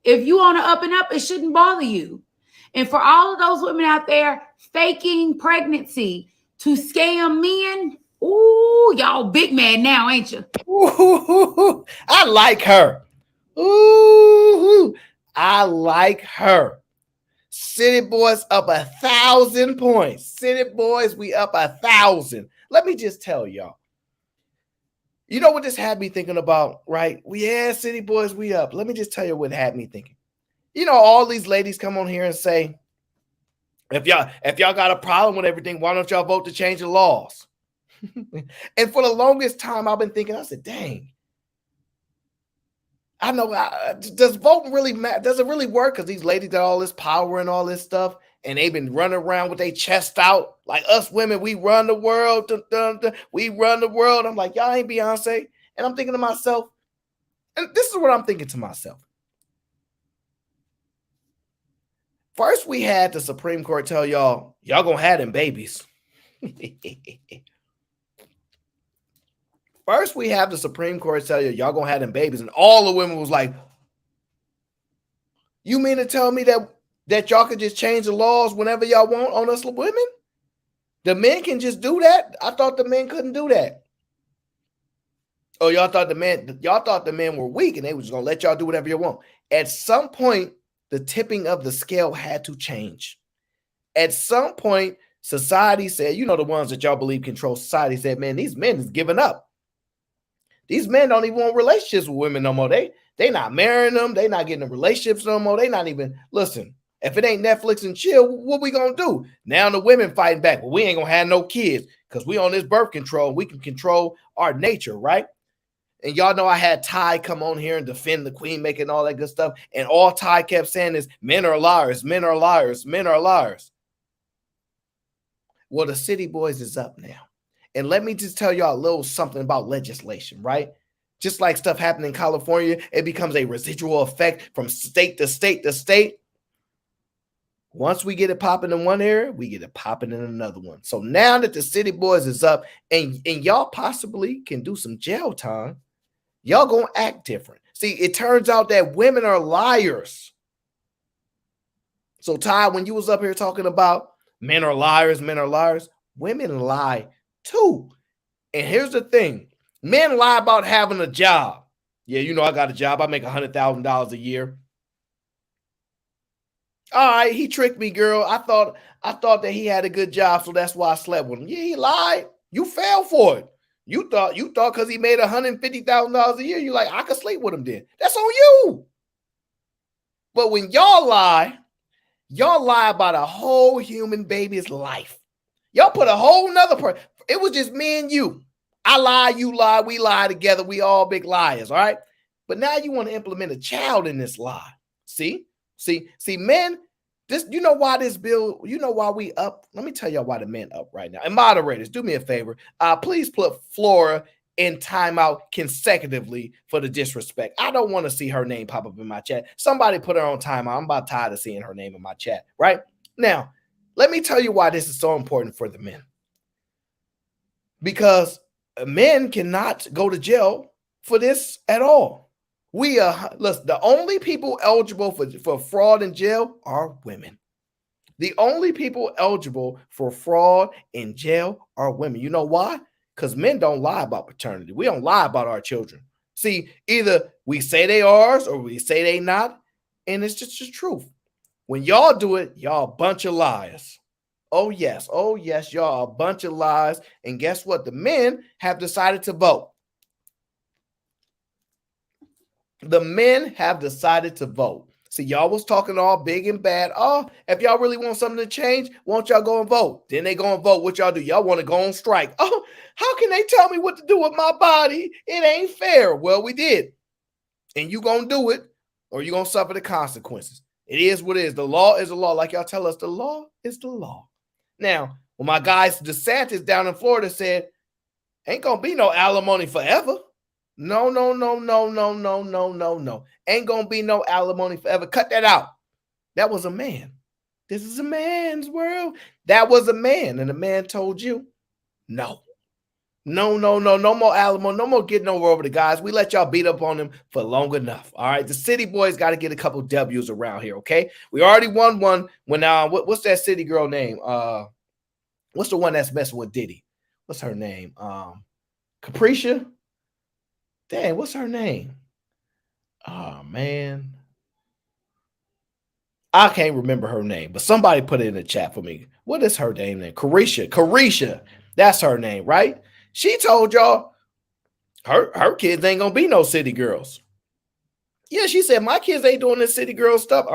If you on the up and up, it shouldn't bother you. And for all of those women out there faking pregnancy to scam men, ooh, y'all big mad now, ain't you? Ooh, I like her. Ooh, I like her. City Boys up 1,000 points. City Boys, we up 1,000. Let me just tell y'all. You know what this had me thinking about, right? City Boys, we up. Let me just tell you what had me thinking. You know, all these ladies come on here and say, if y'all got a problem with everything, why don't y'all vote to change the laws? And for the longest time, I've been thinking, I said, dang. I know, does voting really matter? Does it really work? Because these ladies got all this power and all this stuff, and they've been running around with their chest out. Like us women, we run the world. Dun, dun, dun, we run the world. I'm like, y'all ain't Beyonce. And I'm thinking to myself, and this is what I'm thinking to myself. First, we had the Supreme Court tell y'all gonna have them babies. First, we have the Supreme Court tell y'all gonna have them babies, and all the women was like, you mean to tell me that y'all could just change the laws whenever y'all want on us women? The men can just do that? I thought the men couldn't do that. Oh, y'all thought the men were weak and they was gonna let y'all do whatever you want. At some point, the tipping of the scale had to change. At some point, society said, you know, the ones that y'all believe control society said, man, these men is giving up. These men don't even want relationships with women no more. They not marrying them. They not getting in relationships no more. They not even, listen, if it ain't Netflix and chill, what we gonna do? Now the women fighting back. Well, we ain't gonna have no kids because we on this birth control. We can control our nature, right? And y'all know I had Ty come on here and defend the queen making all that good stuff. And all Ty kept saying is men are liars, men are liars, men are liars. Well, the City Boys is up now. And let me just tell y'all a little something about legislation, right? Just like stuff happened in California, it becomes a residual effect from state to state to state. Once we get it popping in one area, we get it popping in another one. So now that the City Boys is up and y'all possibly can do some jail time, y'all gonna act different. See, it turns out that women are liars. So Ty, when you was up here talking about men are liars, women lie too. And here's the thing. Men lie about having a job. Yeah, you know, I got a job. I make $100,000 a year. All right, he tricked me, girl. I thought that he had a good job, so that's why I slept with him. Yeah, he lied. You fell for it. You thought because he made $150,000 a year, you like, I could sleep with him then. That's on you. But when y'all lie, Y'all lie about a whole human baby's life. Y'all put a whole nother person. It was just me and you. I lie, you lie, we lie together. We all big liars, all right? But now you want to implement a child in this lie. See, men, this, you know why this bill, you know why we up? Let me tell y'all why the men up right now. And moderators, do me a favor. Please put Flora in timeout consecutively for the disrespect. I don't want to see her name pop up in my chat. Somebody put her on timeout. I'm about tired of seeing her name in my chat, right? Now, let me tell you why this is so important for the men. Because men cannot go to jail for this at all. Listen, the only people eligible for fraud in jail are women. The only people eligible for fraud in jail are women. You know why? Because men don't lie about paternity. We don't lie about our children. See, either we say they ours or we say they not, and it's just the truth. When y'all do it, y'all a bunch of liars. Oh yes, y'all a bunch of lies. And guess what? The men have decided to vote. The men have decided to vote. See, y'all was talking all big and bad. Oh, if y'all really want something to change, won't y'all go and vote? Then they go and vote. What y'all do? Y'all want to go on strike. Oh, how can they tell me what to do with my body? It ain't fair. Well, we did. And you going to do it or you going to suffer the consequences. It is what it is. The law is the law. Like y'all tell us, the law is the law. Now, when my guy DeSantis down in Florida said, ain't going to be no alimony forever. No. Ain't gonna be no alimony forever. Cut that out. That was a man. This is a man's world. That was a man. And the man told you, no. No more alimony. No more getting over the guys. We let y'all beat up on them for long enough. All right. The city boys got to get a couple W's around here. Okay. We already won one when what's that city girl name? What's the one that's messing with Diddy? What's her name? Capricia? Dang, what's her name? Oh, man. I can't remember her name, but somebody put it in the chat for me. What is her name? Carisha. That's her name, right? She told y'all her kids ain't going to be no city girls. Yeah, she said, my kids ain't doing this city girl stuff.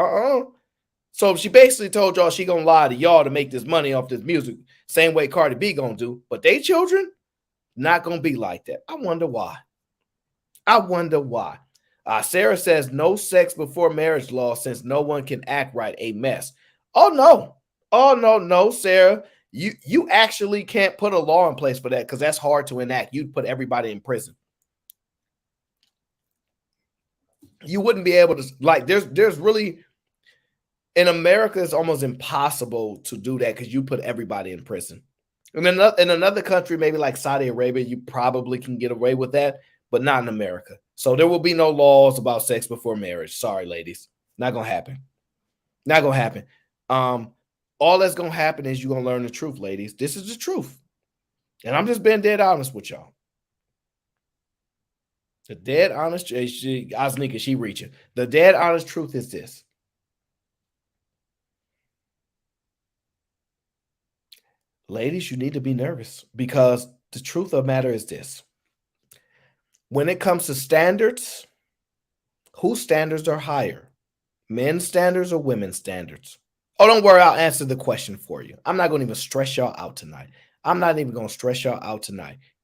So she basically told y'all she going to lie to y'all to make this money off this music. Same way Cardi B going to do. But they children, not going to be like that. I wonder why. Sarah says no sex before marriage law since no one can act right. A mess. Oh no, Sarah. You actually can't put a law in place for that because that's hard to enact. You'd put everybody in prison. You wouldn't be able to, like, there's really, in America, it's almost impossible to do that because you put everybody in prison. And in another country, maybe like Saudi Arabia, you probably can get away with that, but not in America. So there will be no laws about sex before marriage. Sorry, ladies. Not going to happen. Not going to happen. All that's going to happen is you're going to learn the truth, ladies. This is the truth. And I'm just being dead honest with y'all. The dead honest, Osnika, she reaching. The dead honest truth is this. Ladies, you need to be nervous because the truth of the matter is this. When it comes to standards, whose standards are higher? Men's standards or women's standards? Oh, don't worry. I'll answer the question for you. I'm not going to even stress y'all out tonight.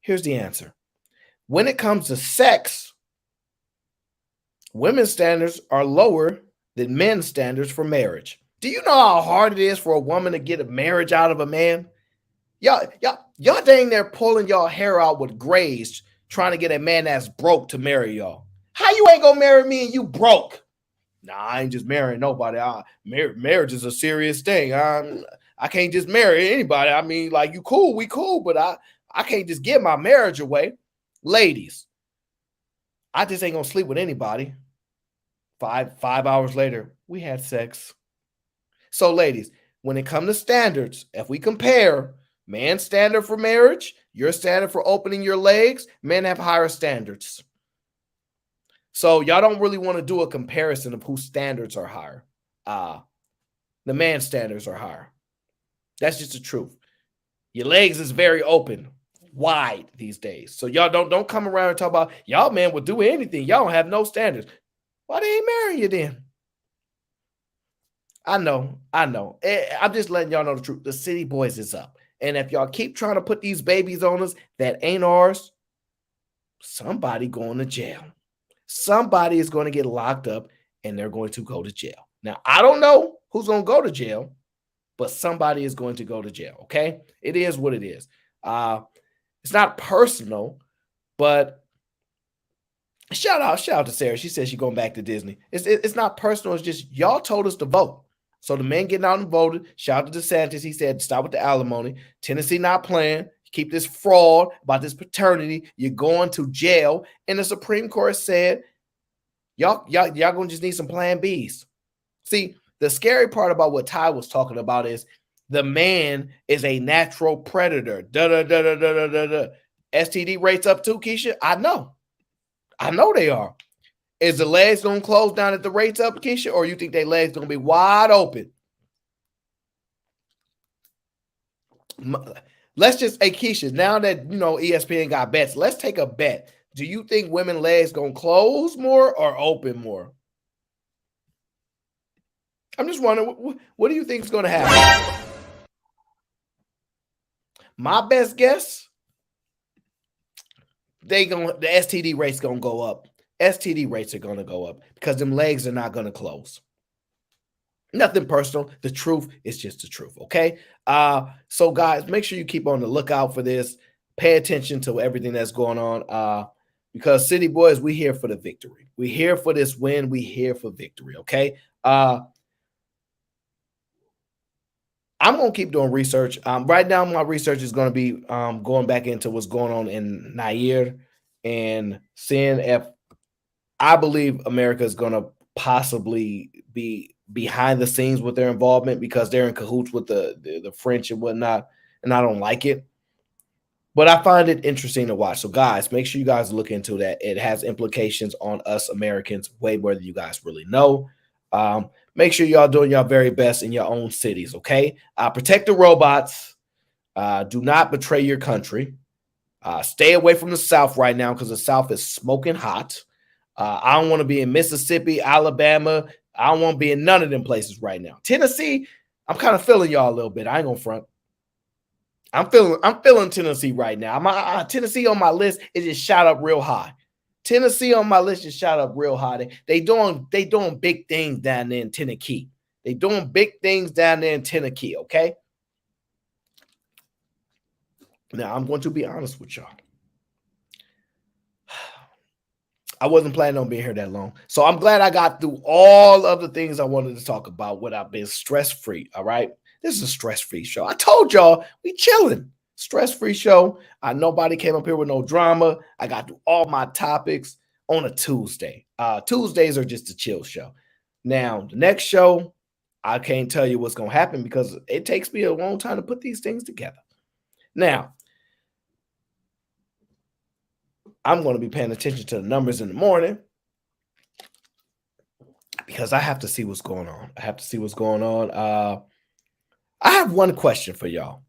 Here's the answer. When it comes to sex, women's standards are lower than men's standards for marriage. Do you know how hard it is for a woman to get a marriage out of a man? Y'all dang near pulling y'all hair out with grays trying to get a man that's broke to marry y'all. How you ain't gonna marry me and you broke? Nah, I ain't just marrying nobody. Marriage is a serious thing. I can't just marry anybody. I mean, like, you cool, we cool, but I can't just give my marriage away. Ladies, I just ain't gonna sleep with anybody. Five hours later, we had sex. So, ladies, when it comes to standards, if we compare man's standard for marriage, your standard for opening your legs, men have higher standards. So y'all don't really want to do a comparison of whose standards are higher. The man's standards are higher. That's just the truth. Your legs is very open, wide these days. So y'all don't come around and talk about y'all men would do anything. Y'all don't have no standards. Why they ain't marrying you then? I know. I'm just letting y'all know the truth. The city boys is up. And if y'all keep trying to put these babies on us that ain't ours, somebody going to jail. Somebody is going to get locked up and they're going to go to jail. Now, I don't know who's going to go to jail, but somebody is going to go to jail. Okay. It is what it is. It's not personal, but shout out to Sarah. She said she's going back to Disney. It's not personal. It's just y'all told us to vote. So the men getting out and voted. Shout out to DeSantis. He said stop with the alimony. Tennessee not playing. Keep this fraud about this paternity. You're going to jail. And the Supreme Court said y'all gonna just need some plan Bs. See, the scary part about what Ty was talking about is the man is a natural predator. STD rates up too, Keisha? I know they are. Is the legs going to close down at the rates up, Keisha, or you think their legs going to be wide open? Let's just, hey, Keisha, now that, ESPN got bets, let's take a bet. Do you think women legs going to close more or open more? I'm just wondering, what do you think is going to happen? My best guess, the STD rate's going to go up. STD rates are going to go up because them legs are not going to close. Nothing personal. The truth is just the truth, okay? So, guys, make sure you keep on the lookout for this. Pay attention to everything that's going on because, City Boys, we here for the victory. We here for this win. We here for victory, okay? I'm going to keep doing research. Right now, my research is going to be going back into what's going on in Nair and seeing if I believe America is going to possibly be behind the scenes with their involvement because they're in cahoots with the French and whatnot, and I don't like it. But I find it interesting to watch. So, guys, make sure you guys look into that. It has implications on us Americans way more than you guys really know. Make sure y'all doing your very best in your own cities, okay? Protect the robots. Do not betray your country. Stay away from the South right now because the South is smoking hot. I don't want to be in Mississippi, Alabama. I don't want to be in none of them places right now. Tennessee, I'm kind of feeling y'all a little bit. I ain't gonna front. I'm feeling Tennessee right now. Tennessee on my list is just shot up real high. Tennessee on my list is shot up real high. They doing big things down there in Tennessee. They doing big things down there in Tennessee. Okay. Now I'm going to be honest with y'all. I wasn't planning on being here that long. So I'm glad I got through all of the things I wanted to talk about without being stress-free, all right? This is a stress-free show. I told y'all, we chilling. Stress-free show. Nobody came up here with no drama. I got through all my topics on a Tuesday. Tuesdays are just a chill show. Now, the next show, I can't tell you what's going to happen because it takes me a long time to put these things together. Now, I'm going to be paying attention to the numbers in the morning because I have to see what's going on. I have one question for y'all.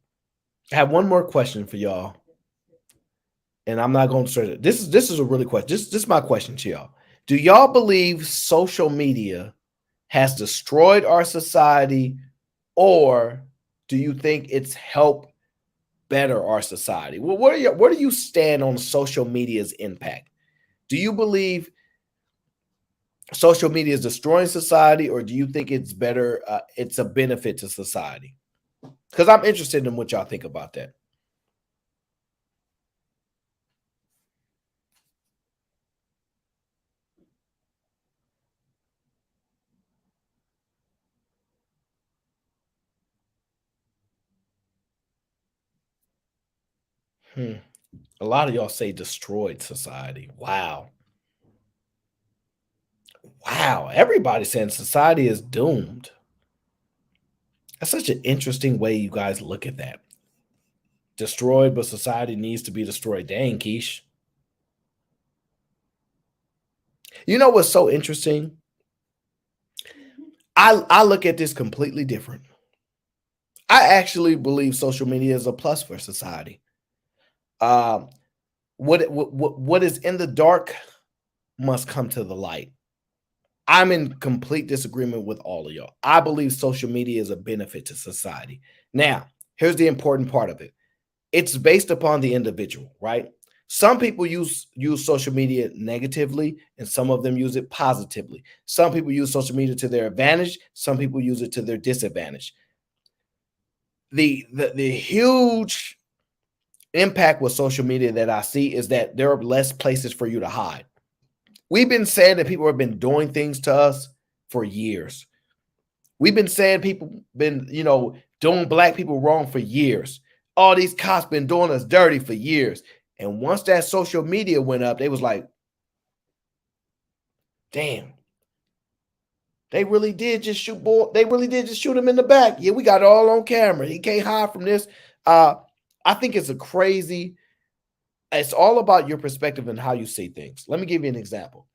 I have one more question for y'all. And I'm not going to start it. This is a really question. This is my question to y'all. Do y'all believe social media has destroyed our society, or do you think it's helped better our society? Well, where do you stand on social media's impact? Do you believe social media is destroying society, or do you think it's better? It's a benefit to society? Because I'm interested in what y'all think about that. A lot of y'all say destroyed society. Wow. Everybody's saying society is doomed. That's such an interesting way you guys look at that. Destroyed, but society needs to be destroyed. Dang, Keish. You know what's so interesting? I look at this completely different. I actually believe social media is a plus for society. What is in the dark must come to the light. I'm in complete disagreement with all of y'all. I believe social media is a benefit to society. Now, here's the important part of it. It's based upon the individual, right? Some people use social media negatively, and some of them use it positively. Some people use social media to their advantage. Some people use it to their disadvantage. The huge impact with social media that I see is that there are less places for you to hide. We've been saying that people have been doing things to us for years. We've been saying people been, doing black people wrong for years. All these cops been doing us dirty for years. And once that social media went up, they was like, damn, they really did just shoot they really did just shoot him in the back. Yeah, we got it all on camera. He can't hide from this. I think it's all about your perspective and how you see things. Let me give you an example.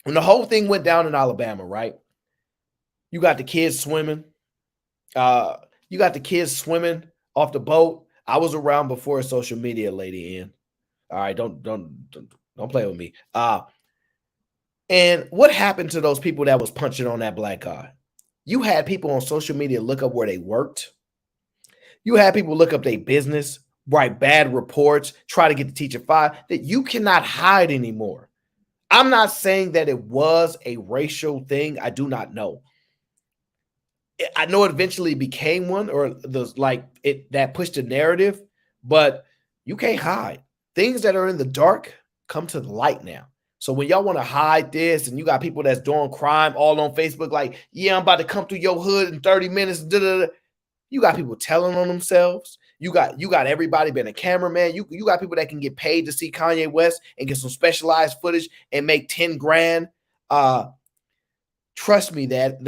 When the whole thing went down in Alabama, right? You got the kids swimming. You got the kids swimming off the boat. I was around before social media, Lady N. All right, don't play with me. And what happened to those people that was punching on that black guy? You had people on social media look up where they worked. You had people look up their business, write bad reports, try to get the teacher fired. That you cannot hide anymore. I'm not saying that it was a racial thing. I do not know. I know it eventually became one, or that pushed the narrative, but you can't hide. Things that are in the dark come to the light now. So when y'all want to hide this, and you got people that's doing crime all on Facebook, like, yeah, I'm about to come through your hood in 30 minutes. You got people telling on themselves. You got everybody being a cameraman. You got people that can get paid to see Kanye West and get some specialized footage and make 10 grand. Trust me that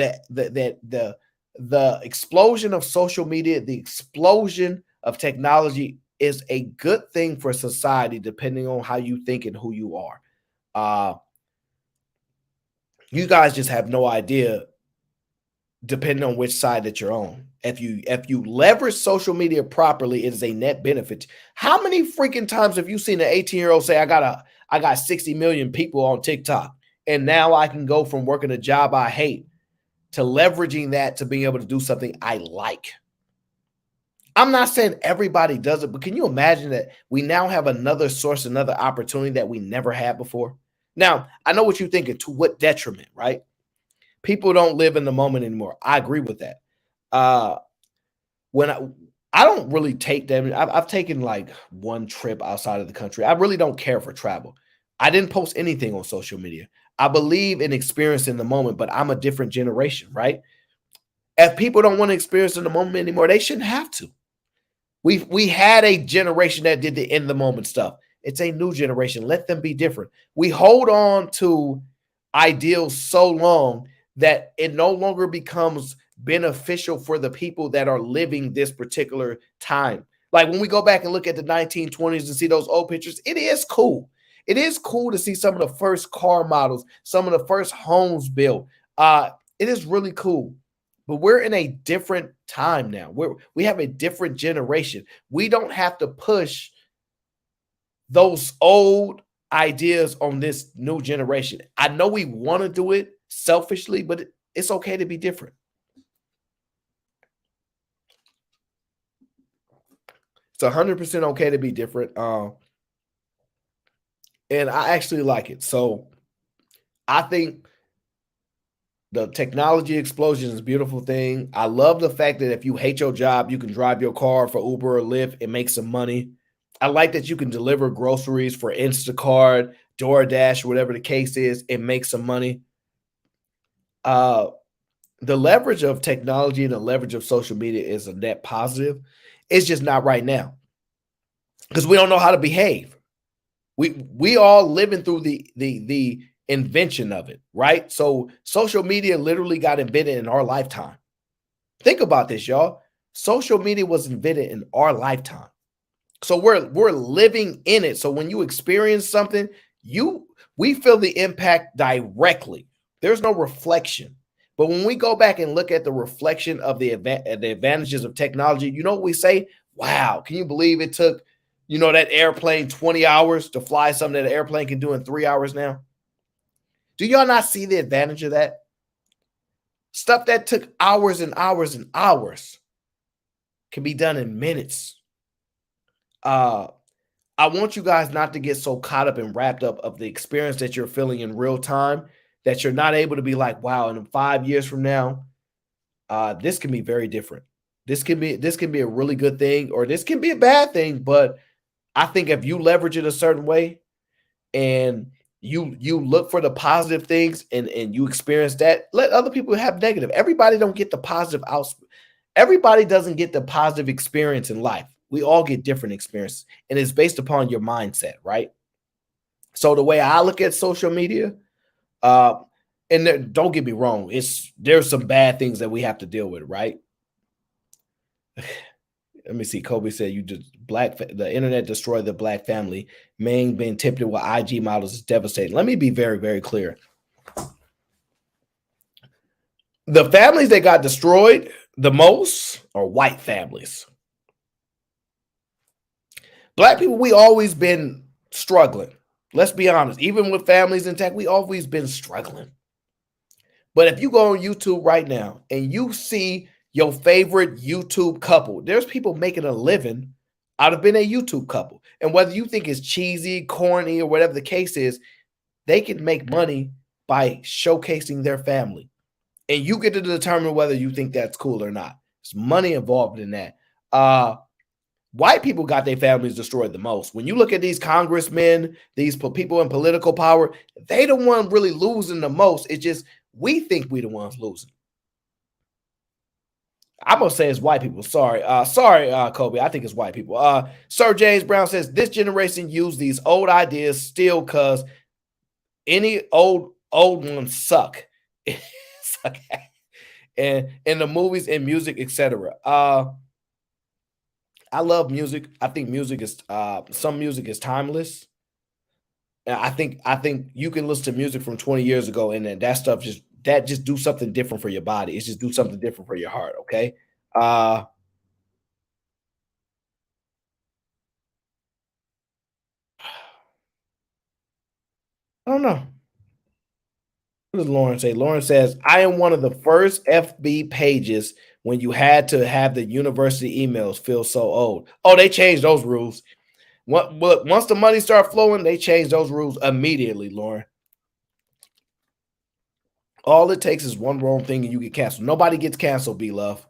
the explosion of social media, the explosion of technology is a good thing for society, depending on how you think and who you are. You guys just have no idea, depending on which side that you're on. If you leverage social media properly, it is a net benefit. How many freaking times have you seen an 18-year-old say, I got 60 million people on TikTok, and now I can go from working a job I hate to leveraging that to being able to do something I like? I'm not saying everybody does it, but can you imagine that we now have another source, another opportunity that we never had before? Now, I know what you're thinking, to what detriment, right? People don't live in the moment anymore. I agree with that. When I don't really take them, I've taken like one trip outside of the country. I really don't care for travel. I didn't post anything on social media. I believe in experiencing the moment, but I'm a different generation, right? If people don't want to experience in the moment anymore, they shouldn't have to. We had a generation that did the in the moment stuff. It's a new generation. Let them be different. We hold on to ideals so long that it no longer becomes beneficial for the people that are living this particular time. Like when we go back and look at the 1920s and see those old pictures, it is cool. It is cool to see some of the first car models, some of the first homes built. It is really cool. But we're in a different time now. We have a different generation. We don't have to push those old ideas on this new generation. I know we want to do it selfishly, but it's okay to be different. It's 100% okay to be different. And I actually like it. So I think the technology explosion is a beautiful thing. I love the fact that if you hate your job, you can drive your car for Uber or Lyft and make some money. I like that you can deliver groceries for Instacart, DoorDash, whatever the case is, and make some money. The leverage of technology and the leverage of social media is a net positive. It's just not right now because we don't know how to behave. We all living through the invention of it, right? So social media literally got invented in our lifetime. Think about this, y'all. Social media was invented in our lifetime. So we're living in it. So when you experience something, we feel the impact directly. There's no reflection. But when we go back and look at the reflection of the advantages of technology, you know what we say? Wow, can you believe it took, that airplane 20 hours to fly something that an airplane can do in 3 hours now? Do y'all not see the advantage of that? Stuff that took hours and hours and hours can be done in minutes. I want you guys not to get so caught up and wrapped up of the experience that you're feeling in real time that you're not able to be like, wow, and in 5 years from now, this can be very different. This can be a really good thing, or this can be a bad thing. But I think if you leverage it a certain way and you look for the positive things and you experience that, let other people have negative. Everybody don't get the positive out. Everybody doesn't get the positive experience in life. We all get different experiences, and it's based upon your mindset, right? So the way I look at social media, and don't get me wrong, there's some bad things that we have to deal with, right? Let me see. Kobe said the internet destroyed the black family. Maine being tipped with IG models is devastating. Let me be very, very clear. The families that got destroyed the most are white families. Black people, we always been struggling. Let's be honest. Even with families in tech, we always been struggling. But if you go on YouTube right now and you see your favorite YouTube couple, there's people making a living out of being a YouTube couple. And whether you think it's cheesy, corny, or whatever the case is, they can make money by showcasing their family. And you get to determine whether you think that's cool or not. There's money involved in that. White people got their families destroyed the most. When you look at these congressmen, these people in political power, they the one really losing the most. It's just we think we the ones losing. I'm gonna say it's white people. Sorry, Kobe. I think it's white people. Sir James Brown says this generation use these old ideas still because any old ones suck. And in the movies and music, etc. I love music. I think music is some music is timeless. And I think you can listen to music from 20 years ago and then that stuff just do something different for your body. It's just do something different for your heart. Okay. I don't know. What does Lauren say? Lauren says, I am one of the first FB pages when you had to have the university emails feel so old. Oh, they changed those rules. Once the money started flowing, they changed those rules immediately, Lauren. All it takes is one wrong thing and you get canceled. Nobody gets canceled, B-Love.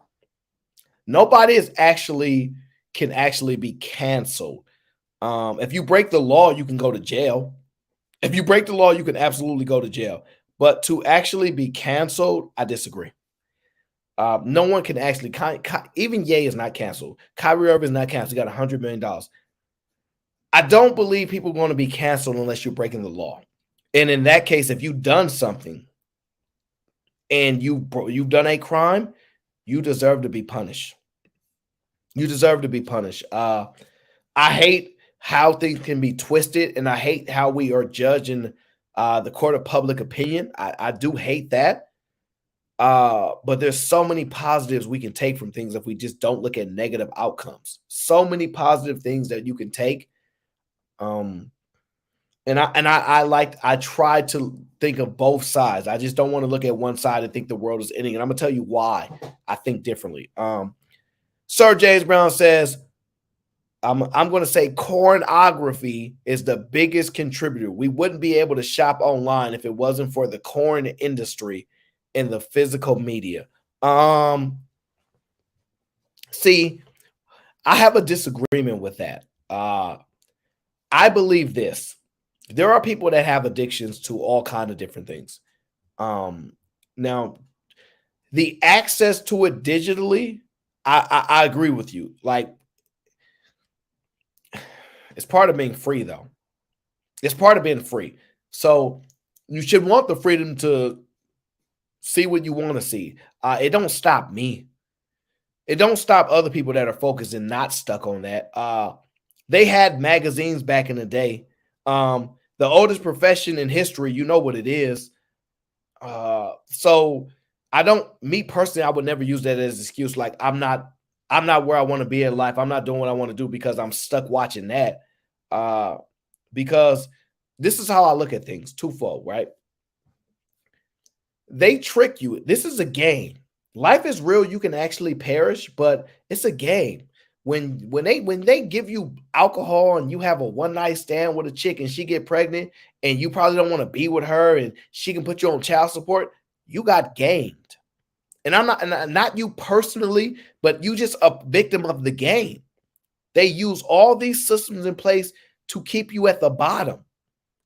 Nobody can actually be canceled. If you break the law, you can go to jail. If you break the law, you can absolutely go to jail. But to actually be canceled, I disagree. No one can actually, even Ye is not canceled. Kyrie Irving is not canceled. He got $100 million. I don't believe people are going to be canceled unless you're breaking the law. And in that case, if you've done something and you've done a crime, you deserve to be punished. You deserve to be punished. I hate how things can be twisted, and I hate how we are judging the court of public opinion. I do hate that. But there's so many positives we can take from things if we just don't look at negative outcomes. So many positive things that you can take. And I try to think of both sides. I just don't want to look at one side and think the world is ending. And I'm gonna tell you why I think differently. Sir James Brown says, I'm going to say pornography is the biggest contributor. We wouldn't be able to shop online if it wasn't for the porn industry and the physical media. See, I have a disagreement with that. I believe this. There are people that have addictions to all kinds of different things. Now, the access to it digitally, I agree with you. Like, it's part of being free, though. It's part of being free. So you should want the freedom to see what you want to see. It don't stop me. It don't stop other people that are focused and not stuck on that. They had magazines back in the day. The oldest profession in history, you know what it is. So me personally, I would never use that as an excuse. Like, I'm not where I want to be in life. I'm not doing what I want to do because I'm stuck watching that. Because this is how I look at things, twofold, right? They trick you. This is a game. Life is real. You can actually perish, but it's a game. When they give you alcohol and you have a one night stand with a chick and she get pregnant and you probably don't want to be with her and she can put you on child support, you got gamed. And I'm not you personally, but you just a victim of the game. They use all these systems in place to keep you at the bottom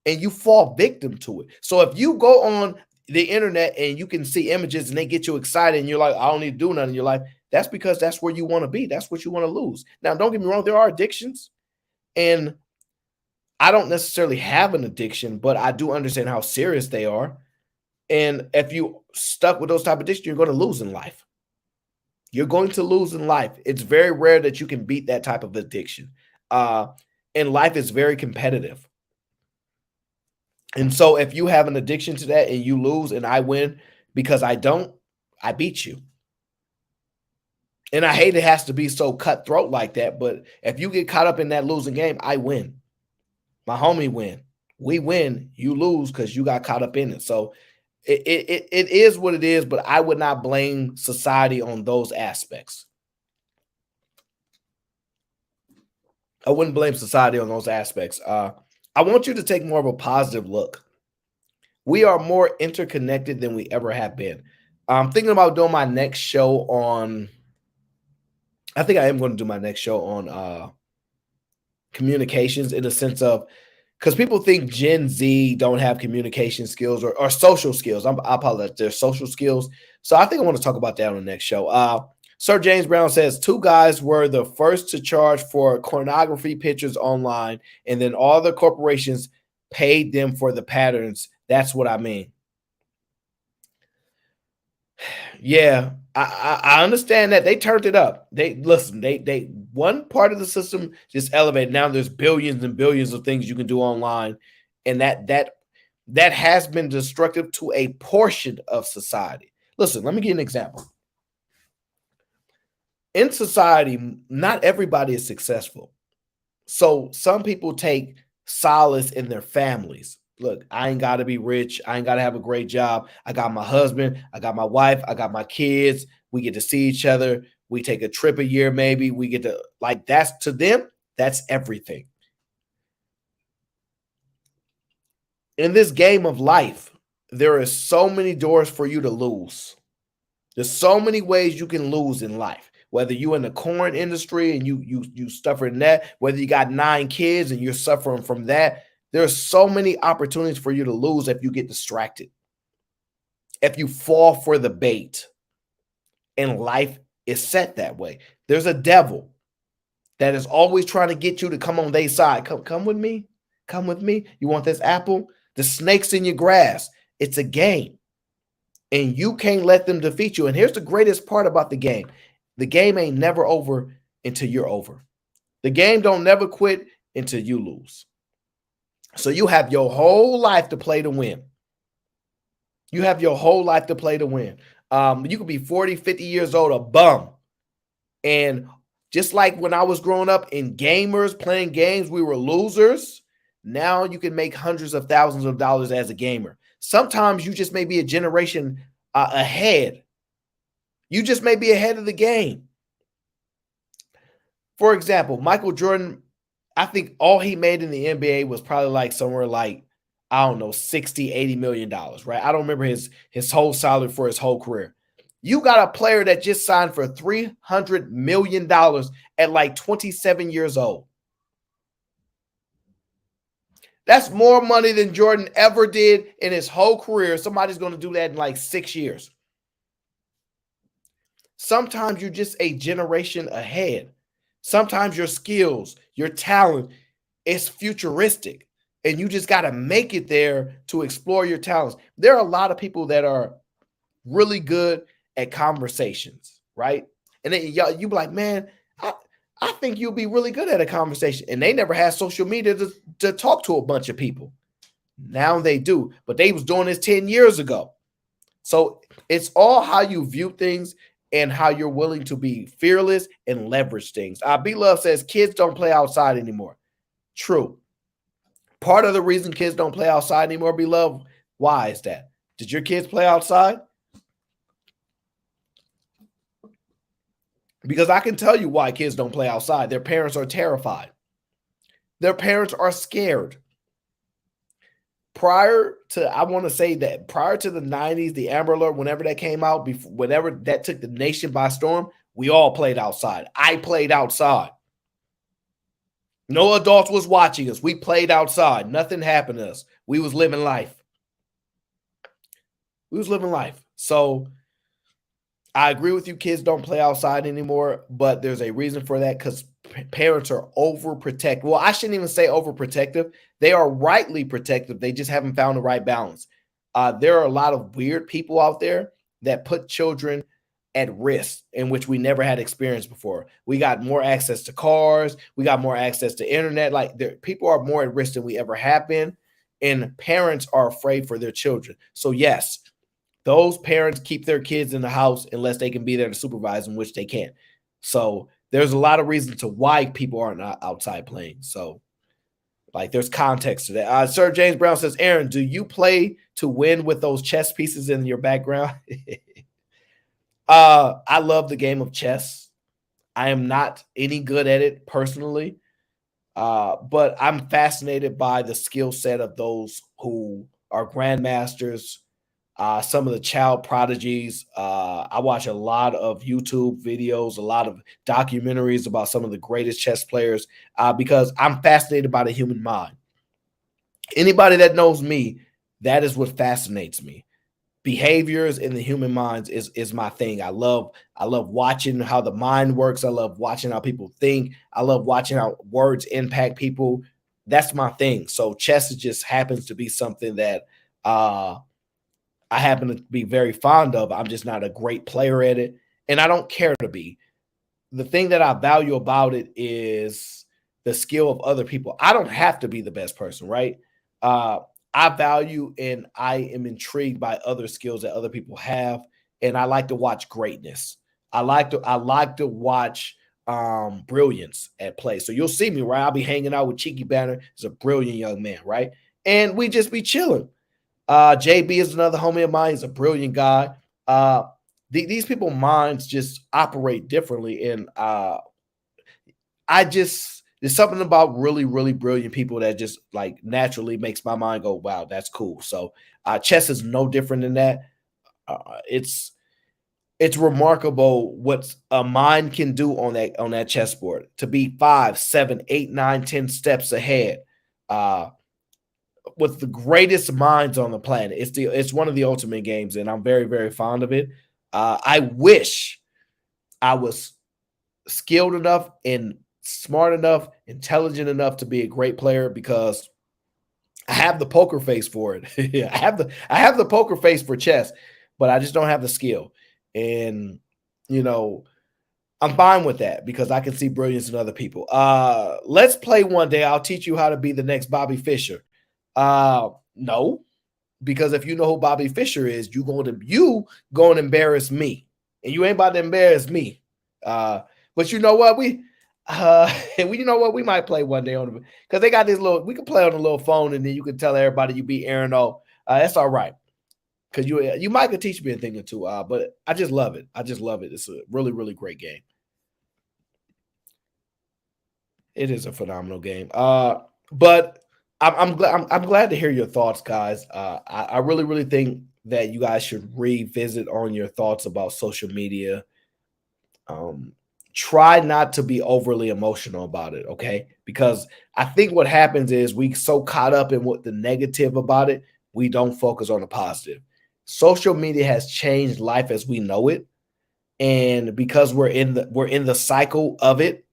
and you fall victim to it. So if you go on the internet and you can see images and they get you excited and you're like, I don't need to do nothing in your life, that's because that's where you want to be. That's what you want to lose. Now, don't get me wrong, there are addictions. And I don't necessarily have an addiction, but I do understand how serious they are. And if you stuck with those type of addictions, you're going to lose in life. You're going to lose in life. It's very rare that you can beat that type of addiction. And life is very competitive. And so if you have an addiction to that and you lose and I win because I don't, I beat you. And I hate it has to be so cutthroat like that, but if you get caught up in that losing game, I win. My homie win. We win. You lose because you got caught up in it. So it is what it is, but I would not blame society on those aspects. I wouldn't blame society on those aspects. I want you to take more of a positive look. We are more interconnected than we ever have been. I'm thinking about doing my next show on, I think I am going to do my next show on communications in the sense of, because people think Gen Z don't have communication skills or social skills. I apologize, they're social skills. So I think I want to talk about that on the next show. Sir James Brown says 2 guys were the first to charge for pornography pictures online, and then all the corporations paid them for the patterns. That's what I mean. Yeah, I understand that they turned it up. They one part of the system just elevated. Now there's billions and billions of things you can do online, and that has been destructive to a portion of society. Listen, let me give you an example. In society, not everybody is successful. So some people take solace in their families. Look, I ain't got to be rich. I ain't got to have a great job. I got my husband. I got my wife. I got my kids. We get to see each other. We take a trip a year, maybe. We get to, like, that's to them, that's everything. In this game of life, there are so many doors for you to lose. There's so many ways you can lose in life. Whether you're in the corn industry and you suffering that, whether you got 9 kids and you're suffering from that, there's so many opportunities for you to lose if you get distracted, if you fall for the bait. And life is set that way. There's a devil that is always trying to get you to come on their side. Come with me. Come with me. You want this apple? The snake's in your grass. It's a game. And you can't let them defeat you. And here's the greatest part about the game. The game ain't never over until you're over. The game don't never quit until you lose. So you have your whole life to play to win. You have your whole life to play to win. You could be 40, 50 years old, a bum. And just like when I was growing up in gamers playing games, we were losers. Now you can make hundreds of thousands of dollars as a gamer. Sometimes you just may be a generation ahead. You just may be ahead of the game. For example, Michael Jordan, I think all he made in the NBA was probably like somewhere like, I don't know, 60, 80 million dollars, right? I don't remember his whole salary for his whole career. You got a player that just signed for $300 million at like 27 years old. That's more money than Jordan ever did in his whole career. Somebody's going to do that in like 6 years. Sometimes you're just a generation ahead. Sometimes your skills, your talent is futuristic, and you just got to make it there to explore your talents. There are a lot of people that are really good at conversations, right? And then you be like, man, I think you'll be really good at a conversation. And they never had social media to talk to a bunch of people. Now they do, but they was doing this 10 years ago. So it's all how you view things and how you're willing to be fearless and leverage things. B-Love says kids don't play outside anymore. True. Part of the reason kids don't play outside anymore, B-Love, why is that? Did your kids play outside? Because I can tell you why kids don't play outside. Their parents are terrified. Their parents are scared. Prior to the 90s, the Amber Alert, whenever that came out, whenever that took the nation by storm, we all played outside. I played outside. No adults was watching us. We played outside. Nothing happened to us. We was living life. So I agree with you. Kids don't play outside anymore, but there's a reason for that because parents are overprotective. Well, I shouldn't even say overprotective. They are rightly protective. They just haven't found the right balance. There are a lot of weird people out there that put children at risk in which we never had experience before. We got more access to cars. We got more access to internet. Like people are more at risk than we ever have been. And parents are afraid for their children. So yes, those parents keep their kids in the house unless they can be there to supervise them, which they can't. So there's a lot of reasons to why people aren't outside playing. So like there's context to that. Sir James Brown says, Aaron, do you play to win with those chess pieces in your background? I love the game of chess. I am not any good at it personally, but I'm fascinated by the skill set of those who are grandmasters, some of the child prodigies. I watch a lot of YouTube videos, a lot of documentaries about some of the greatest chess players because I'm fascinated by the human mind. Anybody that knows me, that is what fascinates me. Behaviors in the human minds is my thing. I love watching how the mind works. I love watching how people think. I love watching how words impact people. That's my thing. So chess just happens to be something that I happen to be very fond of. I'm just not a great player at it, and I don't care to be. The thing that I value about it is the skill of other people. I don't have to be the best person, right? I value and I am intrigued by other skills that other people have, and I like to watch greatness. I like to watch brilliance at play. So you'll see me, right? I'll be hanging out with Cheeky Banner. He's a brilliant young man, right? And we just be chilling. JB is another homie of mine. He's a brilliant guy. These people's minds just operate differently, and there's something about really, really brilliant people that just like naturally makes my mind go, wow, that's cool. So chess is no different than that. It's remarkable what a mind can do on that chessboard, to be 5, 7, 8, 9, 10 steps ahead with the greatest minds on the planet. It's one of the ultimate games, and I'm very, very fond of it. I wish I was skilled enough and smart enough, intelligent enough to be a great player, because I have the poker face for it. I have the poker face for chess, but I just don't have the skill. And I'm fine with that because I can see brilliance in other people. Let's play one day. I'll teach you how to be the next Bobby Fischer. No, because if you know who Bobby Fischer is, you going to embarrass me, and you ain't about to embarrass me. But you know what? We might play one day on because they got this little. We can play on a little phone, and then you can tell everybody you beat Aaron O. That's all right, because you might could teach me a thing or two. But I just love it. It's a really, really great game. It is a phenomenal game. But I'm glad to hear your thoughts, guys. I really, really think that you guys should revisit on your thoughts about social media. Try not to be overly emotional about it, okay? Because I think what happens is we so caught up in what the negative about it, we don't focus on the positive. Social media has changed life as we know it, and because we're in the cycle of it,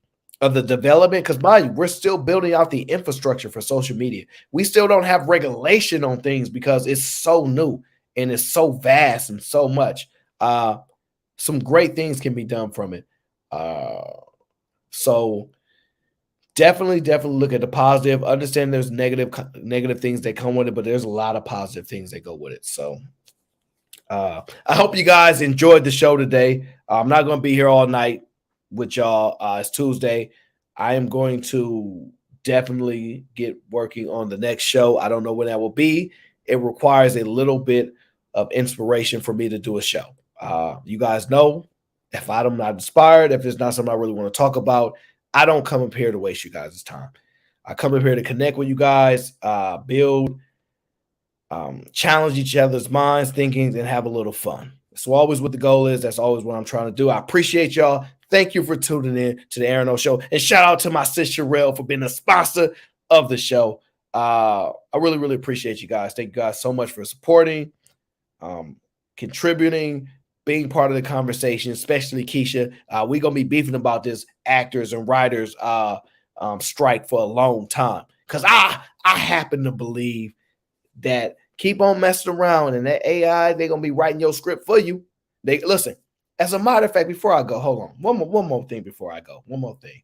of the development, because mind you, we're still building out the infrastructure for social media. We still don't have regulation on things because it's so new and it's so vast and so much. Some great things can be done from it. So definitely look at the positive. Understand there's negative things that come with it, but there's a lot of positive things that go with it. So I hope you guys enjoyed the show today. I'm not going to be here all night with y'all. It's Tuesday. I am going to definitely get working on the next show. I don't know when that will be. It requires a little bit of inspiration for me to do a show. You guys know, if I'm not inspired, if it's not something I really want to talk about, I don't come up here to waste you guys' time. I come up here to connect with you guys, build, challenge each other's minds, thinkings, and have a little fun. That's always what the goal is. That's always what I'm trying to do. I appreciate y'all. Thank you for tuning in to the Aaron O Show. And shout out to my sis Sherelle for being a sponsor of the show. I really, really appreciate you guys. Thank you guys so much for supporting, contributing, being part of the conversation, especially Keisha. We're going to be beefing about this actors and writers strike for a long time. Because I happen to believe that keep on messing around and that AI, they're going to be writing your script for you. Listen, as a matter of fact, before I go, hold on. One more thing before I go. One more thing.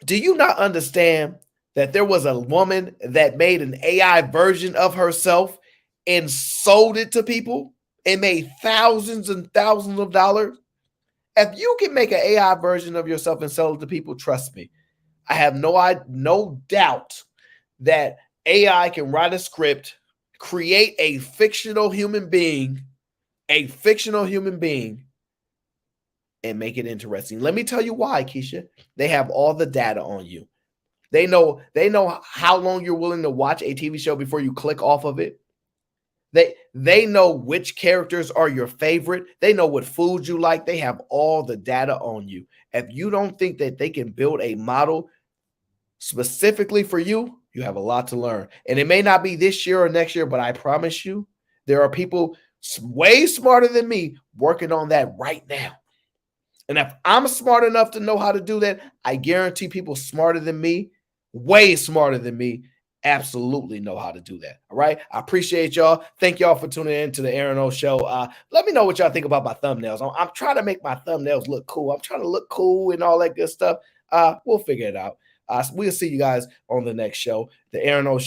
Do you not understand that there was a woman that made an AI version of herself and sold it to people and made thousands and thousands of dollars? If you can make an AI version of yourself and sell it to people, trust me, I have no doubt that AI can write a script, create a fictional human being, and make it interesting. Let me tell you why, Keisha. They have all the data on you. They know how long you're willing to watch a TV show before you click off of it. They know which characters are your favorite. They know what foods you like. They have all the data on you. If you don't think that they can build a model specifically for you, you have a lot to learn. And it may not be this year or next year, but I promise you, there are people way smarter than me working on that right now. And if I'm smart enough to know how to do that, I guarantee people smarter than me, way smarter than me, absolutely know how to do that. All right. I appreciate y'all. Thank y'all for tuning in to the Aaron O Show. Let me know what y'all think about my thumbnails. I'm trying to make my thumbnails look cool. I'm trying to look cool and all that good stuff. We'll figure it out. We'll see you guys on the next show. The Aaron O Show.